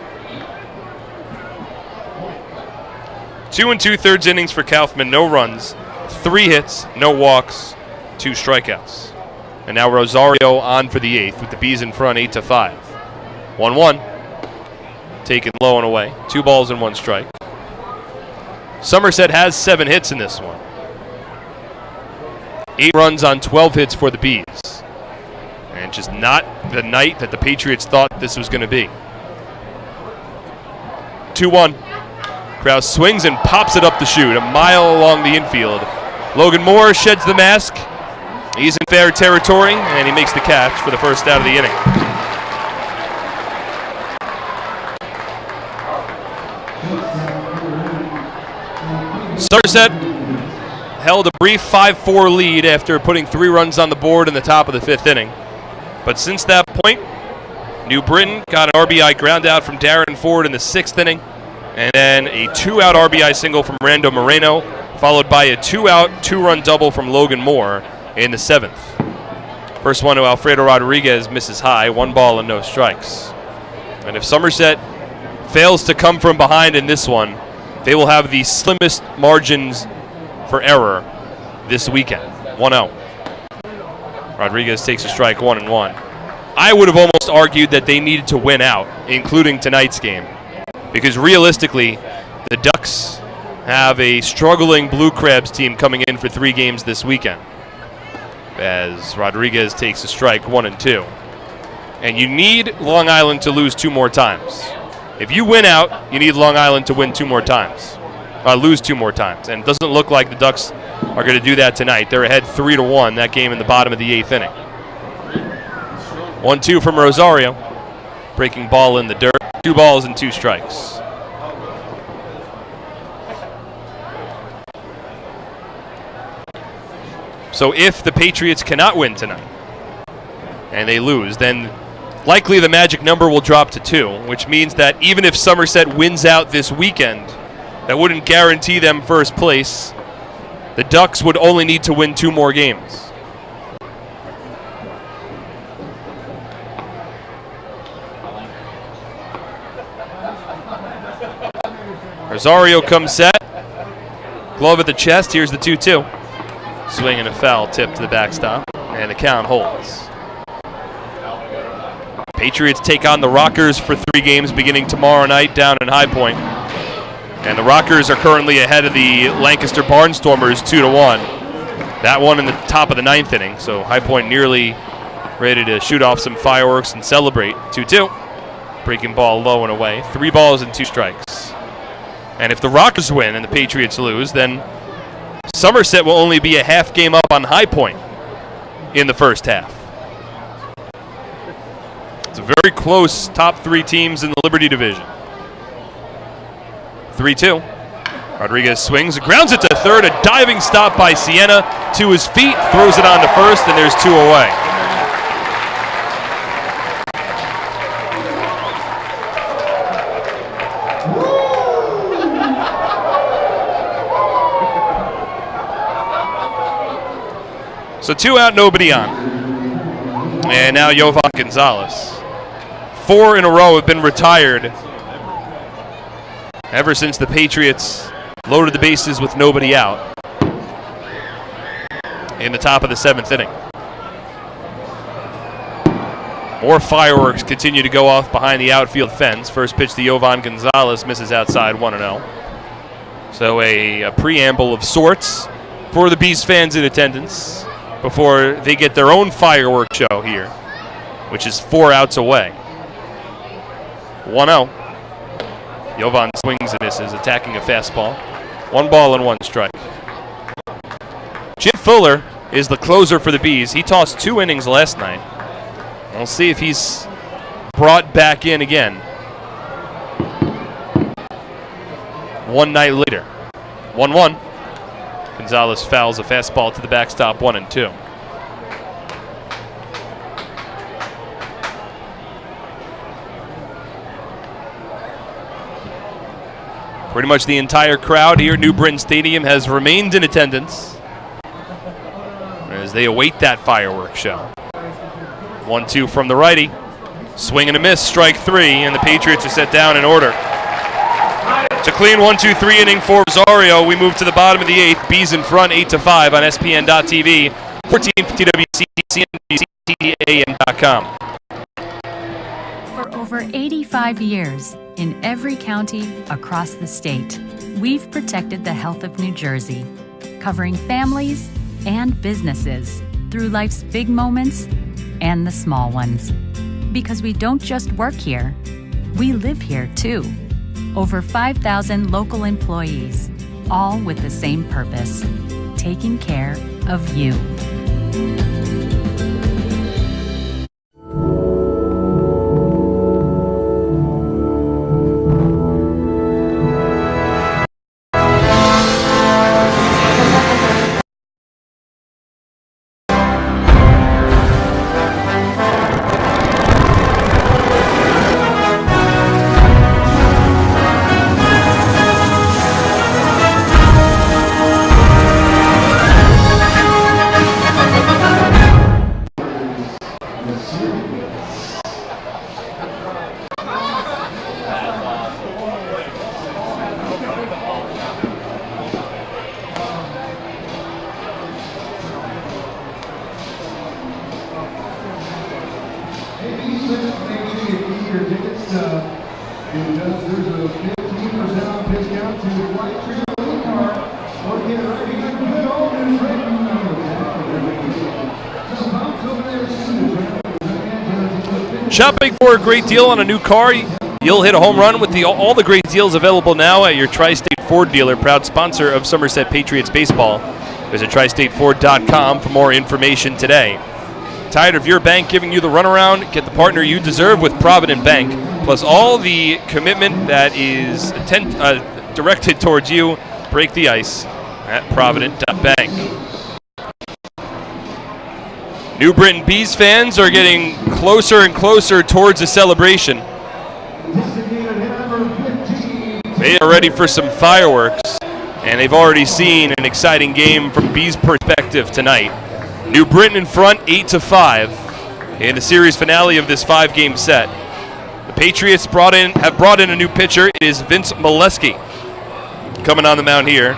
2 2/3 innings for Kaufman, no runs, 3 hits, no walks, 2 strikeouts. And now Rosario on for the 8th with the Bees in front, 8-5. 1-1. Taken low and away. 2 balls and 1 strike. Somerset has 7 hits in this one. 8 runs on 12 hits for the Bees. And just not the night that the Patriots thought this was going to be. 2-1. Krause swings and pops it up the chute, a mile along the infield. Logan Moore sheds the mask. He's in fair territory, and he makes the catch for the first out of the inning. Somerset held a brief 5-4 lead after putting 3 runs on the board in the top of the 5th inning. But since that point, New Britain got an RBI ground out from Darrin Ford in the 6th inning, and then a 2-out RBI single from Rando Moreno, followed by a 2-out, 2-run double from Logan Moore in the 7th. First one to Alfredo Rodriguez misses high, 1 ball and no strikes. And if Somerset fails to come from behind in this one, they will have the slimmest margins for error this weekend. 1-0. Rodriguez takes a strike, 1-1. I would have almost argued that they needed to win out, including tonight's game, because realistically, the Ducks have a struggling Blue Crabs team coming in for 3 games this weekend, as Rodriguez takes a strike, 1-2. And you need Long Island to lose 2 more times. If you win out, you need Long Island to win 2 more times, lose 2 more times. And it doesn't look like the Ducks are going to do that tonight. They're ahead 3-1, that game in the bottom of the 8th inning. 1-2 from Rosario. Breaking ball in the dirt. 2 balls and 2 strikes. So if the Patriots cannot win tonight and they lose, then likely the magic number will drop to 2, which means that even if Somerset wins out this weekend, that wouldn't guarantee them first place. The Ducks would only need to win 2 more games. Rosario comes set. Glove at the chest. Here's the 2-2. Swing and a foul tip to the backstop. And the count holds. Patriots take on the Rockers for 3 games beginning tomorrow night down in High Point. And the Rockers are currently ahead of the Lancaster Barnstormers 2-1. That one in the top of the 9th inning. So High Point nearly ready to shoot off some fireworks and celebrate. 2-2. Breaking ball low and away. 3 balls and 2 strikes. And if the Rockers win and the Patriots lose, then Somerset will only be a half game up on High Point in the first half. It's a very close top 3 teams in the Liberty Division. 3-2. Rodriguez swings, grounds it to third, a diving stop by Sienna to his feet, throws it on to first, and there's 2 away. So 2 out, nobody on. And now Johan Gonzalez. 4 in a row have been retired ever since the Patriots loaded the bases with nobody out in the top of the 7th inning. More fireworks continue to go off behind the outfield fence. First pitch to Johan Gonzalez misses outside 1-0. So a preamble of sorts for the Bees fans in attendance before they get their own firework show here, which is 4 outs away. 1-0. Jovan swings and misses, attacking a fastball. 1 ball and 1 strike. Jim Fuller is the closer for the Bees. He tossed 2 innings last night. We'll see if he's brought back in again. 1 night later. 1-1. Gonzalez fouls a fastball to the backstop, 1-2. Pretty much the entire crowd here at New Britain Stadium has remained in attendance as they await that fireworks show. 1-2 from the righty. Swing and a miss, strike 3, and the Patriots are set down in order. It's a clean 1-2-3 inning for Rosario. We move to the bottom of the 8th. Bees in front, 8-5 on SPN.TV, 1450 WCTC, and CTAM.com. For over 85 years, in every county across the state, we've protected the health of New Jersey, covering families and businesses through life's big moments and the small ones. Because we don't just work here, we live here too. Over 5,000 local employees, all with the same purpose, taking care of you. Shopping for a great deal on a new car? You'll hit a home run with all the great deals available now at your Tri-State Ford dealer, proud sponsor of Somerset Patriots baseball. Visit tristateford.com for more information today. Tired of your bank giving you the runaround? Get the partner you deserve with Provident Bank, plus all the commitment that is directed towards you. Break the ice at Provident.bank. New Britain Bees fans are getting closer and closer towards a celebration. They are ready for some fireworks, and they've already seen an exciting game from Bees' perspective tonight. New Britain in front, 8-5 in the series finale of this 5-game set. The Patriots have brought in a new pitcher. It is Vince Molesky coming on the mound here.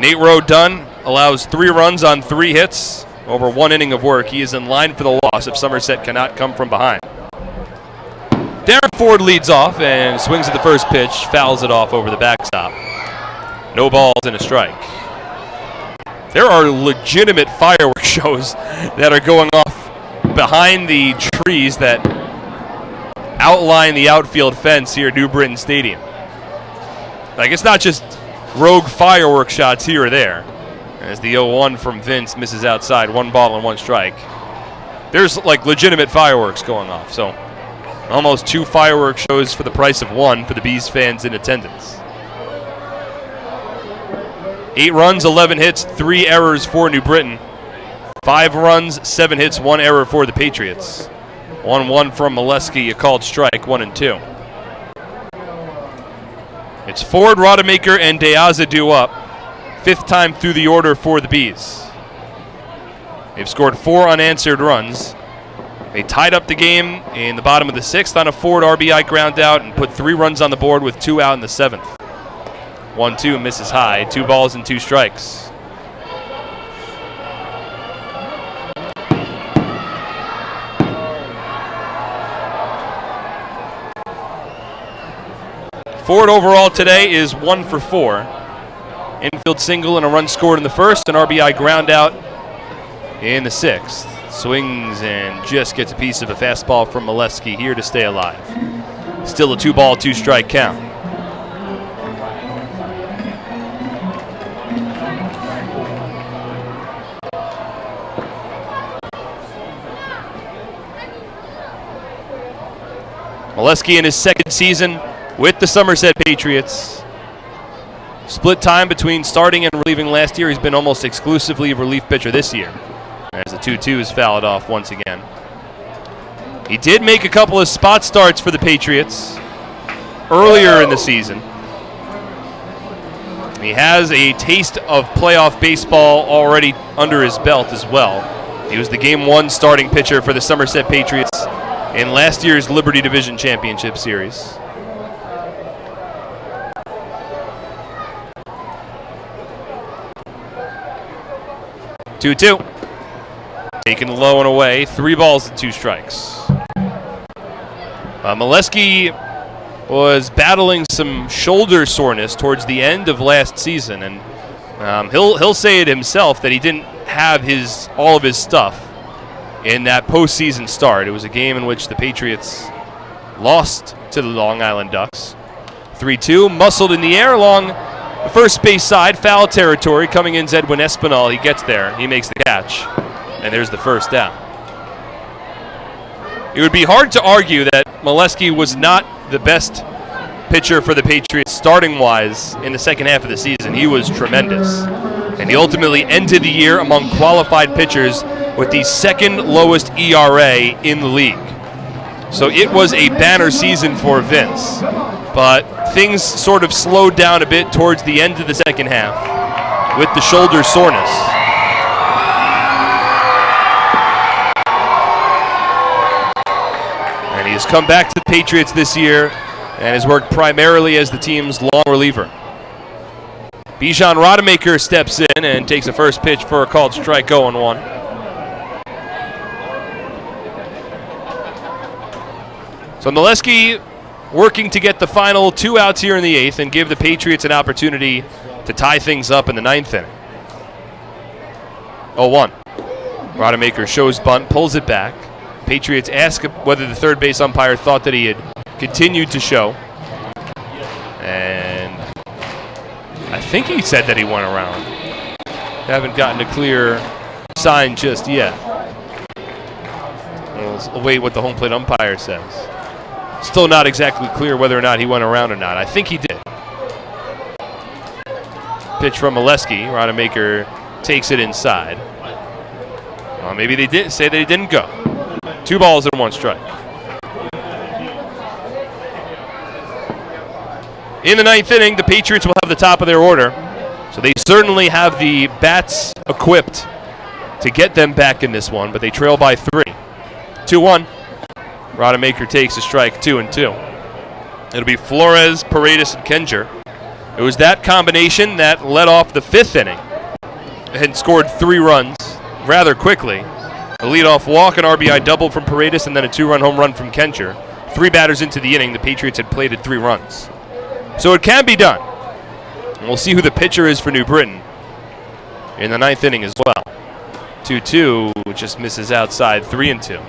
Nate Rowe done, allows 3 runs on 3 hits over 1 inning of work. He is in line for the loss if Somerset cannot come from behind. Darrin Ford leads off and swings at the first pitch, fouls it off over the backstop. No balls and a strike. There are legitimate fireworks shows that are going off behind the trees that outline the outfield fence here at New Britain Stadium. Like, it's not just rogue fireworks shots here or there. As the 0-1 from Vince misses outside, 1 ball and 1 strike. There's like legitimate fireworks going off. So almost 2 fireworks shows for the price of 1 for the Bees fans in attendance. 8 runs, 11 hits, 3 errors for New Britain. 5 runs, 7 hits, 1 error for the Patriots. 1-1 from Molesky, a called strike, 1 and 2. It's Ford, Rodemaker, and De Aza due up. 5th time through the order for the Bees. They've scored 4 unanswered runs. They tied up the game in the bottom of the 6th on a Ford RBI ground out and put 3 runs on the board with 2 out in the 7th. 1-2 misses high, 2 balls and 2 strikes. Ford overall today is 1 for 4. Infield single and a run scored in the 1st, an RBI ground out in the 6th. Swings and just gets a piece of a fastball from Molesky here to stay alive. Still a 2-ball, 2-strike count. Molesky in his 2nd season with the Somerset Patriots. Split time between starting and relieving last year. He's been almost exclusively a relief pitcher this year, as the 2-2 is fouled off once again. He did make a couple of spot starts for the Patriots earlier in the season. He has a taste of playoff baseball already under his belt as well. He was the Game 1 starting pitcher for the Somerset Patriots in last year's Liberty Division Championship Series. Two-two. Taken low and away. 3 balls and 2 strikes. Molesky was battling some shoulder soreness towards the end of last season, and he'll say it himself that he didn't have all of his stuff in that postseason start. It was a game in which the Patriots lost to the Long Island Ducks. 3-2, muscled in the air along the first base side, foul territory. Coming in is Edwin Espen. He gets there, he makes the catch, and there's the first down. It would be hard to argue that Molesky was not the best pitcher for the Patriots starting-wise in the second half of the season. He was tremendous, and he ultimately ended the year among qualified pitchers with the 2nd lowest ERA in the league. So it was a banner season for Vince, but things sort of slowed down a bit towards the end of the second half with the shoulder soreness. And he has come back to the Patriots this year and has worked primarily as the team's long reliever. Bijan Rodemaker steps in and takes a first pitch for a called strike, 0-1. So Molesky working to get the final 2 outs here in the 8th and give the Patriots an opportunity to tie things up in the 9th inning. 0-1. Rodemaker shows bunt, pulls it back. Patriots ask whether the third base umpire thought that he had continued to show. And I think he said that he went around. Haven't gotten a clear sign just yet. We'll await what the home plate umpire says. Still not exactly clear whether or not he went around or not. I think he did. Pitch from Molesky. Rodemaker takes it inside. Well, maybe they did say they didn't go. 2 balls and 1 strike. In the 9th inning, the Patriots will have the top of their order. So they certainly have the bats equipped to get them back in this one, but they trail by 3. 2-1. Rodemaker takes a strike, 2-2. It'll be Flores, Paredes, and Kenger. It was that combination that led off the 5th inning and scored 3 runs rather quickly. A leadoff walk, an RBI double from Paredes, and then a 2-run home run from Kenger. 3 batters into the inning, the Patriots had plated 3 runs. So it can be done. And we'll see who the pitcher is for New Britain in the 9th inning as well. 2-2, just misses outside, 3-2.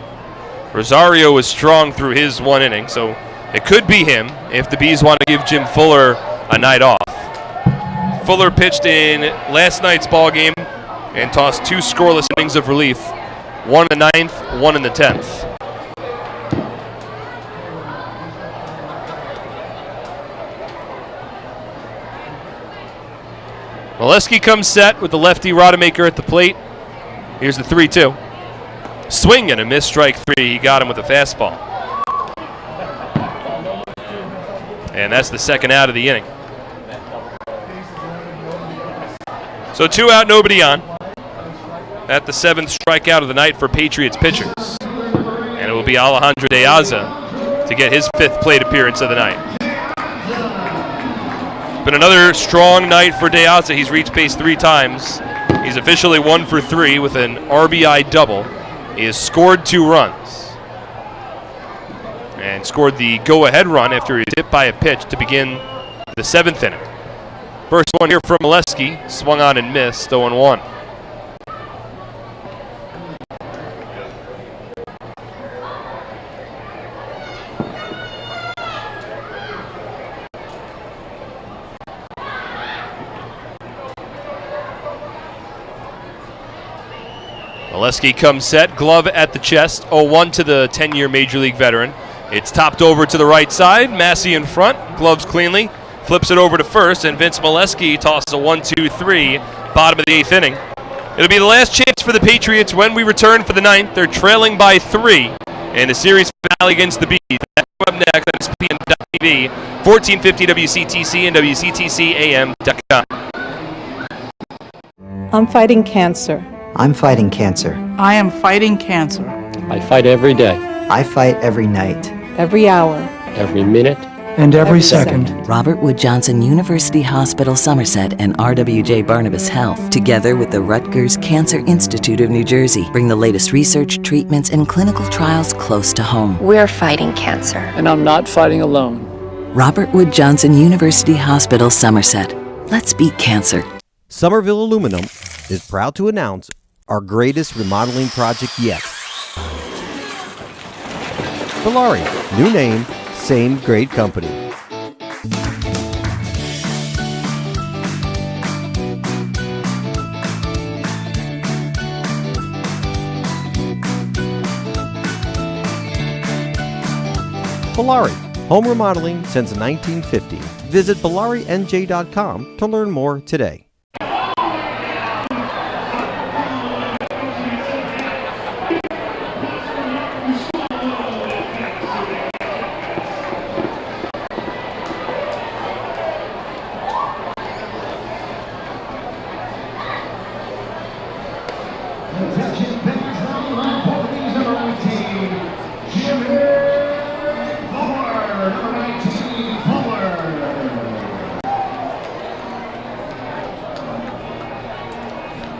Rosario was strong through his 1 inning, so it could be him if the Bees want to give Jim Fuller a night off. Fuller pitched in last night's ball game and tossed 2 scoreless innings of relief, 1 in the 9th, 1 in the 10th. Molesky comes set with the lefty Rodemaker at the plate. Here's the 3-2. Swing and a miss, strike 3. He got him with a fastball. And that's the 2nd out of the inning. So 2 out, nobody on. At the 7th strikeout of the night for Patriots pitchers. And it will be Alejandro De Aza to get his 5th plate appearance of the night. Been another strong night for De Aza. He's reached base 3 times. He's officially 1 for 3 with an RBI double. He has scored 2 runs. And scored the go-ahead run after he was hit by a pitch to begin the 7th inning. First one here from Molesky. Swung on and missed, 0-1. Molesky comes set, glove at the chest, 0-1 to the 10-year Major League veteran. It's topped over to the right side, Massey in front, gloves cleanly, flips it over to first, and Vince Molesky tosses a 1-2-3, bottom of the 8th inning. It'll be the last chance for the Patriots when we return for the 9th. They're trailing by 3 in a series finale against the Bees. That's up next on ESPN.TV, 1450 WCTC and WCTCAM.com. I'm fighting cancer. I'm fighting cancer. I am fighting cancer. I fight every day, I fight every night. Every hour. every minute, and every second. Robert Wood Johnson University Hospital Somerset and RWJ Barnabas Health, together with the Rutgers Cancer Institute of New Jersey, bring the latest research, treatments, and clinical trials close to home. We're fighting cancer. And I'm not fighting alone. Robert Wood Johnson University Hospital Somerset. Let's beat cancer. Somerville Aluminum is proud to announce our greatest remodeling project yet. Ballari, new name, same great company. Ballari, home remodeling since 1950. Visit BallariNJ.com to learn more today.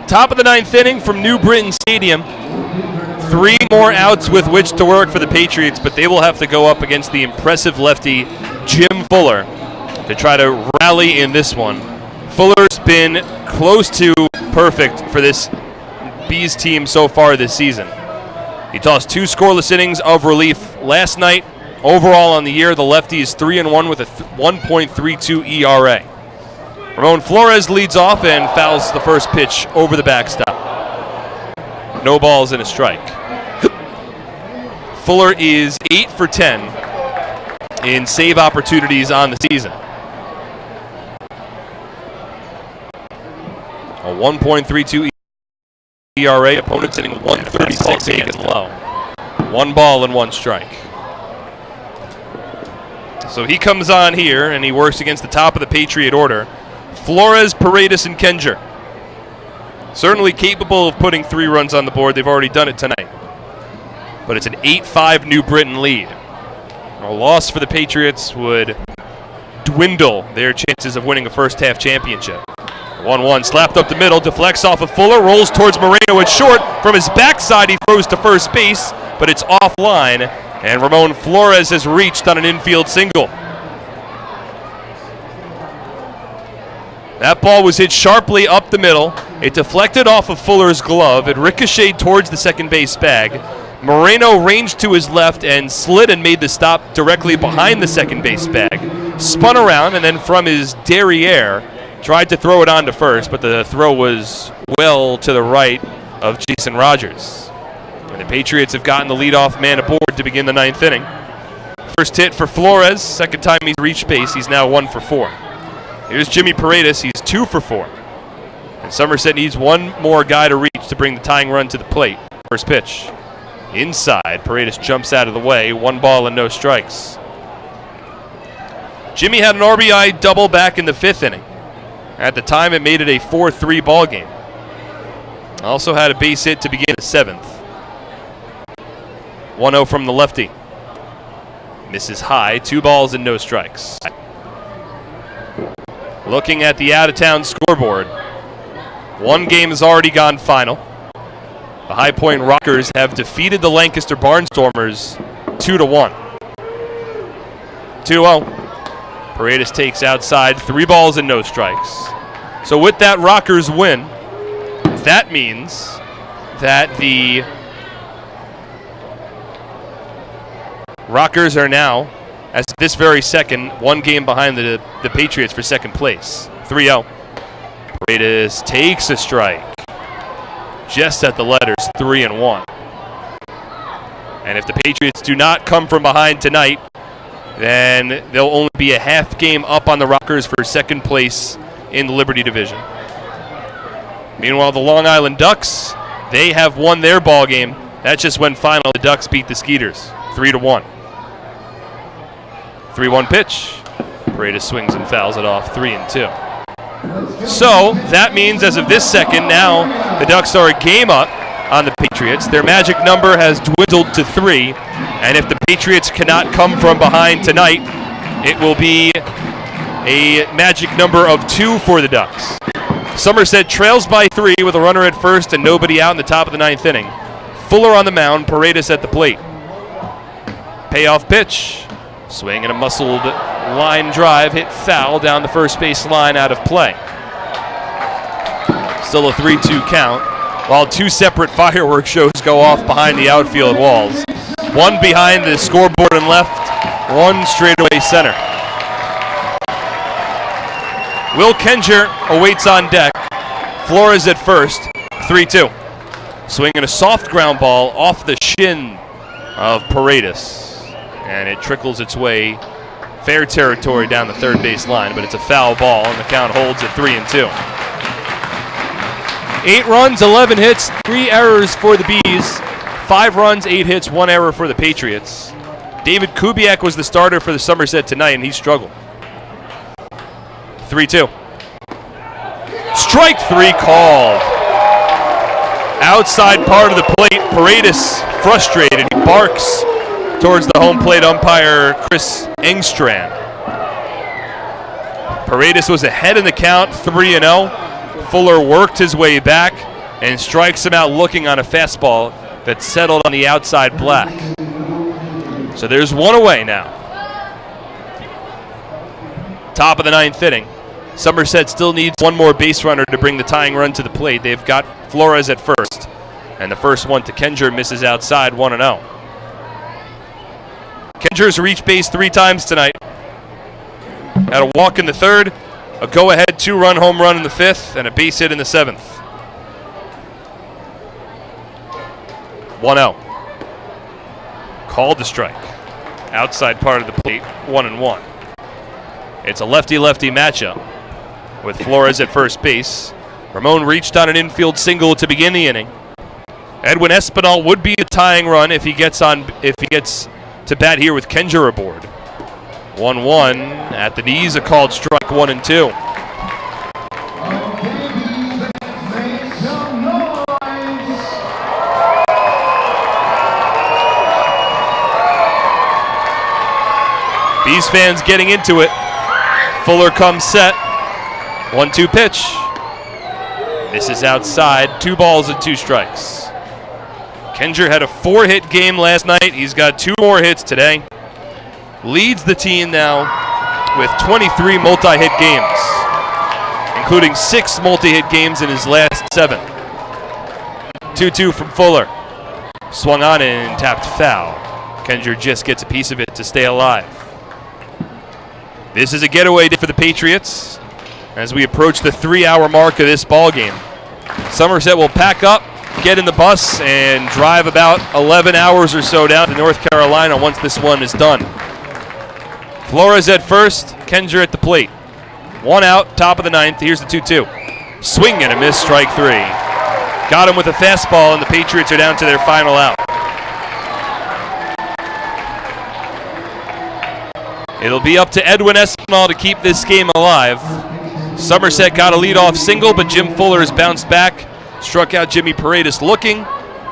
Top of the ninth inning from New Britain Stadium. 3 more outs with which to work for the Patriots, but they will have to go up against the impressive lefty Jim Fuller to try to rally in this one. Fuller's been close to perfect for this Bees team so far this season. He tossed 2 scoreless innings of relief last night. Overall on the year, the lefty is 3-1 with a 1.32 ERA. Ramone Flores leads off and fouls the first pitch over the backstop. No balls and a strike. Fuller is 8 for 10 in save opportunities on the season. A 1.32 ERA. Opponents hitting 136 and low. 1 ball and 1 strike. So he comes on here and he works against the top of the Patriot order. Flores, Paredes, and Kenger. Certainly capable of putting 3 runs on the board. They've already done it tonight. But it's an 8-5 New Britain lead. A loss for the Patriots would dwindle their chances of winning a first-half championship. 1-1 slapped up the middle, deflects off of Fuller, rolls towards Moreno at short. From his backside, he throws to first base, but it's offline, and Ramone Flores has reached on an infield single. That ball was hit sharply up the middle. It deflected off of Fuller's glove. It ricocheted towards the second base bag. Moreno ranged to his left and slid and made the stop directly behind the second base bag. Spun around and then from his derriere tried to throw it on to first, but the throw was well to the right of Jason Rogers. And the Patriots have gotten the leadoff man aboard to begin the 9th inning. First hit for Flores. Second time he's reached base. He's now 1 for 4. Here's Jimmy Paredes. He's 2 for 4. And Somerset needs one more guy to reach to bring the tying run to the plate. First pitch. Inside, Paredes jumps out of the way. 1 ball and no strikes. Jimmy had an RBI double back in the 5th inning. At the time, it made it a 4-3 ball game. Also had a base hit to begin the 7th. 1-0 from the lefty. Misses high. 2 balls and no strikes. Looking at the out-of-town scoreboard. 1 game has already gone final. The High Point Rockers have defeated the Lancaster Barnstormers 2-1. 2-0. Paredes takes outside, 3 balls and no strikes. So with that Rockers win, that means that the Rockers are now, as this very second, 1 game behind the Patriots for second place. 3-0. Paredes takes a strike. Just at the letters, 3-1. And if the Patriots do not come from behind tonight, then they'll only be a half game up on the Rockers for second place in the Liberty Division. Meanwhile, the Long Island Ducks, they have won their ball game. That just went final. The Ducks beat the Skeeters 3-1. 3-1 pitch. Paredes swings and fouls it off, 3-2. So that means as of this second, now the Ducks are a game up on the Patriots. Their magic number has dwindled to 3, and if the Patriots cannot come from behind tonight, it will be a magic number of 2 for the Ducks. Somerset trails by 3 with a runner at first and nobody out in the top of the 9th inning. Fuller on the mound, Paredes at the plate. Payoff pitch. Swing and a muscled line drive, hit foul down the first base line, out of play. Still a 3-2 count, while 2 separate fireworks shows go off behind the outfield walls. 1 behind the scoreboard and left, 1 straightaway center. Will Kenger awaits on deck. Flores at first, 3-2. Swinging a soft ground ball off the shin of Paredes. And it trickles its way fair territory down the third base line, but it's a foul ball, and the count holds at 3-2. 8 runs, 11 hits, 3 errors for the Bees. 5 runs, 8 hits, 1 error for the Patriots. David Kubiak was the starter for the Somerset tonight, and he struggled. 3-2. Strike 3 called. Outside part of the plate, Paredes frustrated. He barks towards the home plate umpire, Chris Engstrand. Paredes was ahead in the count, 3-0. Fuller worked his way back and strikes him out looking on a fastball that settled on the outside black. So there's 1 away now. Top of the 9th inning. Somerset still needs 1 more base runner to bring the tying run to the plate. They've got Flores at first. And the first one to Kenger misses outside, 1-0. Kenger's reached base 3 times tonight. Had a walk in the 3rd, a go-ahead 2-run home run in the 5th, and a base hit in the 7th. 1-0. Called the strike. Outside part of the plate, 1-1. It's a lefty-lefty matchup with Flores at first base. Ramone reached on an infield single to begin the inning. Edwin Espinal would be a tying run if he gets to bat here with Kenjer aboard. 1-1 at the knees, a called strike, 1-2. Bees fans getting into it. Fuller comes set. 1-2 pitch. This is outside. 2 balls and 2 strikes. Kenjer had a 4-hit game last night. He's got 2 more hits today. Leads the team now with 23 multi-hit games, including 6 multi-hit games in his last 7. 2-2 from Fuller. Swung on and tapped foul. Kenjer just gets a piece of it to stay alive. This is a getaway day for the Patriots as we approach the 3-hour mark of this ball game. Somerset will pack up, get in the bus, and drive about 11 hours or so down to North Carolina once this one is done. Flores at first, Kenjer at the plate. 1 out, top of the 9th. Here's the 2-2. Swing and a miss, strike 3. Got him with a fastball, and the Patriots are down to their final out. It'll be up to Edwin Espinal to keep this game alive. Somerset got a leadoff single, but Jim Fuller has bounced back. Struck out Jimmy Paredes looking.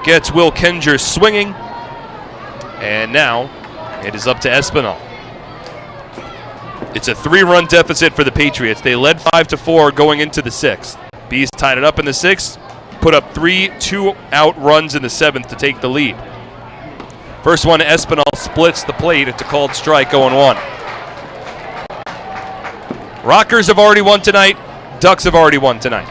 Gets Will Kenjer swinging. And now it is up to Espinal. It's a 3-run deficit for the Patriots. They led 5-4 going into the 6th. Bees tied it up in the 6th. Put up 3 2-out runs in the 7th to take the lead. First one, Espinal splits the plate. It's a called strike, 0-1. Rockers have already won tonight. Ducks have already won tonight.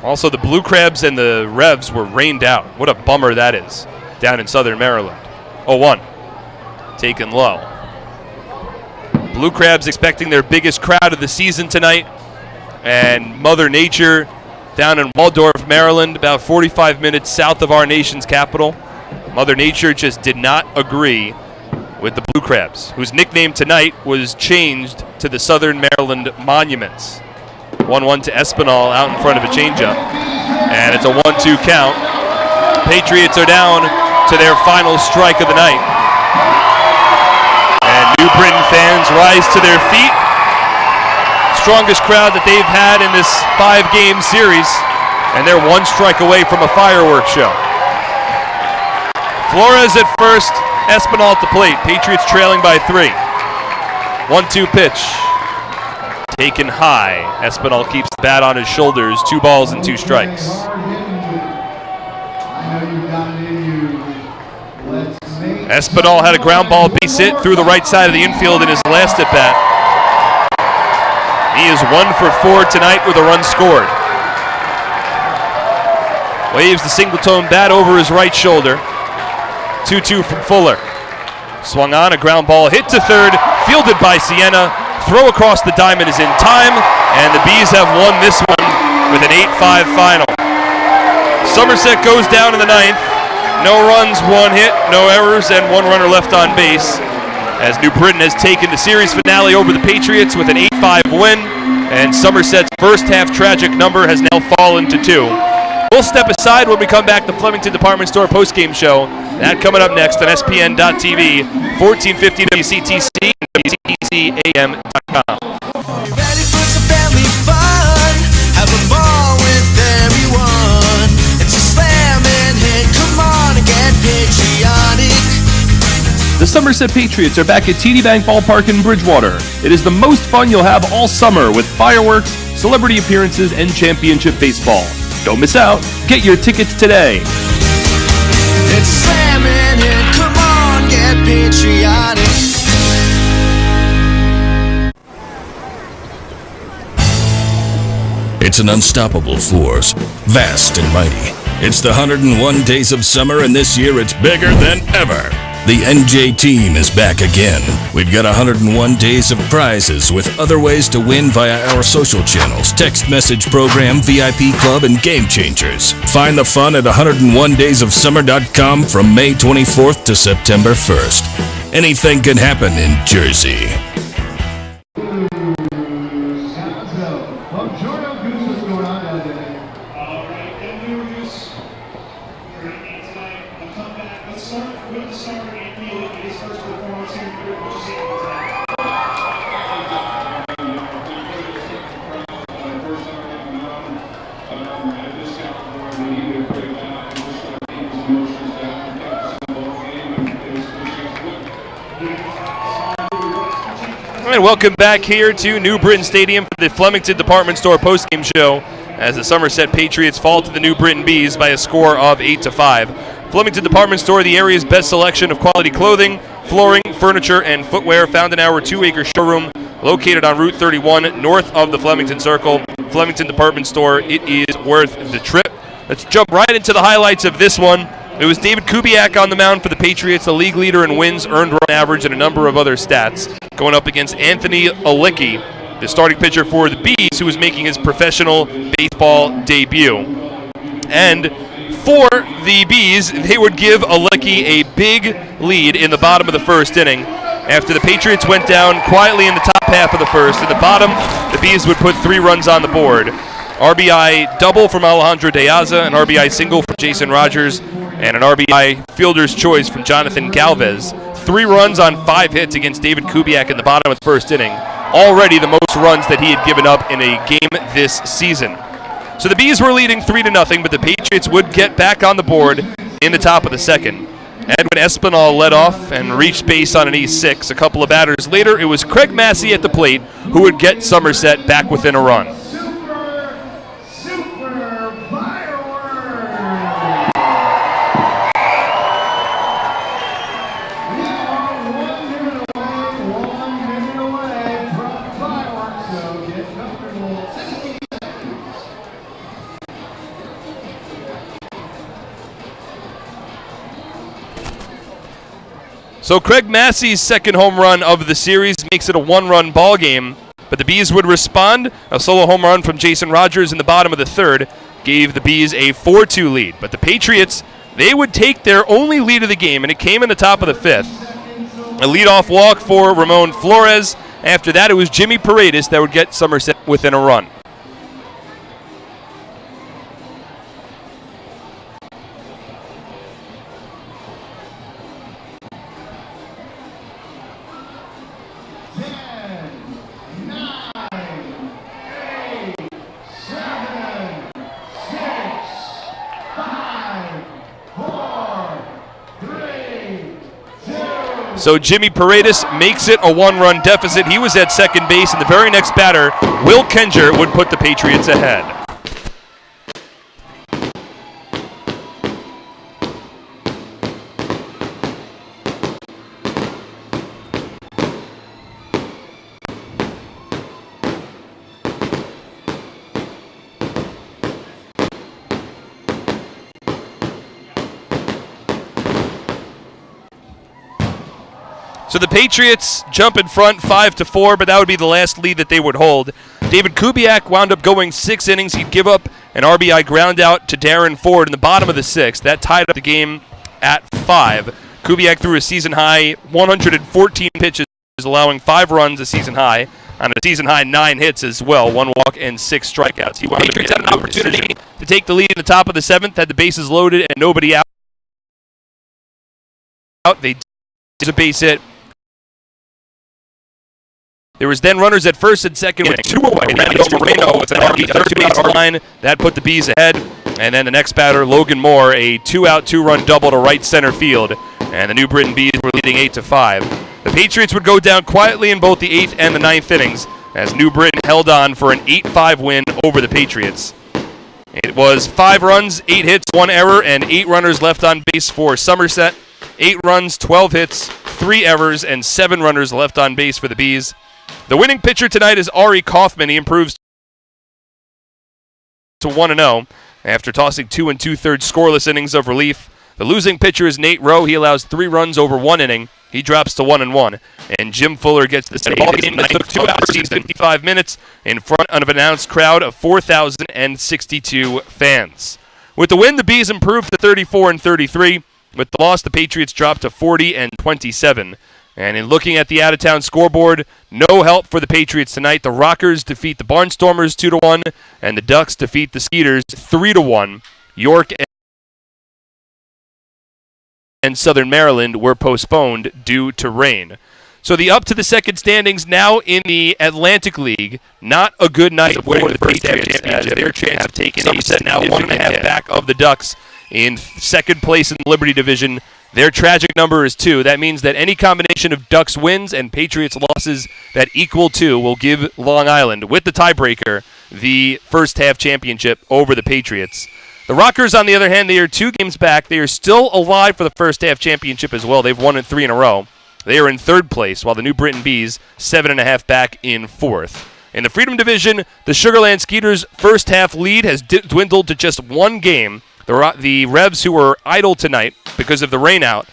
Also, the Blue Crabs and the Revs were rained out. What a bummer that is down in Southern Maryland. 0-1. Taken low. Blue Crabs expecting their biggest crowd of the season tonight. And Mother Nature down in Waldorf, Maryland, about 45 minutes south of our nation's capital. Mother Nature just did not agree with the Blue Crabs, whose nickname tonight was changed to the Southern Maryland Monuments. 1-1 to Espinal out in front of a changeup. And it's a 1-2 count. Patriots are down to their final strike of the night. And New Britain fans rise to their feet. Strongest crowd that they've had in this 5-game series. And they're 1 strike away from a fireworks show. Flores at first, Espinal at the plate. Patriots trailing by 3. 1-2 pitch. Taken high. Espinal keeps the bat on his shoulders. 2 balls and 2 strikes. Espinal had a ground ball base hit through the right side of the infield in his last at bat. He is 1 for 4 tonight with a run scored. Waves the single-tone bat over his right shoulder. 2-2 from Fuller. Swung on, a ground ball hit to third, fielded by Sienna. Throw across the diamond is in time, and the Bees have won this one with an 8-5 final. Somerset goes down in the 9th. No runs, 1 hit, no errors, and 1 runner left on base. As New Britain has taken the series finale over the Patriots with an 8-5 win, and Somerset's first half tragic number has now fallen to 2. We'll step aside when we come back to Flemington Department Store postgame show. That coming up next on SPN.TV, 1450 WCTC and WCTCAM.com. Ready for some family fun? Have a ball with everyone. It's a slam and hit. Come on and get patriotic. The Somerset Patriots are back at TD Bank Ballpark in Bridgewater. It is the most fun you'll have all summer with fireworks, celebrity appearances, and championship baseball. Don't miss out. Get your tickets today. It's a slam and hit. Come on, get patriotic. It's an unstoppable force, vast and mighty. It's the 101 days of summer, and this year it's bigger than ever. The NJ team is back again. We've got 101 days of prizes with other ways to win via our social channels, text message program, VIP club, and game changers. Find the fun at 101daysofsummer.com from May 24th to September 1st. Anything can happen in Jersey. And welcome back here to New Britain Stadium for the Flemington Department Store postgame show as the Somerset Patriots fall to the New Britain Bees by a score of 8-5. Flemington Department Store, the area's best selection of quality clothing, flooring, furniture, and footwear, found in our 2-acre showroom located on Route 31 north of the Flemington Circle. Flemington Department Store, it is worth the trip. Let's jump right into the highlights of this one. It was David Kubiak on the mound for the Patriots, the league leader in wins, earned run average, and a number of other stats, going up against Anthony Licky, the starting pitcher for the Bees, who was making his professional baseball debut. And for the Bees, they would give Licky a big lead in the bottom of the first inning. After the Patriots went down quietly in the top half of the first, in the bottom, the Bees would put 3 runs on the board. RBI double from Alejandro De Aza, an RBI single from Jason Rogers, and an RBI fielder's choice from Jonathan Galvez. 3 runs on 5 hits against David Kubiak in the bottom of the first inning. Already the most runs that he had given up in a game this season. So the Bees were leading 3-0, but the Patriots would get back on the board in the top of the second. Edwin Espen led off and reached base on an E6. A couple of batters later, it was Craig Massey at the plate who would get Somerset back within a run. So Craig Massey's second home run of the series makes it a 1-run ball game, but the Bees would respond. A solo home run from Jason Rogers in the bottom of the third gave the Bees a 4-2 lead. But the Patriots, they would take their only lead of the game, and it came in the top of the fifth. A leadoff walk for Ramone Flores. After that, it was Jimmy Paredes that would get Somerset within a run. So Jimmy Paredes makes it a 1-run deficit. He was at second base, and the very next batter, Will Kenger, would put the Patriots ahead. So the Patriots jump in front 5-4, but that would be the last lead that they would hold. David Kubiak wound up going 6 innings. He'd give up an RBI ground out to Darrin Ford in the bottom of the 6th. That tied up the game at 5. Kubiak threw a season-high 114 pitches, allowing 5 runs a season high. On a season-high 9 hits as well, 1 walk and 6 strikeouts. He wound up getting an opportunity to take the lead in the top of the 7th, had the bases loaded and nobody out. They did a base hit. There was then runners at first and second with 2 away. Ramone with an RBI third base line. That put the Bees ahead. And then the next batter, Logan Moore, a 2-out, 2-run double to right center field. And the New Britain Bees were leading 8-5. The Patriots would go down quietly in both the 8th and the 9th innings as New Britain held on for an 8-5 win over the Patriots. It was 5 runs, 8 hits, 1 error, and 8 runners left on base for Somerset. 8 runs, 12 hits, 3 errors, and 7 runners left on base for the Bees. The winning pitcher tonight is Ari Kaufman. He improves to 1-0 after tossing 2 2/3 scoreless innings of relief. The losing pitcher is Nate Rowe. He allows 3 runs over 1 inning. He drops to 1-1. And Jim Fuller gets the ball game that took 2 hours and 55 minutes in front of an announced crowd of 4,062 fans. With the win, the Bees improved to 34-33. With the loss, the Patriots dropped to 40-27. And in looking at the out-of-town scoreboard, no help for the Patriots tonight. The Rockers defeat the Barnstormers 2-1, and the Ducks defeat the Skeeters 3-1. York and Southern Maryland were postponed due to rain. So the up to the second standings now in the Atlantic League. Not a good night for the Patriots as their chance of taking Somerset now 1.5 back of the Ducks in second place in the Liberty Division. Their tragic number is 2. That means that any combination of Ducks wins and Patriots losses that equal 2 will give Long Island, with the tiebreaker, the first half championship over the Patriots. The Rockers, on the other hand, they are 2 games back. They are still alive for the first half championship as well. They've won it 3 in a row. They are in third place, while the New Britain Bees 7.5 back in fourth. In the Freedom Division, the Sugarland Skeeters' first half lead has dwindled to just 1 game. The Revs, who were idle tonight because of the rain out,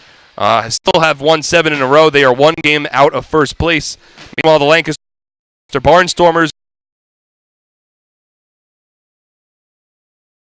still have won 7 in a row. They are 1 game out of first place. Meanwhile, the Lancaster Barnstormers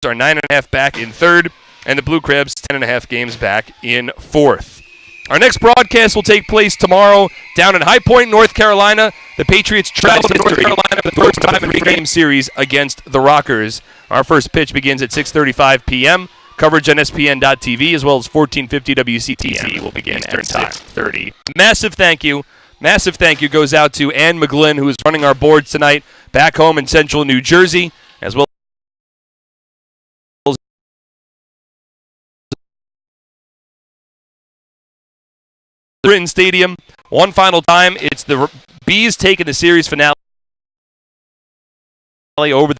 are 9.5 back in third, and the Blue Crabs 10.5 games back in fourth. Our next broadcast will take place tomorrow down in High Point, North Carolina. The Patriots travel to North Carolina for the first time in a 3-game series against the Rockers. Our first pitch begins at 6:35 p.m. Coverage on ESPN.TV as well as 1450 WCTC will begin at 6:30. Massive thank you goes out to Ann McGlynn, who is running our boards tonight back home in central New Jersey, as well Britain Stadium. One final time, it's the Bees taking the series finale over the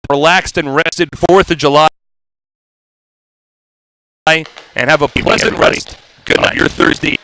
relaxed and rested 4th of July, and have a pleasant rest. Good night. Your Thursday